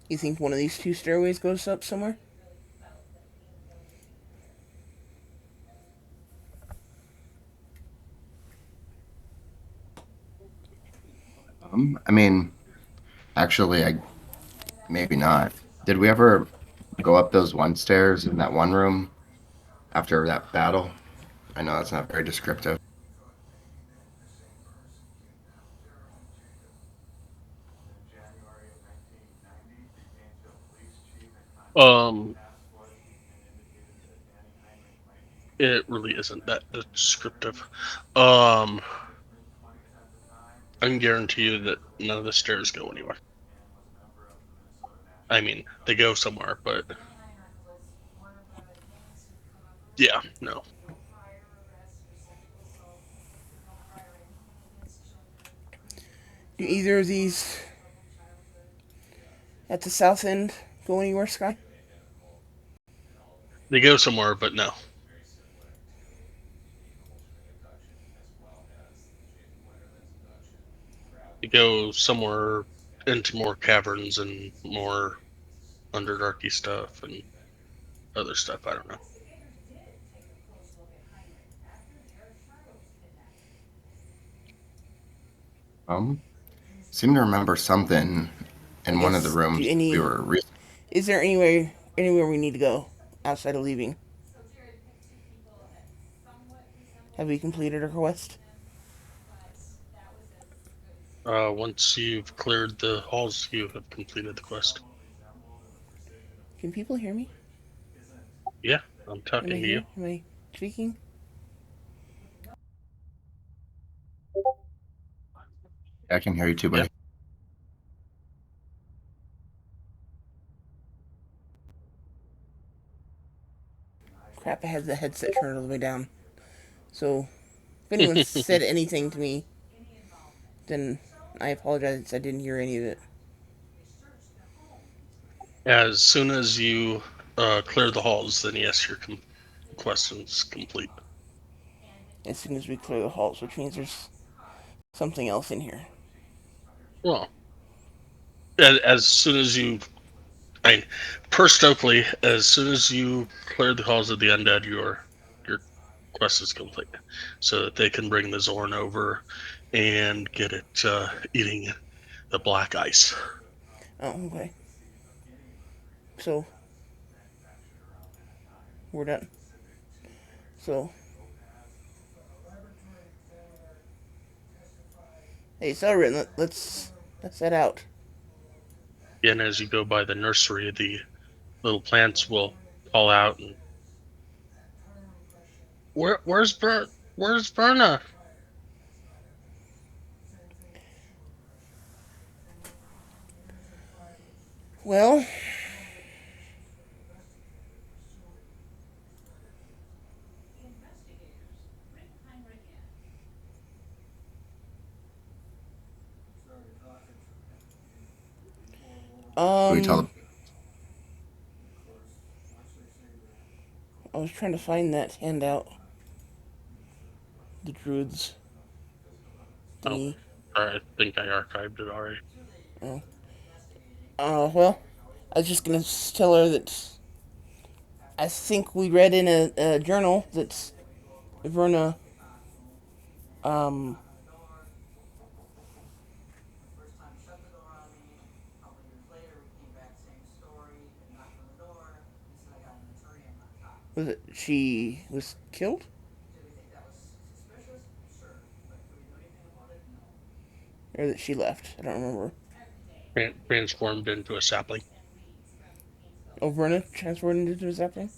You think one of these two stairways goes up somewhere? I mean, actually, I maybe not. Did we ever go up those one stairs in that one room after that battle? I know that's not very descriptive. Um, it really isn't that descriptive. Um, I can guarantee you that none of the stairs go anywhere. I mean, they go somewhere, but yeah, no. Do either of these at the south end go anywhere, Sky? They go somewhere, but no. They go somewhere into more caverns and more underdarky stuff and other stuff. I don't know. Um, seem to remember something I in one of the guess. Do rooms we any? were. Is there anywhere we need to go outside of leaving? Have we completed our quest? Once you've cleared the halls, you have completed the quest. Can people hear me? Yeah, I'm Am I talking to you. here? Am I speaking? I can hear you too, Yeah. buddy. Crap! I had the headset turned all the way down. So if anyone said anything to me, then I apologize. I didn't hear any of it. As soon as you clear the halls, then yes, your quest is complete. As soon as we clear the halls, which means there's something else in here. Well, as soon as you, I mean, per Stokely, as soon as you clear the halls of the undead, your quest is complete, so that they can bring the Zorn over and get it eating the black ice. Oh, okay. So, we're done. So, hey, Selrin, let's head out. And as you go by the nursery, the little plants will call out and where's Verna? Well, Do we tell um, the I was trying to find that handout. The druids Oh, thingy. I think I archived it already. Oh. Well, I was just gonna tell her that I think we read in a journal that Verna, um, was it she was killed, or that she left? I don't remember. Transformed into a sapling. Oh, Verna transformed into a sapling.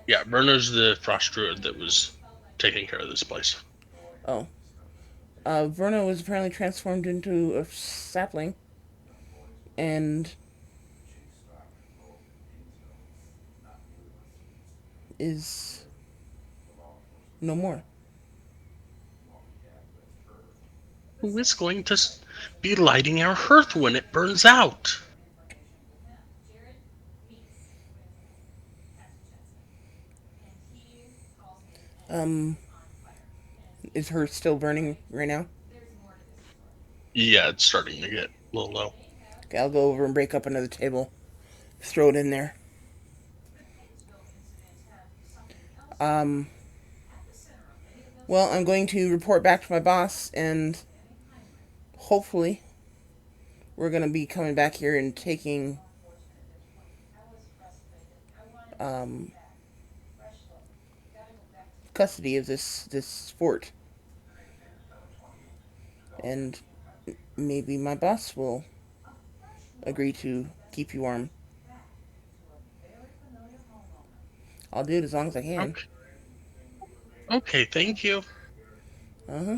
Yeah, Verna's the frost druid that was taking care of this place. Oh, Verna was apparently transformed into a sapling, and is no more. Who is going to be lighting our hearth when it burns out? Um, is her still burning right now? Yeah, it's starting to get a little low. Okay, I'll go over and break up another table, throw it in there. Um, well, I'm going to report back to my boss, and hopefully, we're going to be coming back here and taking um, custody of this fort, and maybe my boss will agree to keep you warm. I'll do it as long as I can. Okay, okay, thank you. Uh huh.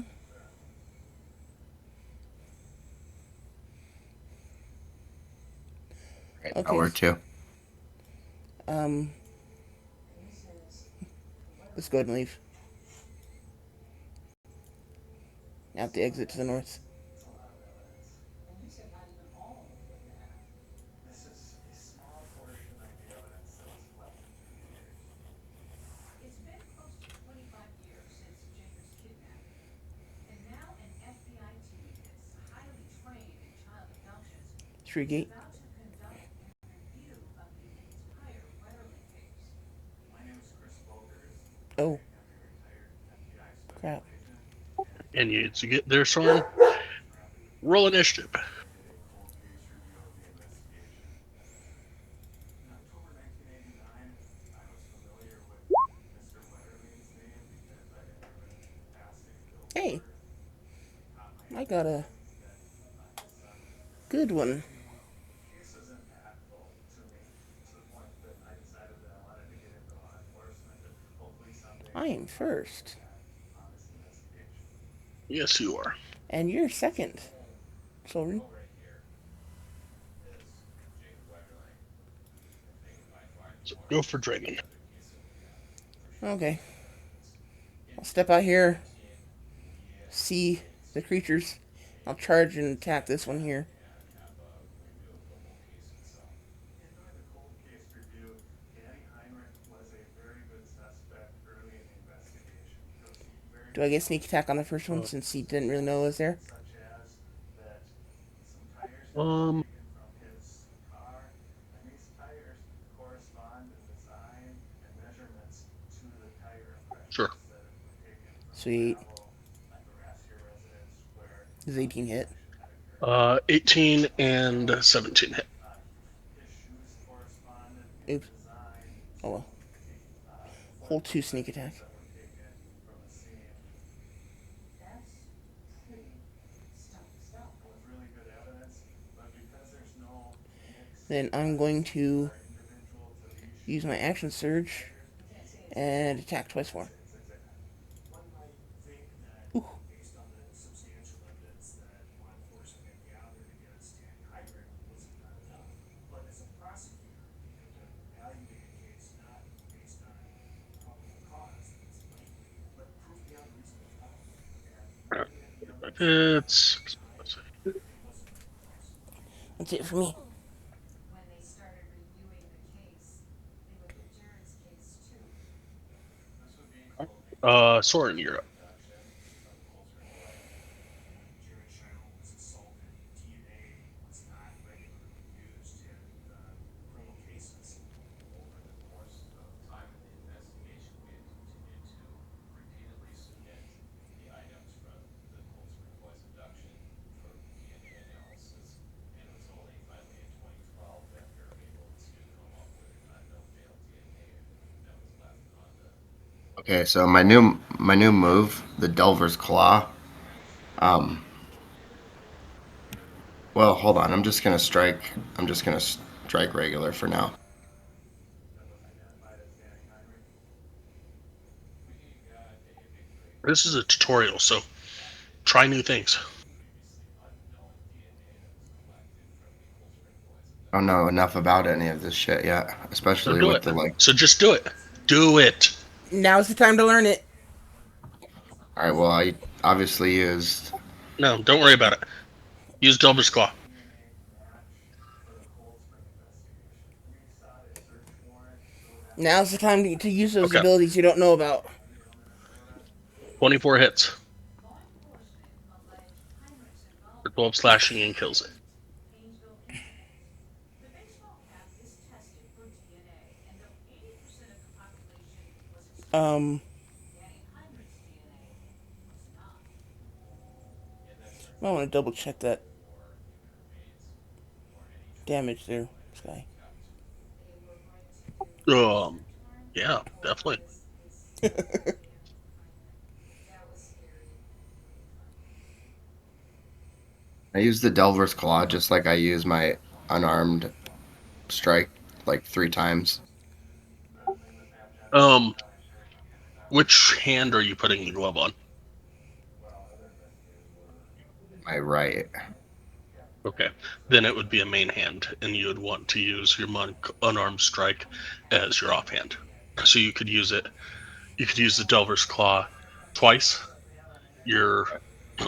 right, that Okay. work too? Um, let's go ahead and leave. Out the exit to the north. Tree gate. Oh, crap. And you to get there, Soren. Roll initiative. Hey, I got a good one. I am first, Yes, you are. and you're second, children. So go for Dragon. Okay, I'll step out here, see the creatures. I'll charge and attack this one here. Do I get sneak attack on the first one Uh, since he didn't really know it was there? um, sure. Sweet. Does 18 hit? 18 and 17 hit. Oops. Oh well. Hold 2 sneak attack. Then I'm going to use my action surge and attack twice more. Ooh. It's That's it for me. Soren, you're up. Okay, so my new move, the Delver's Claw. Um, well, hold on. I'm just gonna strike. I'm just gonna strike regular for now. This is a tutorial, so try new things. I don't know enough about any of this shit yet, So especially do with it. the like. So just do it. Do it. Now's the time to learn it. All right, well, I obviously used. No, don't worry about it. Use Delver's Claw. Now's the time to use those Okay. abilities you don't know about. 24 hits for 12 slashing and kills it. Um, I want to double check that damage there, Sky. Yeah, definitely. I used the Delver's Claw just like I use my unarmed strike like 3 times. Um, which hand are you putting the glove on? My right. Okay, then it would be a main hand, and you would want to use your monk unarmed strike as your offhand. So you could use it. You could use the Delver's Claw twice. Your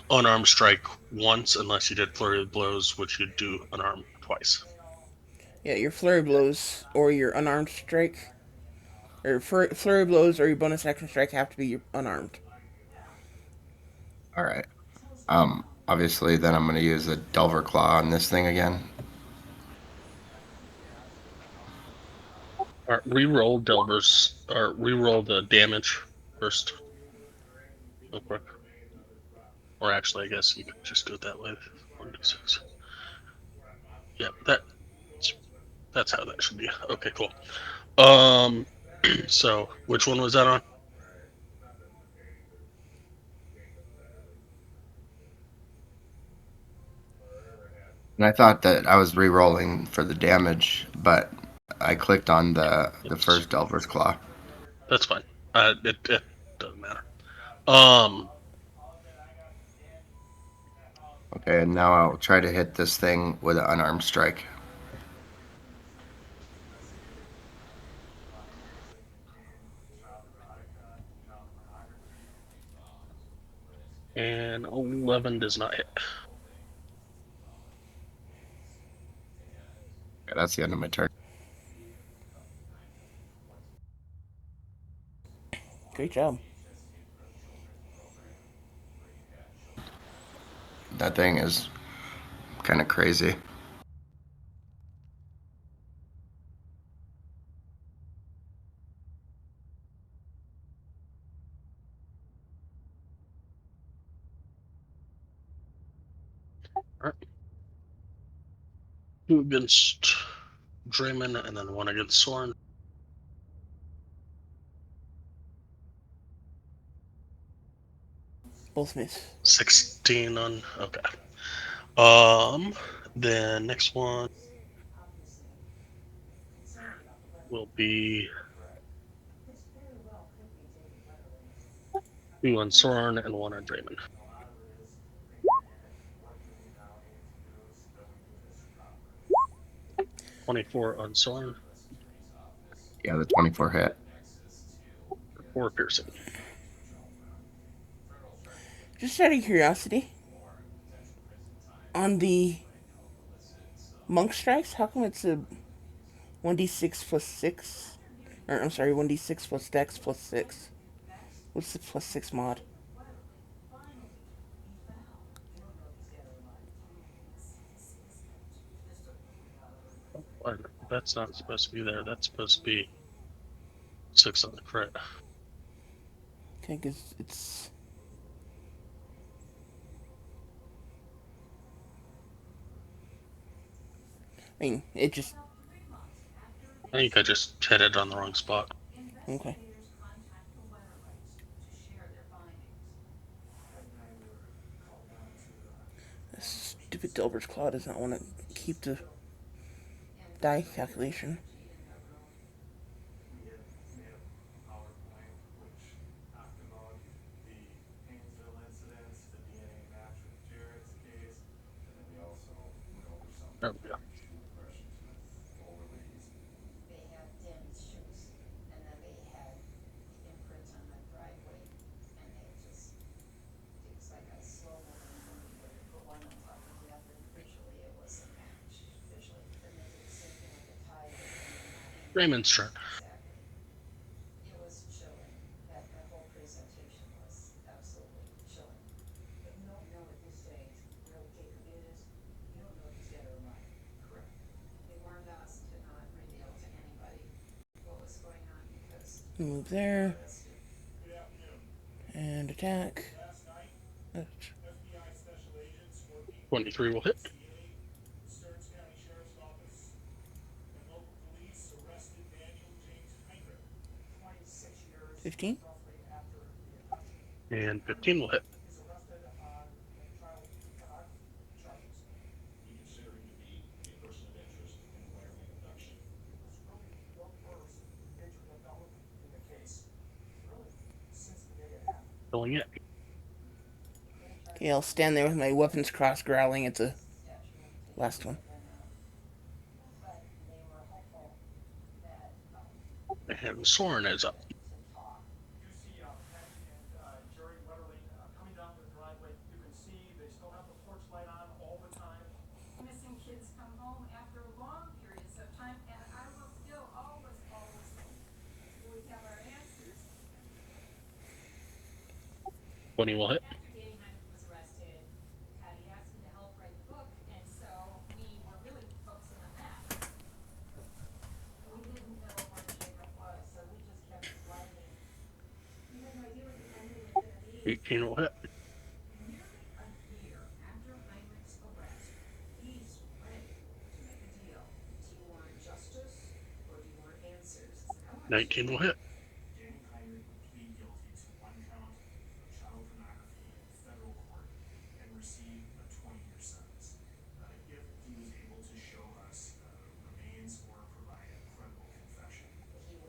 unarmed strike once, unless you did flurry of blows, which you'd do unarmed twice. Yeah, your flurry blows or your unarmed strike, or flurry blows or your bonus action strike have to be unarmed. All right. Obviously, then I'm gonna use the Delver Claw on this thing again. All right, re-roll Delver's, or re-roll the damage first, real quick. Or actually, I guess you could just do it that way. 1d6. Yeah, that's how that should be. Okay, cool. Um, so which one was that on? And I thought that I was re-rolling for the damage, but I clicked on the It's first Delver's Claw. That's fine. It doesn't matter. Um, Okay, and now I'll try to hit this thing with an unarmed strike. and 11 does not hit. Okay, that's the end of my turn. Great job. That thing is kind of crazy. All right. Two against Draymond, and then one against Soren. Both miss. 16 on. Okay. The next one will be two on Soren and one on Draymond. 24 on Soren, Yeah, the 24 hit. 4 piercing. Just out of curiosity, on the monk strikes, how come it's a 1d6 plus 6? Or, I'm sorry, 1d6 plus dex plus 6. What's the plus 6 mod? That's not supposed to be there. That's supposed to be 6 on the crit. Okay, because it's. I mean, it just. I think I just hit it on the wrong spot. Okay. This stupid Delver's Claw does not want to keep the die calculation. There we go. Raymond's turn. Move there. And attack. 23 will hit. 15. And 15 will hit. Killing it. Okay, I'll stand there with my weapons crossed, growling at the last one. And Soren is up. When he will hit. Eighteen will hit. Nineteen will hit.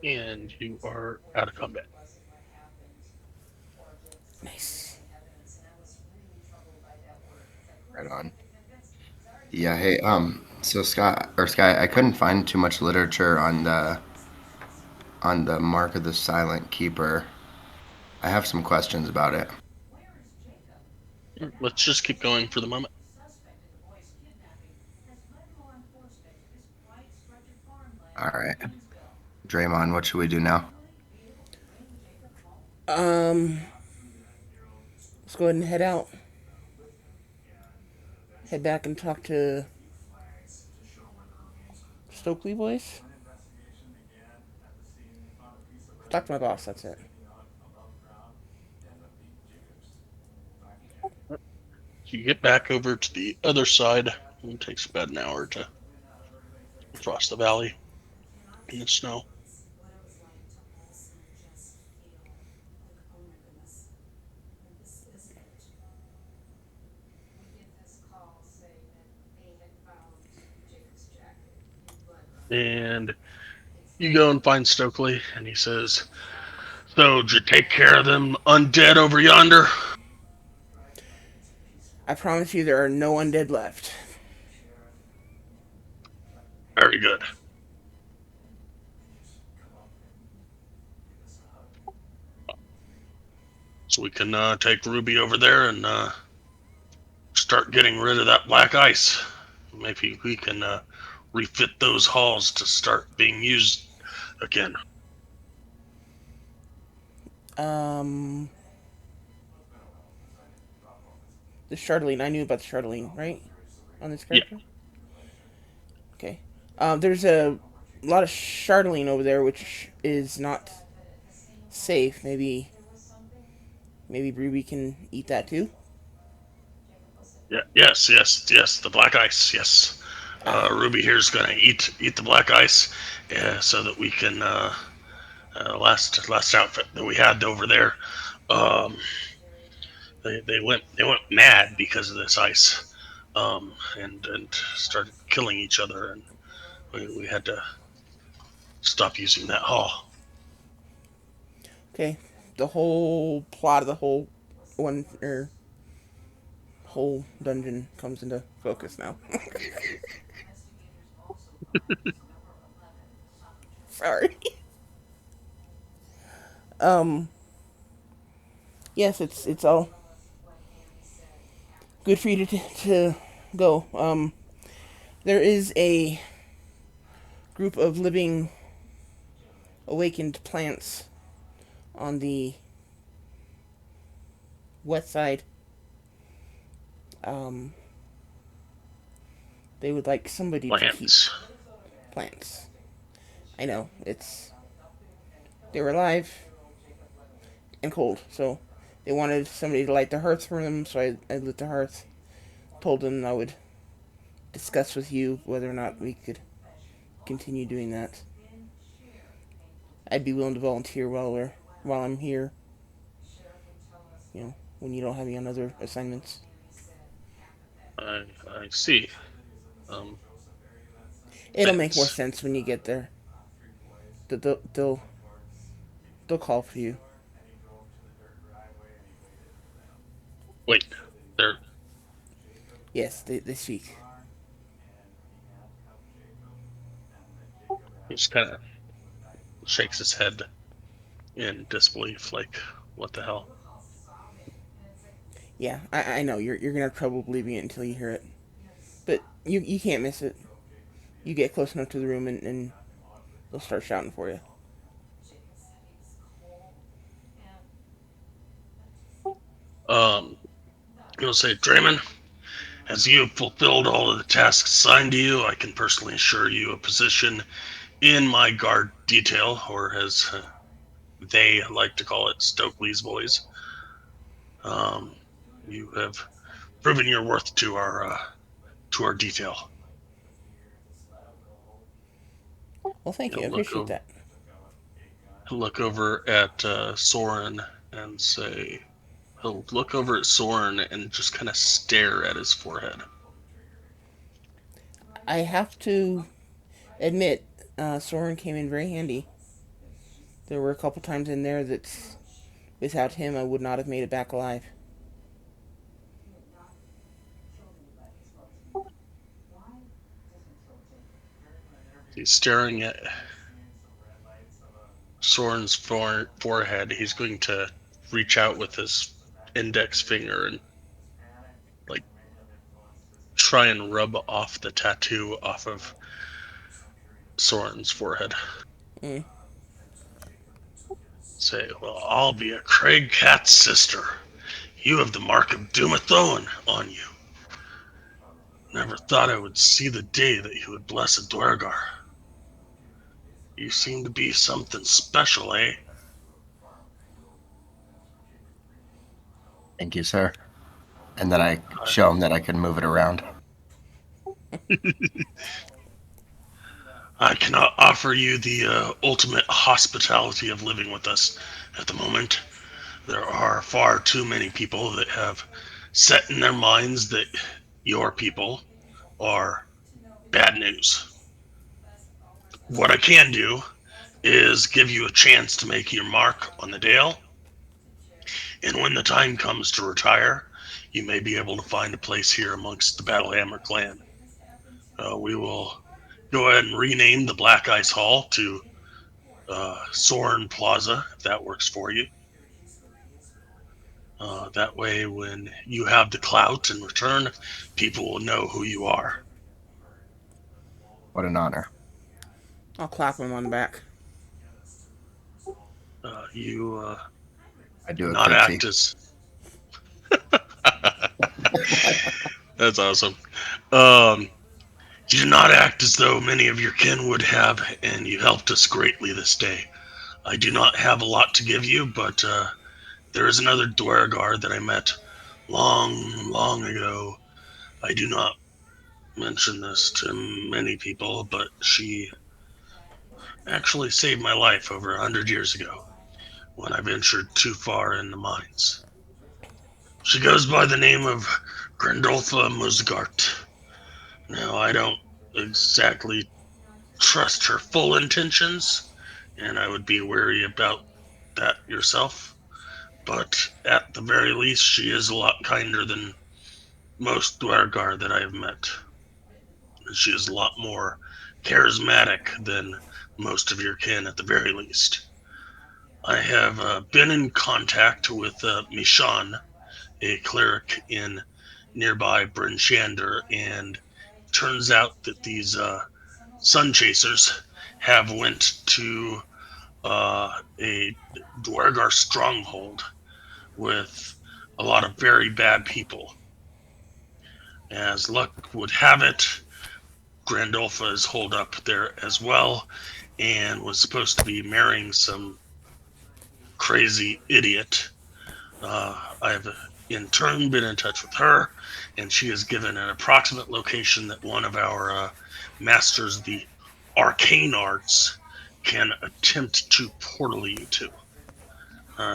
And you are out of combat. Nice. Right on. Yeah, hey, so Scott or Sky, I couldn't find too much literature on the Mark of the Silent Keeper. I have some questions about it. Let's just keep going for the moment. All right, Draymond, what should we do now? Let's go ahead and head out. head back and talk to Stokely boys. Talk to my boss. That's it. You get back over to the other side. It takes about an hour to cross the valley in the snow. And you go and find Stokely, and he says, "So, did you take care of them undead over yonder?" I promise you, there are no undead left. Very good. So we can take Ruby over there and start getting rid of that black ice. Maybe we can refit those halls to start being used again. Um, the Chardeline. I knew about the Chardeline, right? On this Yeah, character. Okay. There's a lot of Chardeline over there, which is not safe. Maybe Ruby can eat that too. yeah, yes. The black ice, yes. Ah, Ruby here's gonna eat the black ice, so that we can last outfit that we had over there. Um, they went mad because of this ice, and started killing each other, and we had to stop using that hall. okay. The whole plot of the one whole dungeon comes into focus now. Sorry. Um. Yes, it's all good for you to go. There is a group of living awakened plants on the west side. Um, they would like somebody to keep Plants. plants. I know they were alive and cold, so they wanted somebody to light the hearth for them. So I lit the hearth. Told them I would discuss with you whether or not we could continue doing that. I'd be willing to volunteer while I'm here. When you don't have any other assignments. I see. Um, It'll make more Plants. sense when you get there. They'll they'll call for you. Wait, there. Yes, they speak. He just kind of shakes his head in disbelief, like, what the hell? Yeah, I know you're gonna have trouble believing it until you hear it, but you can't miss it. You get close enough to the room and they'll start shouting for you. Um, he'll say, Draymond, as you have fulfilled all of the tasks assigned to you, I can personally assure you a position in my guard detail, or as they like to call it, Stokely's boys. Um, you have proven your worth to our detail. Well, thank you. I He'll look appreciate over, that. he'll look over at Soren and say, he'll look over at Soren and just kind of stare at his forehead. I have to admit, Soren came in very handy. There were a couple times in there that without him I would not have made it back alive. He's staring at Soren's forehead. He's going to reach out with his index finger and like try and rub off the tattoo off of Soren's forehead. Mm. Say, well, I'll be a Craig Cat's sister. You have the mark of Dumathoin on you. Never thought I would see the day that you would bless a Dwargar. You seem to be something special, eh? Thank you, sir. And then I I, show him that I can move it around. I cannot offer you the ultimate hospitality of living with us at the moment. There are far too many people that have set in their minds that your people are bad news. What I can do is give you a chance to make your mark on the Dale, and when the time comes to retire, you may be able to find a place here amongst the Battlehammer clan. We will go ahead and rename the Black Ice Hall to Soren Plaza, if that works for you. That way, when you have the clout in return, people will know who you are. What an honor. I'll clap him on the back. You I do do a not curtsy. act as. That's awesome. Um, you do not act as though many of your kin would have, and you helped us greatly this day. I do not have a lot to give you, but there is another Dwargar that I met long, long ago. I do not mention this to many people, but she actually saved my life over 100 years ago when I ventured too far in the mines. She goes by the name of Grandolpha Musgart. Now, I don't exactly trust her full intentions, and I would be wary about that yourself. But at the very least, she is a lot kinder than most Dwargar that I have met. She is a lot more charismatic than most of your kin, at the very least. I have been in contact with Mishan, a cleric in nearby Bryn Shander, and turns out that these sun chasers have went to a Dwargar stronghold with a lot of very bad people. As luck would have it, Grandolpha is holed up there as well and was supposed to be marrying some crazy idiot. I've in turn been in touch with her, and she has given an approximate location that one of our masters of the arcane arts can attempt to portal you to.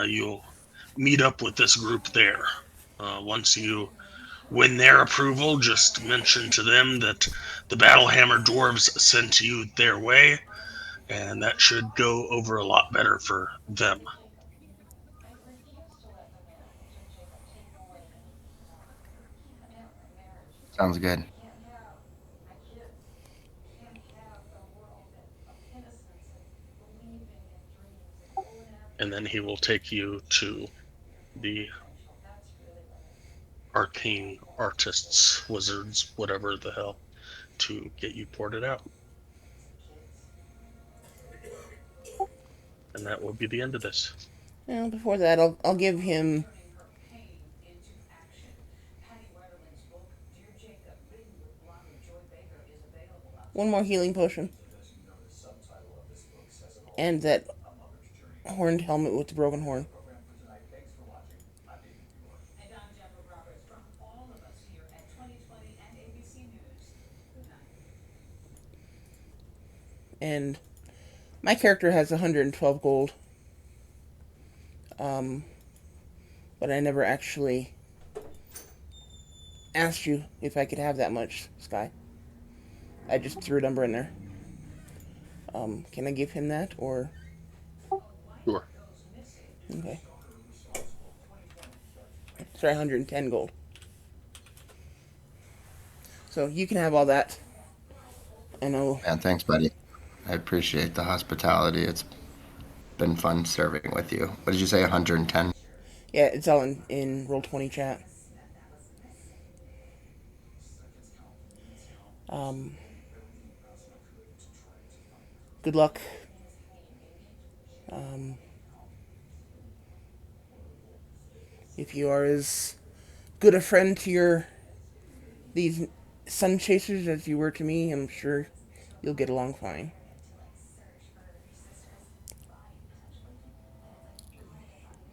You'll meet up with this group there. Once you win their approval, just mention to them that the Battlehammer dwarves sent you their way, and that should go over a lot better for them. Sounds good. And then he will take you to the arcane artists, wizards, whatever the hell, to get you ported out. And that will be the end of this. Well, before that, I'll give him one more healing potion and that horned helmet with the broken horn. And my character has 112 gold. Um, but I never actually asked you if I could have that much, Sky. I just threw a number in there. Can I give him that or Sure. okay? Sorry, 110 gold. So you can have all that. I know. And thanks, buddy. I appreciate the hospitality. It's been fun serving with you. What did you say, 110? Yeah, it's all in Roll20 chat. Um, good luck. Um, if you are as good a friend to your these sun chasers as you were to me, I'm sure you'll get along fine.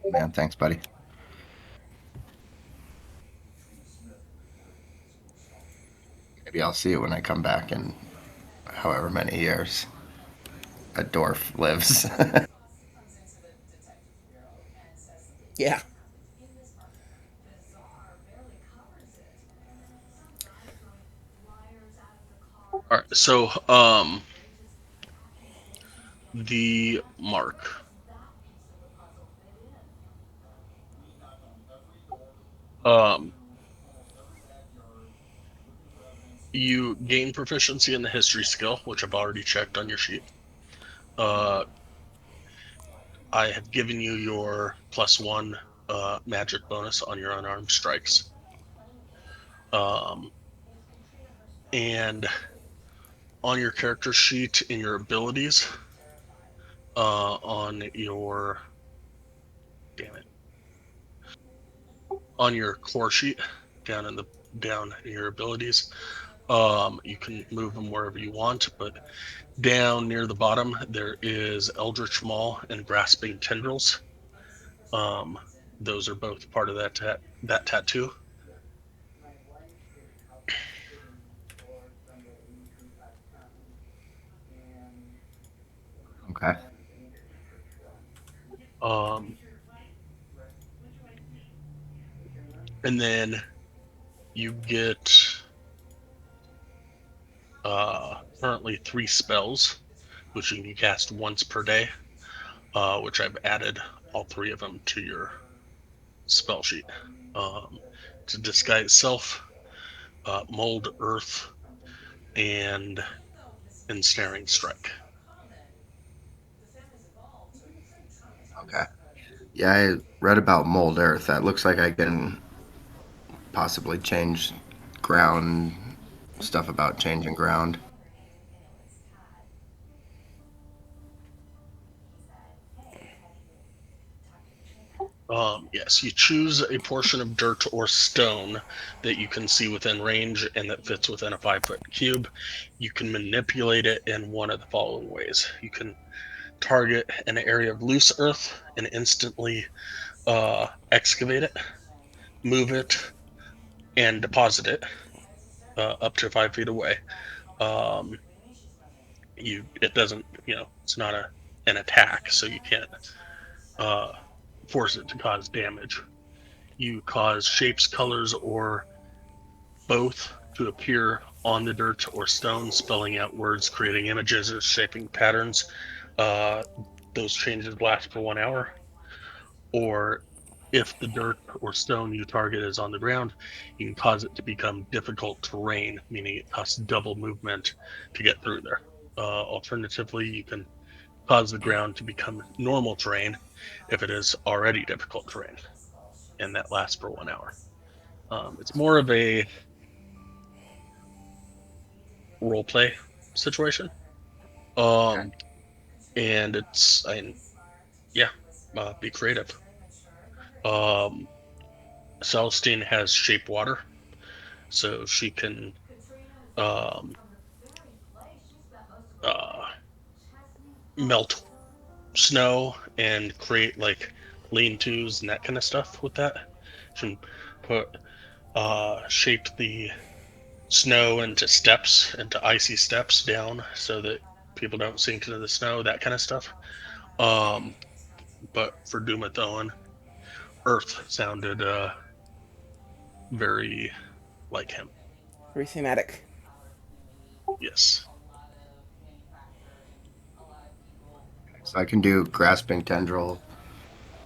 Man, thanks, buddy. Maybe I'll see it when I come back in however many years a dwarf lives. Yeah. All right. So, the mark. Um, you gain proficiency in the history skill, which I've already checked on your sheet. Uh, I have given you your +1 magic bonus on your unarmed strikes. And on your character sheet in your abilities, on your damn it, on your core sheet down in your abilities, you can move them wherever you want, but down near the bottom there is Eldritch Maul and Grasping Tendrils. Those are both part of that tattoo. Okay. Um, and then you get currently 3 spells, which you can cast once per day, which I've added all 3 of them to your spell sheet. To disguise self, mold earth, and ensnaring strike. Okay. Yeah, I read about mold earth. That looks like I can possibly change ground, stuff about changing ground. Yes, you choose a portion of dirt or stone that you can see within range and that fits within a 5-foot cube. You can manipulate it in one of the following ways. You can target an area of loose earth and instantly excavate it, move it, and deposit it up to 5 feet away. Um, it doesn't, it's not an attack, so you can't uh, force it to cause damage. You cause shapes, colors, or both to appear on the dirt or stone, spelling out words, creating images, or shaping patterns. Uh, those changes last for 1 hour. Or if the dirt or stone you target is on the ground, you can cause it to become difficult terrain, meaning it costs double movement to get through there. Alternatively, you can cause the ground to become normal terrain if it is already difficult terrain, and that lasts for 1 hour. It's more of a role play situation. Okay. Um, and yeah, be creative. Um, Celestine has shape water, so she can um, uh, melt snow and create like lean-tos and that kind of stuff with that. She can put shape the snow into steps, into icy steps down, so that people don't sink into the snow, that kind of stuff. Um, but for Dumathoan, Earth sounded very like him. Very thematic. Yes. So I can do grasping tendril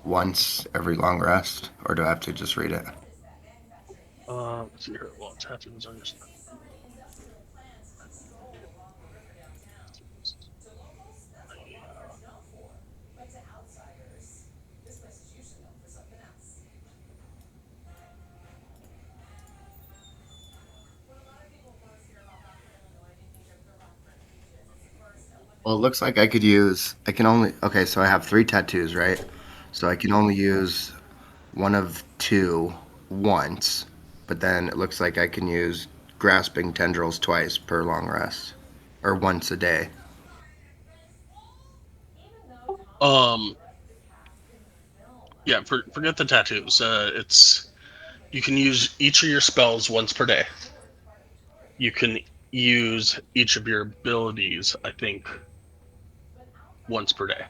once every long rest, or do I have to just read it? Let's see here. Well, it happens on your. Well, it looks like I could use. I can only. Okay, so I have 3 tattoos, right? So I can only use one of 2 once, but then it looks like I can use grasping tendrils twice per long rest, or once a day. Um, yeah, forget the tattoos. It's you can use each of your spells once per day. You can use each of your abilities, I think, once per day.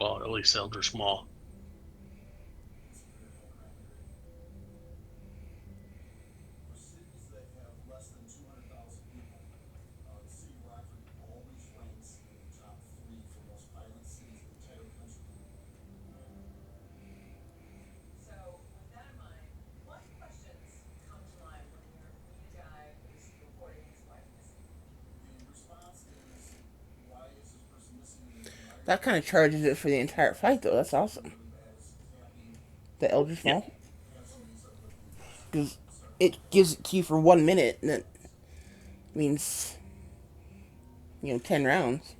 Well, at least Elder Small. That kind of charges it for the entire fight, though. That's awesome. The Eldritch Yeah, Maul. Because it gives it to you for 1 minute, and that means, 10 rounds.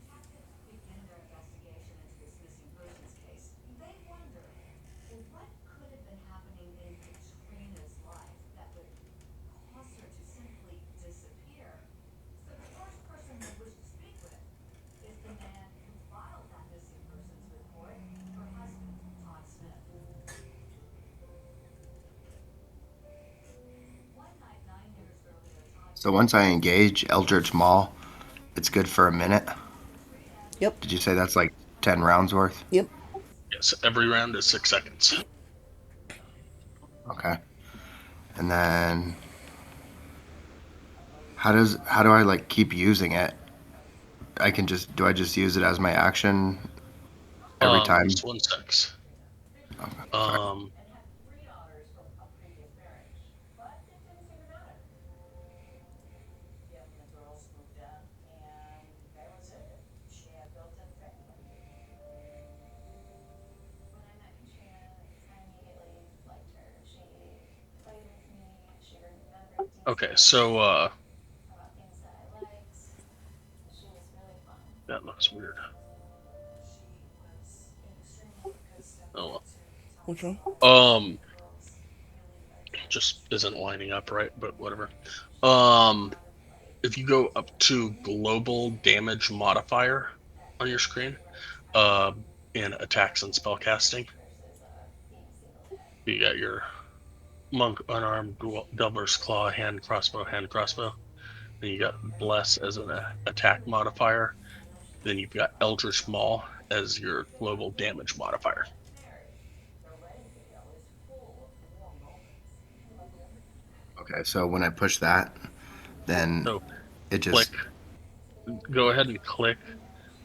So once I engage Eldritch Maul, it's good for a minute. Yep. Did you say that's like 10 rounds worth? Yep. yes, every round is 6 seconds. Okay. And then how do I like keep using it? I just use it as my action every time? Just 1 sec. Okay, sorry. Um, okay, so that looks weird. Oh Which one? well. Just isn't lining up right, but whatever. Um, if you go up to global damage modifier on your screen, uh, in attacks and spellcasting, you got your monk, unarmed, delver's claw, hand crossbow, hand crossbow. Then you got bless as an attack modifier. Then you've got eldritch maul as your global damage modifier. Okay, so when I push that, then So it click, just go ahead and click.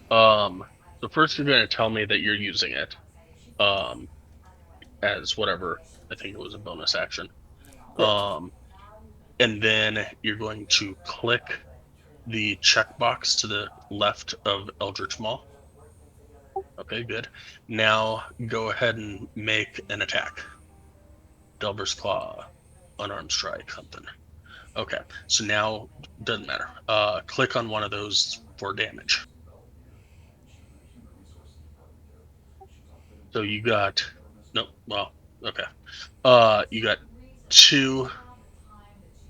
Um, so first you're going to tell me that you're using it. Um, as whatever. I think it was a bonus action. Yep. Um, and then you're going to click the checkbox to the left of Eldritch Maul. Okay, good. Now go ahead and make an attack. Delver's Claw, unarmed strike, something. Okay, so now doesn't matter. Click on one of those for damage. So you got no. Well, okay. You got 2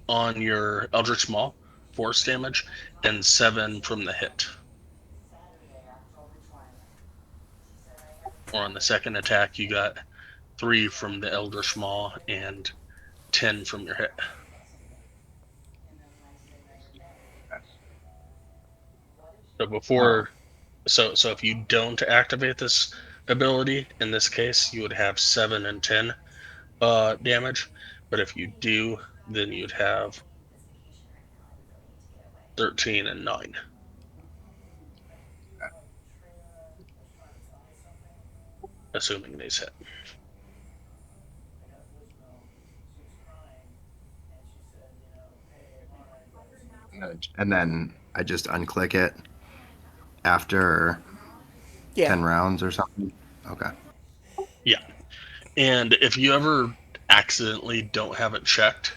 on your Eldritch Maul, force damage, and 7 from the hit. Or on the second attack, you got 3 from the Eldritch Maul and 10 from your hit. So oh, before, so if you don't activate this ability, in this case, you would have 7 and 10 damage. But if you do, then you'd have 13 and 9, assuming these hit. and then I just unclick it after Yeah. 10 rounds or something. Okay. Yeah. And if you ever accidentally don't have it checked,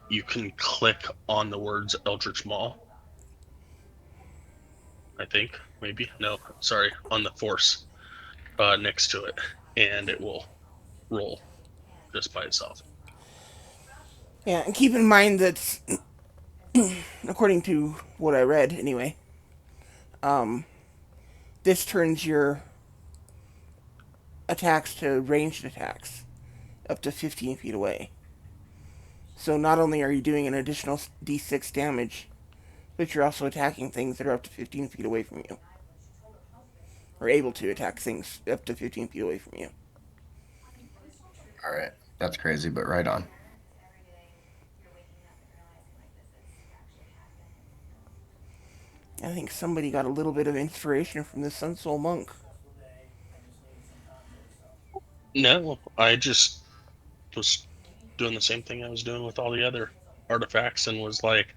you can click on the words Eldritch Maul. I think maybe no, sorry, on the force next to it, and it will roll just by itself. Yeah, and keep in mind that, according to what I read anyway, um, this turns your attacks to ranged attacks up to 15 feet away. So not only are you doing an additional d6 damage, but you're also attacking things that are up to 15 feet away from you, or able to attack things up to 15 feet away from you. All right. That's crazy, but right on. I think somebody got a little bit of inspiration from the Sun Soul Monk. No, I just was doing the same thing I was doing with all the other artifacts, and was like,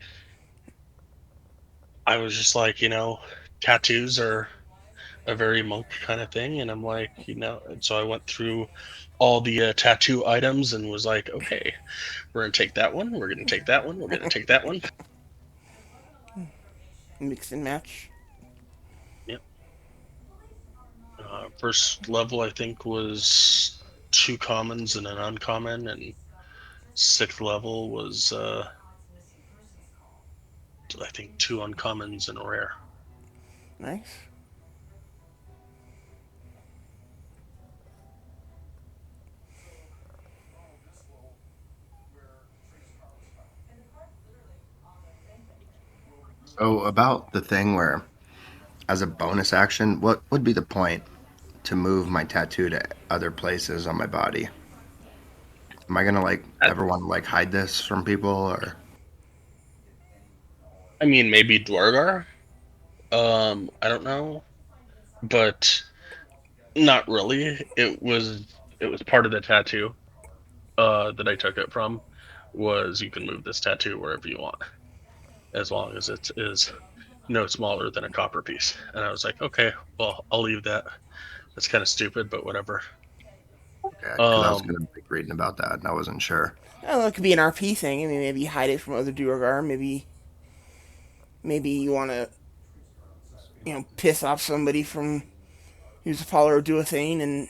I was just like, tattoos are a very monk kind of thing, and I'm like, and so I went through all the tattoo items and was like, okay, we're gonna take that one, we're gonna take that one, we're gonna take that one. Mix and match. Yep. First level I think was two commons and an uncommon, and sixth level was I think two uncommons and a rare. Nice. So about the thing where, as a bonus action, what would be the point to move my tattoo to other places on my body? Am I gonna like I, ever want to like hide this from people or? I mean, maybe Dwargar. I don't know, but not really. It was part of the tattoo that I took it from. Was you can move this tattoo wherever you want, as long as it is no smaller than a copper piece. And I was like, okay, well, I'll leave that. That's kind of stupid, but whatever. Yeah, because I was Um, gonna be reading about that and I wasn't sure. Well, it could be an RP thing. I mean, maybe hide it from other Duergar. Maybe you want to, piss off somebody from who's a follower of Duathane,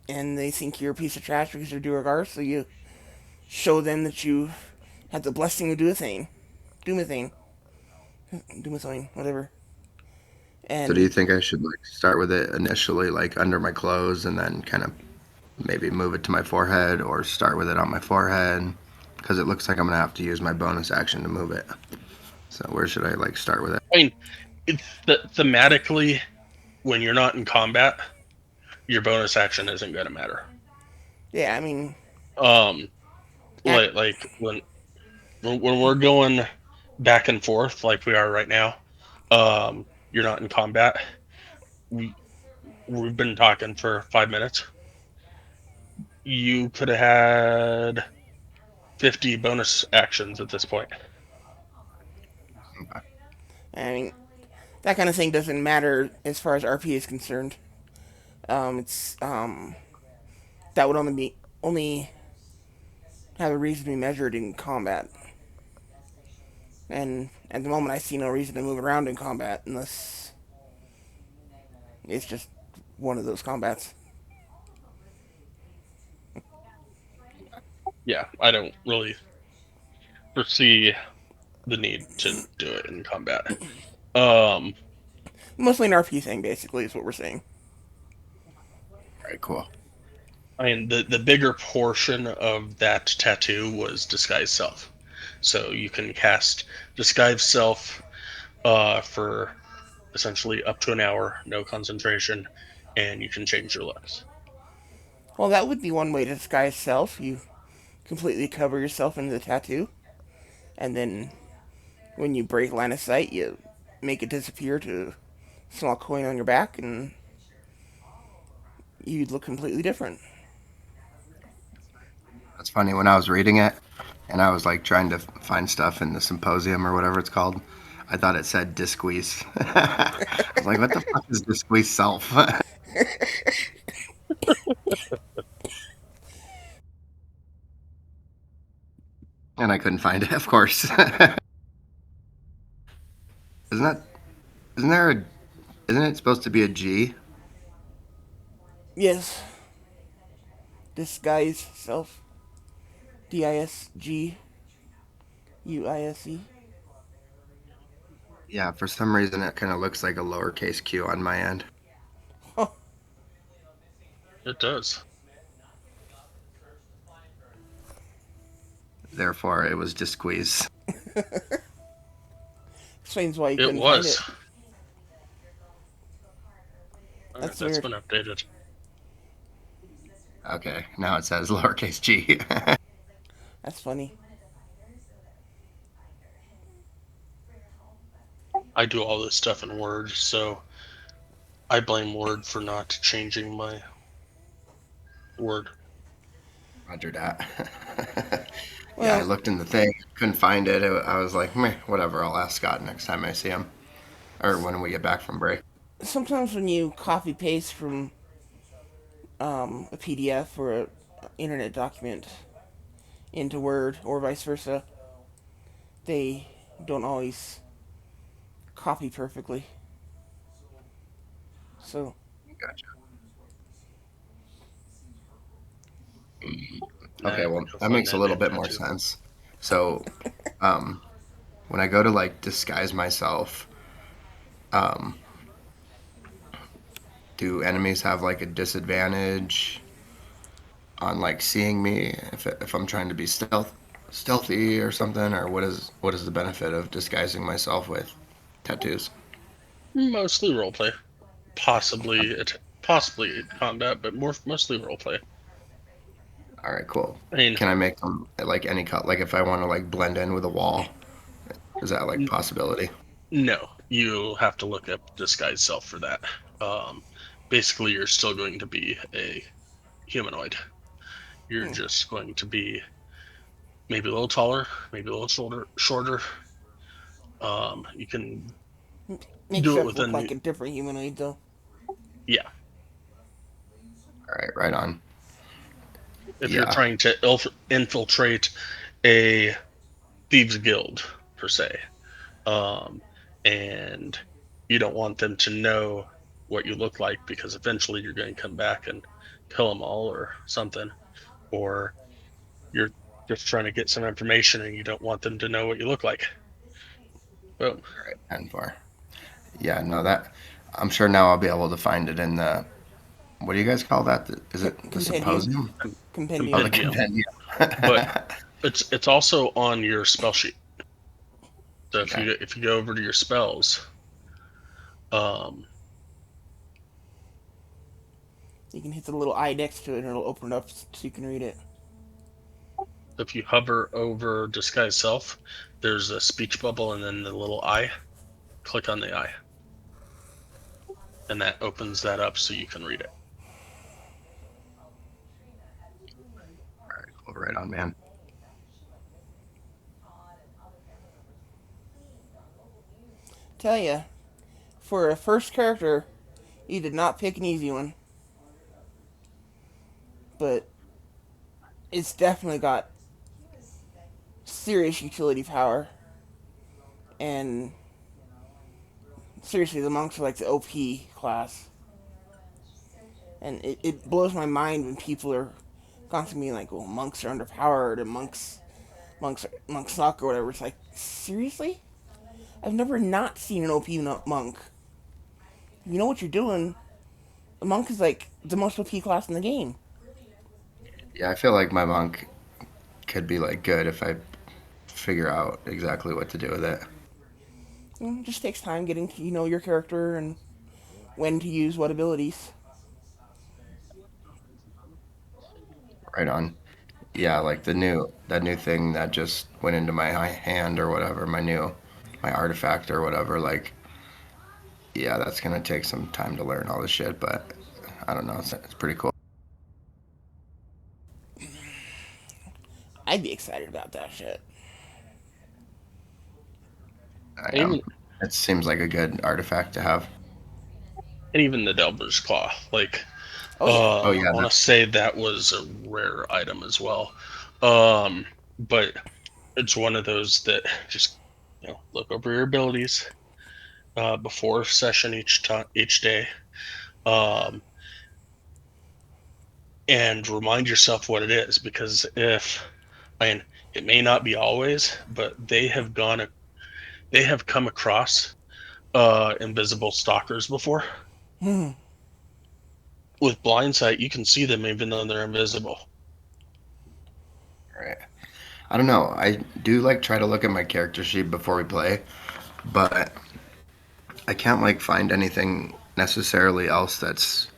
and they think you're a piece of trash because you're Duergar. So you show them that you had the blessing of Dumathane, Dumathane, whatever. So do you And think I should like start with it initially, like under my clothes, and then kind of maybe move it to my forehead, or start with it on my forehead? Because it looks like I'm gonna have to use my bonus action to move it. So where should I like start with it? I mean, it's thematically when you're not in combat, your bonus action isn't going to matter. yeah, I mean, Um, act, like when we're going back and forth like we are right now, you're not in combat. We we've been talking for 5 minutes. You could have had 50 bonus actions at this point. I mean, that kind of thing doesn't matter as far as RP is concerned. It's that would only have a reason to be measured in combat. And at the moment, I see no reason to move around in combat unless it's just one of those combats. Yeah, I don't really foresee the need to do it in combat. Um, Mostly an RP thing, basically, is what we're saying. All right, cool. I mean, the bigger portion of that tattoo was disguise self. So you can cast disguise self for essentially up to an hour, no concentration, and you can change your looks. Well, that would be one way to disguise self. You completely cover yourself into the tattoo, and then when you break line of sight, you make it disappear to a small coin on your back, and you'd look completely different. That's funny. When I was reading it, and I was like trying to find stuff in the symposium or whatever it's called, I thought it said disqueeze. I was like, what the fuck is disqueeze self? And I couldn't find it, of course. isn't that isn't there a isn't it supposed to be a G? Yes, Disguise self. Disguise. Yeah, for some reason it kind of looks like a lowercase q on my end. Oh, It does. Therefore, it was just squeeze. explains why you It couldn't find was. it. All right, That's that's weird. been updated. Okay, now it says lowercase g. That's funny. I do all this stuff in Word, so I blame Word for not changing my Word. Roger that. Yeah, I Well, looked in the thing, couldn't find it. I was like, meh, whatever. I'll ask Scott next time I see him, or when we get back from break. sometimes when you copy paste from a PDF or a internet document into Word or vice versa, they don't always copy perfectly. So, Gotcha. Now I Okay, have to well, go that find makes a that little damn bit more tattoo. sense. So, um, when I go to like disguise myself, um, do enemies have like a disadvantage on like seeing me if I'm trying to be stealthy or something, or what is the benefit of disguising myself with tattoos? Mostly roleplay. Possibly combat, but mostly roleplay. All right, cool. I mean, Can I make them like any cut? Like if I want to like blend in with a wall, is that like n- possibility? no, you have to look up disguise self for that. Um, Basically, you're still going to be a humanoid. You're hmm, just going to be maybe a little taller, maybe a little shorter. You can makes do you it have to look within, like a different humanoid, though. yeah. All right, right on. If you're Yeah, trying to infiltrate a thieves guild per se, um, and you don't want them to know what you look like because eventually you're going to come back and kill them all or something, or you're just trying to get some information and you don't want them to know what you look like. Boom. all right, 10-4. Yeah, no, that I'm sure now I'll be able to find it in the what do you guys call that? Is it the Compendium. symposium? Oh, Compendium. the Compendium, compendium. but it's also on your spell sheet. So if Okay. you go over to your spells, um, You can hit the little eye next to it and it'll open it up so you can read it. if you hover over disguise self, there's a speech bubble and then the little eye. Click on the eye, and that opens that up so you can read it. All right, cool. Right on, man. Tell ya, for a first character, you did not pick an easy one, but it's definitely got serious utility power. And seriously, the monks are like the OP class. And it blows my mind when people are constantly being like, well, monks are underpowered and monks suck or whatever. It's like, seriously? I've never not seen an OP monk. You know what you're doing. The monk is like the most OP class in the game. Yeah, I feel like my monk could be like good if I figure out exactly what to do with it. It just takes time getting to know your character and when to use what abilities. Right on. Yeah, like that new thing that just went into my hand or whatever, my artifact or whatever. Like, yeah, that's gonna take some time to learn all this shit, but I don't know. It's pretty cool. I'd be excited about that shit. I And am. even It seems like a good artifact to have. and even the Delver's Claw, like Oh yeah. Oh yeah, I want to say that was a rare item as well. But it's one of those that just look over your abilities before session each day. Um, and remind yourself what it is, because if I mean, it may not be always, but they have come across invisible stalkers before. Hmm. With blind sight, you can see them even though they're invisible. Right. I don't know. I do like try to look at my character sheet before we play, but I can't like find anything necessarily else that's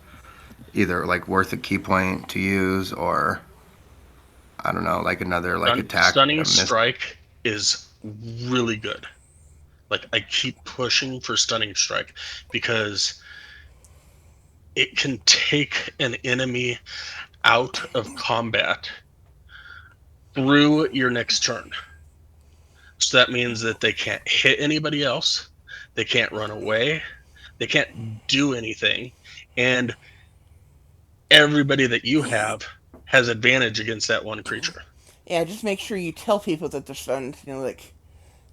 either like worth a key point to use or I don't know, like another like attack Stunning that miss. strike is really good. Like, I keep pushing for stunning strike because it can take an enemy out of combat through your next turn. So that means that they can't hit anybody else, they can't run away, they can't do anything, and everybody that you have has advantage against that one creature. Yeah, just make sure you tell people that they're stunned. You know, like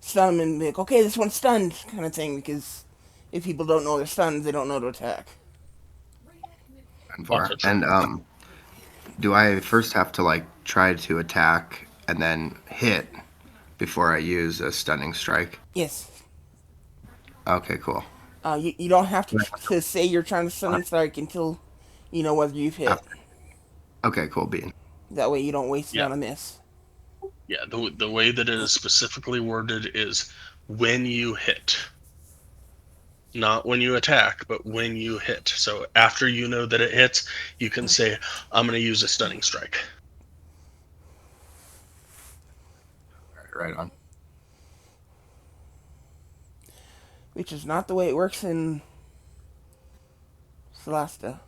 stun them and be like, okay, this one's stunned, kind of thing. Because if people don't know they're stunned, they don't know to attack. Also true. And do I first have to like try to attack and then hit before I use a stunning strike? Yes. Okay, cool. You don't have to say you're trying to stun strike until you know whether you've hit. After. Okay, cool bean. That way you don't waste it Yeah, on a miss. yeah. The way that it is specifically worded is when you hit, not when you attack, but when you hit. So after you know that it hits, you can say, "I'm going to use a stunning strike." Right on. Which is not the way it works in Celesta.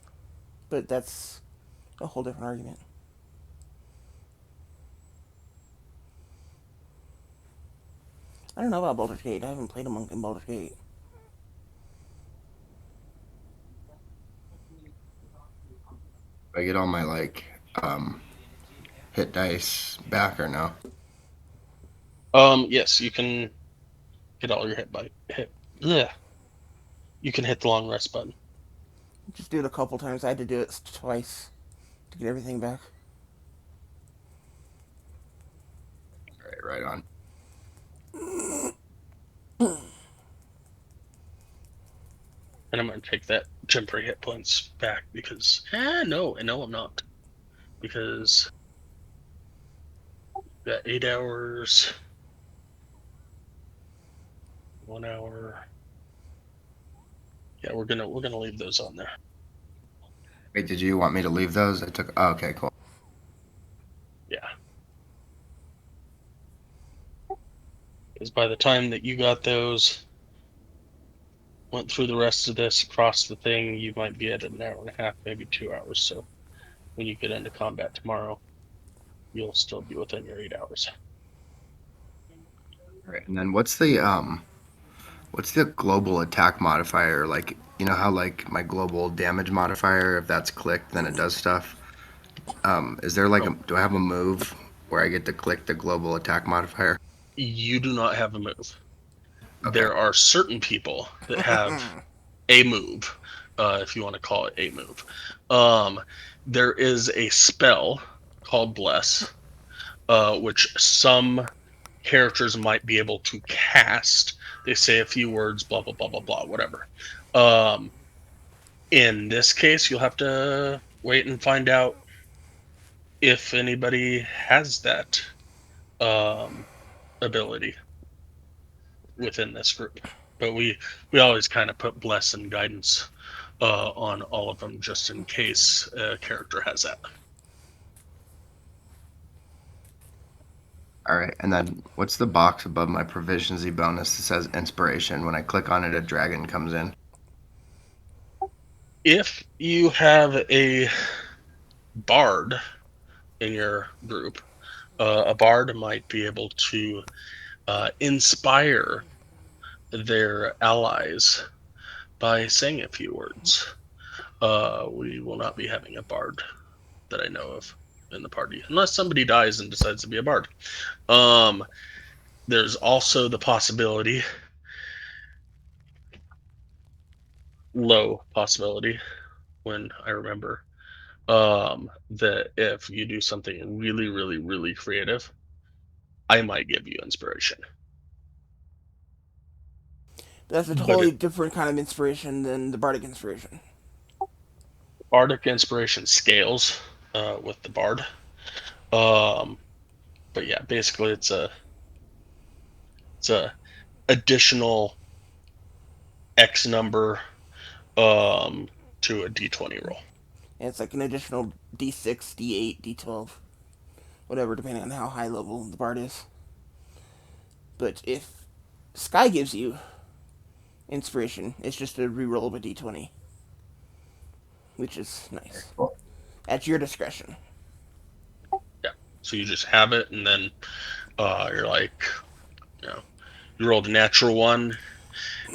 But that's a whole different argument. I don't know about Baldur's Gate. I haven't played a monk in Baldur's Gate. I get all my like um, hit dice back or no? Yes, you can get all your hit by hit. Yeah, you can hit the long rest button. Just do it a couple times. I had to do it twice to get everything back. Right on. And I'm going to take that temporary hit points back because no, I'm not, because got 8 hours, 1 hour. Yeah, we're gonna leave those on there. Wait, did you want me to leave those? I took. Oh, okay, cool. Yeah, because by the time that you got those, went through the rest of this, across the thing, you might be at an hour and a half, maybe 2 hours. So when you get into combat tomorrow, you'll still be within your 8 hours. All right, and then what's the global attack modifier? Like, you know how like my global damage modifier, if that's clicked, then it does stuff. Is there like Oh, do I have a move where I get to click the global attack modifier? you do not have a move. Okay. There are certain people that have a move, if you want to call it a move. Um, there is a spell called Bless, which some characters might be able to cast. They say a few words, blah blah blah blah blah, whatever. Um, in this case, you'll have to wait and find out if anybody has that um, ability within this group. But we always kind of put bless and guidance on all of them just in case a character has that. All right. And then what's the box above my proficiency bonus that says inspiration? When I click on it, a dragon comes in. If you have a bard in your group, a bard might be able to inspire their allies by saying a few words. We will not be having a bard that I know of in the party, unless somebody dies and decides to be a bard. Um, there's also the possibility, low possibility, when I remember, that if you do something really, really, really creative, I might give you inspiration. That's a But totally it different kind of inspiration than the bardic inspiration. bardic inspiration scales with the bard. Um, but yeah, basically it's a additional X number um to a D20 roll. And it's like an additional D6, D8, D12, whatever, depending on how high level the bard is. But if Sky gives you inspiration, it's just a reroll of a D20, which is nice. Cool. At your discretion. Yeah. So you just have it, and then you're like, you know, you rolled a natural one,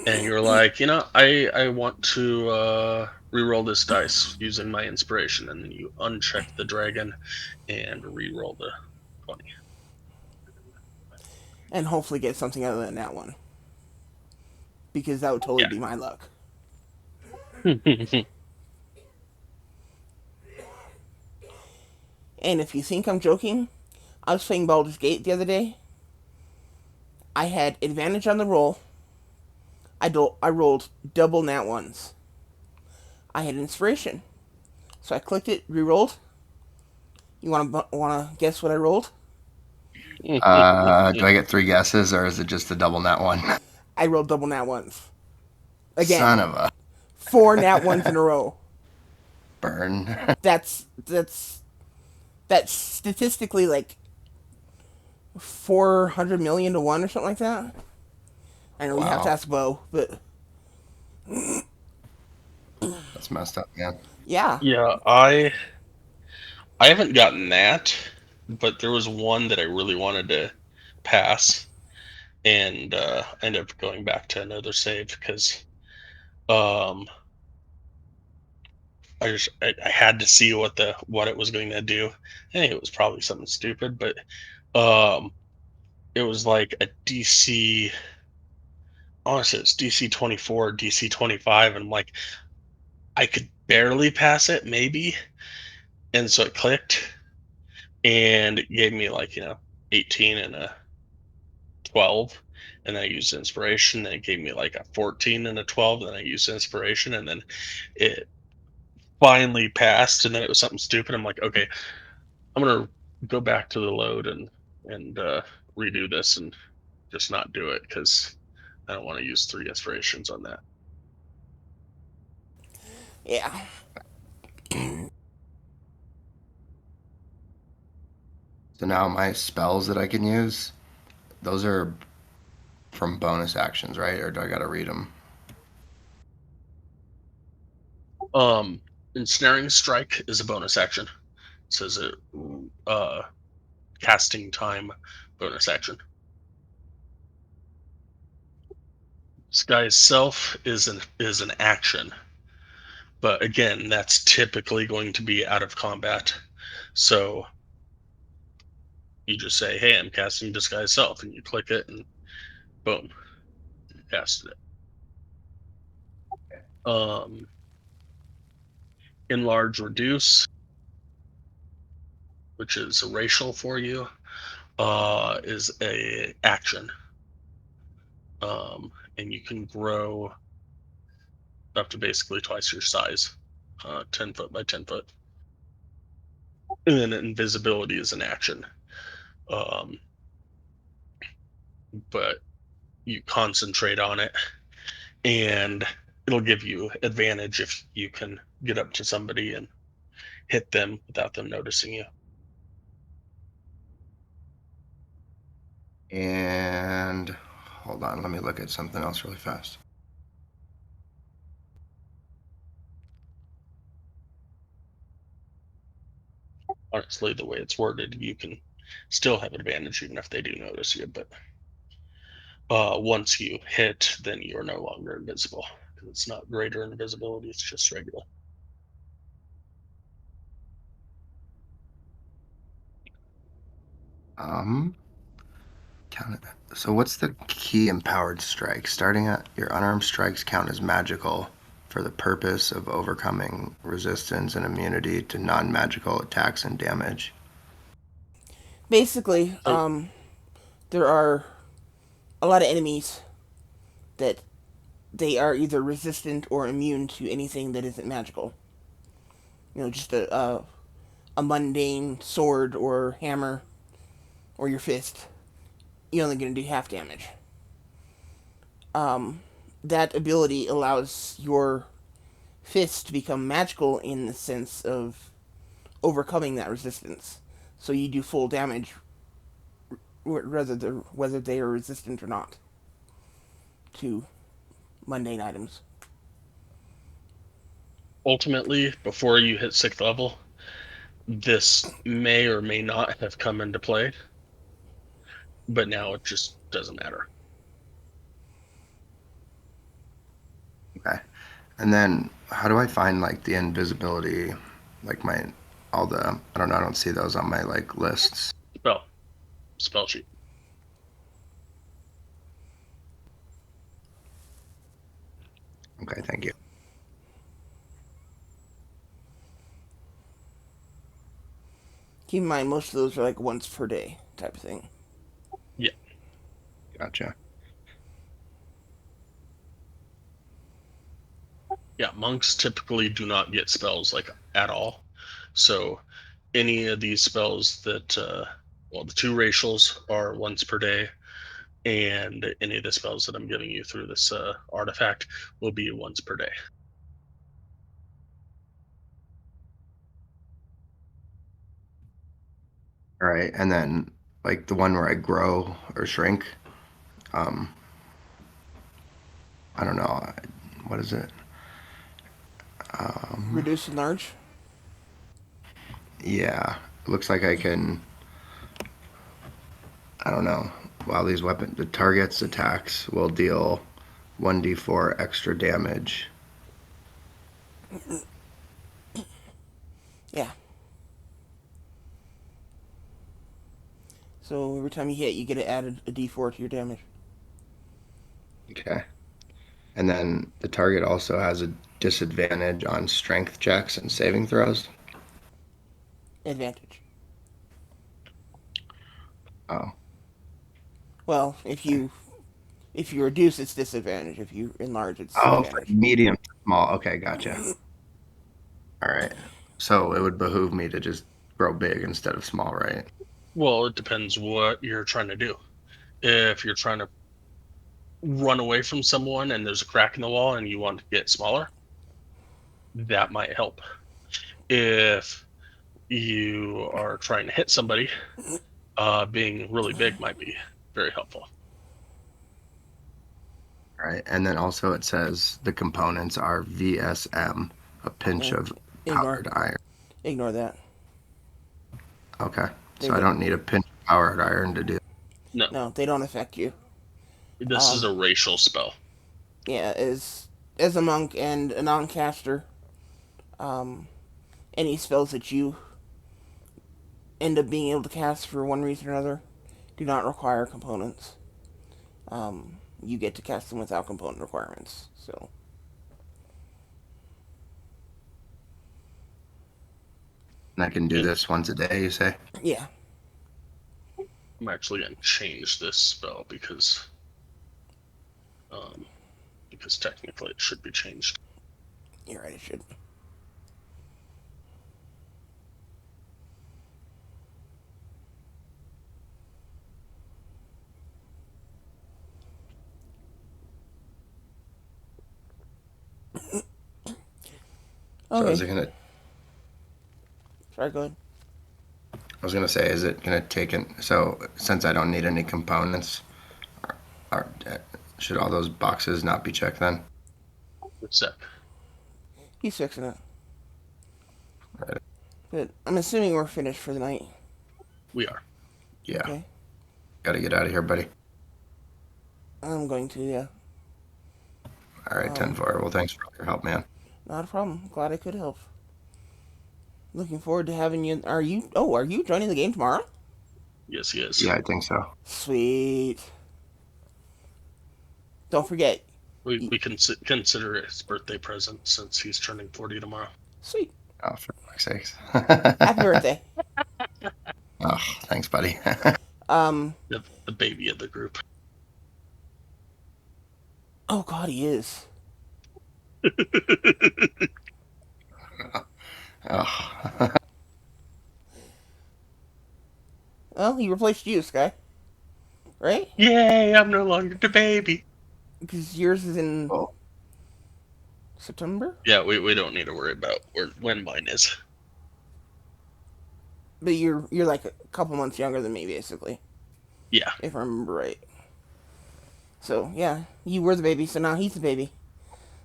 and you're like, I want to re-roll this dice using my inspiration, and then you uncheck the dragon and re-roll the 20. And hopefully get something other than that one. Because that would totally be my luck. Yeah. And if you think I'm joking, I was playing Baldur's Gate the other day. I had advantage on the roll. I rolled double nat ones. I had inspiration. So I clicked it, re-rolled. You wanna guess what I rolled? Do I get three guesses, or is it just a double nat one? I rolled double nat ones. Son Again. of a 4 nat 1s in a row. burn. That's statistically like 400 million to 1 or something like that. I know you have to Wow, ask Bo, but that's messed up, man. yeah. Yeah, I haven't gotten that, but there was one that I really wanted to pass, and I ended up going back to another save because um I had to see what it was going to do. I think it was probably something stupid, but um it was like a DC. Honestly, it's DC 24, DC 25, and I'm like, I could barely pass it, maybe. And so it clicked, and it gave me like 18 and a 12, and then I used inspiration. Then it gave me like a 14 and a 12. Then I used inspiration, and then it finally passed. And then it was something stupid. I'm like, okay, I'm gonna go back to the load and redo this and just not do it because I don't want to use three inspirations on that. Yeah. So now my spells that I can use, those are from bonus actions, right? Or do I gotta read them? Um, ensnaring strike is a bonus action. It says it uh casting time bonus action. Sky's self is an action, but again, that's typically going to be out of combat. So you just say, "Hey, I'm casting disguise self," and you click it, and boom, you casted it. Um, enlarge reduce, which is racial for you, is a action, and you can grow up to basically twice your size, 10 foot by 10 foot. And then invisibility is an action, um, but you concentrate on it, and it'll give you advantage if you can get up to somebody and hit them without them noticing you. And hold on, let me look at something else really fast. Honestly, the way it's worded, you can still have advantage even if they do notice you. But once you hit, then you're no longer invisible because it's not greater invisibility; it's just regular. Um, count so what's the key empowered strike? Starting at your unarmed strikes count as magical for the purpose of overcoming resistance and immunity to non-magical attacks and damage. Basically, So, there are a lot of enemies that they are either resistant or immune to anything that isn't magical. Just a mundane sword or hammer or your fist. You're only going to do half damage. Um, that ability allows your fist to become magical in the sense of overcoming that resistance. So you do full damage whether they are resistant or not to mundane items. ultimately, before you hit 6th level, this may or may not have come into play, but now it just doesn't matter. Okay. And then how do I find like the invisibility, like my all the I don't know, I don't see those on my like lists. Spell sheet. Okay, thank you. Keep in mind, most of those are like once per day type of thing. Yeah, Gotcha. yeah. Monks typically do not get spells like at all. So any of these spells that, well, the two racials are once per day, and any of the spells that I'm giving you through this artifact will be once per day. All right. And then like the one where I grow or shrink, um, I don't know, what is it? Reduce and large. Yeah, it looks like I can. I don't know. While these the target's attacks will deal 1d4 extra damage. Yeah. So every time you hit, you get to add a d4 to your damage. Okay. And then the target also has a disadvantage on strength checks and saving throws. Advantage. Oh, Well, if you reduce, it's disadvantage. If you enlarge, it's oh, for advantage. medium to small. Okay, gotcha. All right. So it would behoove me to just grow big instead of small, right? Well, it depends what you're trying to do. If you're trying to run away from someone and there's a crack in the wall and you want to get smaller, that might help. If you are trying to hit somebody, being really big might be very helpful. All right. And then also it says the components are VSM, a pinch Yeah. of Ignore powdered iron. ignore that. Okay. They So I do, don't need a pinch of powdered iron to do. No, no, they don't affect you. this is Um, a racial spell. yeah, as a monk and a non-caster, um, any spells that you end up being able to cast for one reason or another do not require components. You get to cast them without component requirements. So And I can do And this once a day, you say? yeah, I'm actually going to change this spell um, because technically it should be changed. you're right. It should. So is Okay, it gonna? sorry. Go ahead. I was gonna say, is it gonna take it? So since I don't need any components, are, should all those boxes not be checked then? Except He's fixing it. Right. But I'm assuming we're finished for the night. we are. Yeah. Okay. Got to get out of here, buddy. I'm going to. Yeah. All right, Um, 10-4. Well, thanks for all your help, man. Not a problem. Glad I could help. Looking forward to having you. Are you? Oh, are you joining the game tomorrow? Yes, he is. Yeah, I think so. Sweet. Don't forget, We can consider it his birthday present since he's turning 40 tomorrow. Sweet. Oh, for fuck's sakes. Happy birthday. Oh, thanks, buddy. Um. The baby of the group. Oh God, he is. Oh. Well, he replaced you, Sky. Right? Yay! I'm no longer the baby. Because yours is in Cool. September. Yeah, we don't need to worry about when mine is. But you're like a couple months younger than me, basically, Yeah, if I remember right. So yeah, you were the baby, so now he's the baby.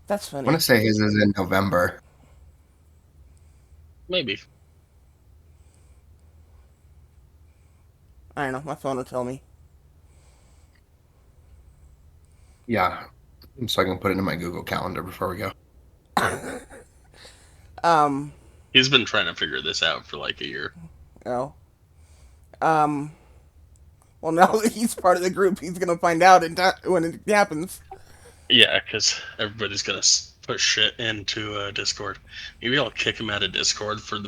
That's I want funny. to say his is in November. maybe. I don't know. My phone will tell me. Yeah. So I can put it in my Google Calendar before we go. um. He's been trying to figure this out for like a year. Oh. Um. Well, now that he's part of the group, he's gonna find out when it happens. Yeah, because everybody's gonna push shit into Discord. Maybe I'll kick him out of Discord for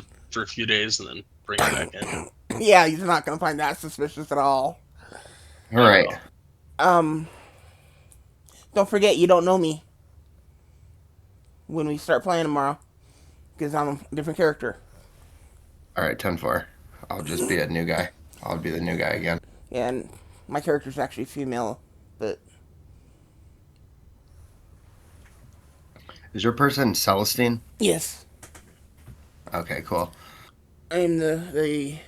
a few days and then bring him back in. Yeah, he's not gonna find that suspicious at all. All Not at right. all. Um. Don't forget, you don't know me when we start playing tomorrow, because I'm a different character. All right, 10-4. I'll just be a new guy. I'll be the new guy again. And my character's actually female, but Is your person Celestine? yes, Okay, cool. I'm the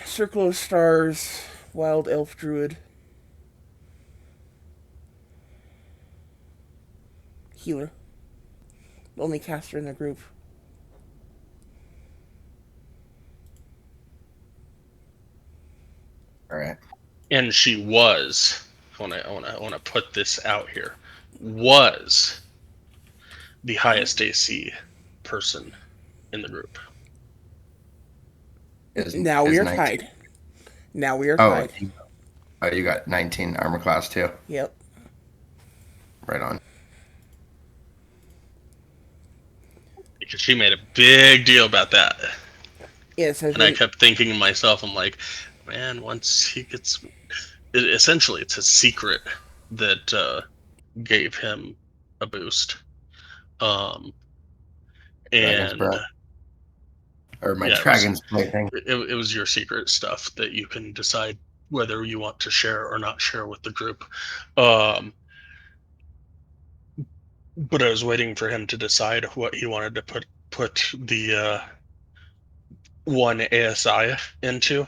Circle of Stars Wild Elf Druid healer, the only caster in the group. All right. And she was. I want to put this out here. Was the highest AC person in the group. Now we Is are 19. tied. Now we are Oh, tied. you got 19 armor class too. Yep. Right on. Because she made a big deal about that. Yes, And I kept thinking to myself, I'm like, man, once he gets. Essentially, it's a secret that gave him a boost. Um, Dragon's and breath. Or my yeah, dragon's plaything. it was your secret stuff that you can decide whether you want to share or not share with the group. Um, but I was waiting for him to decide what he wanted to put the one ASI into,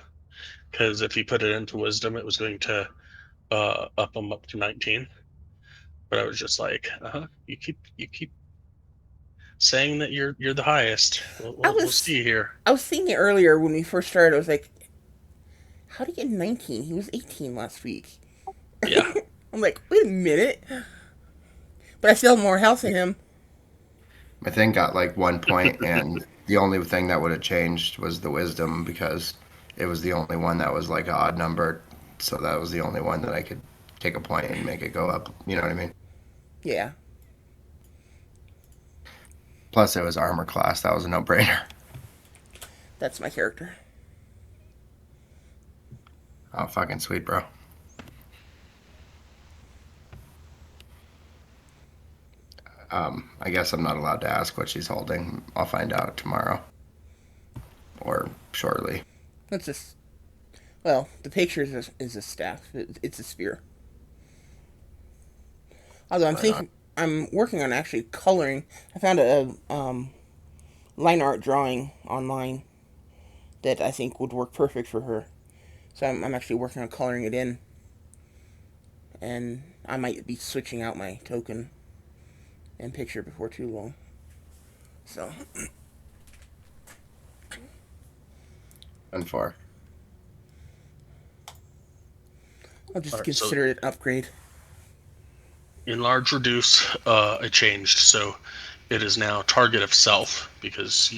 because if he put it into wisdom, it was going to up him up to 19. But I was just like, you keep saying that you're the highest. I We'll was see here. I was thinking earlier when we first started. I was like, how did he get 19? He was 18 last week. Yeah. I'm like, wait a minute. But I still have more health in him. My thing got like 1 point, and the only thing that would have changed was the wisdom because it was the only one that was like an odd number. So that was the only one that I could take a point and make it go up. You know what I mean? Yeah. Plus, it was armor class. That was a no-brainer. That's my character. Oh, fucking sweet, bro. I guess I'm not allowed to ask what she's holding. I'll find out tomorrow or shortly. That's just. Well, the picture is a staff. It's a spear. Although I'm Right on. thinking, I'm working on actually coloring. I found a line art drawing online that I think would work perfect for her. So I'm actually working on coloring it in, and I might be switching out my token and picture before too long. So And for I'll just All right, so consider it an upgrade. enlarge reduce, I changed, so it is now target of self because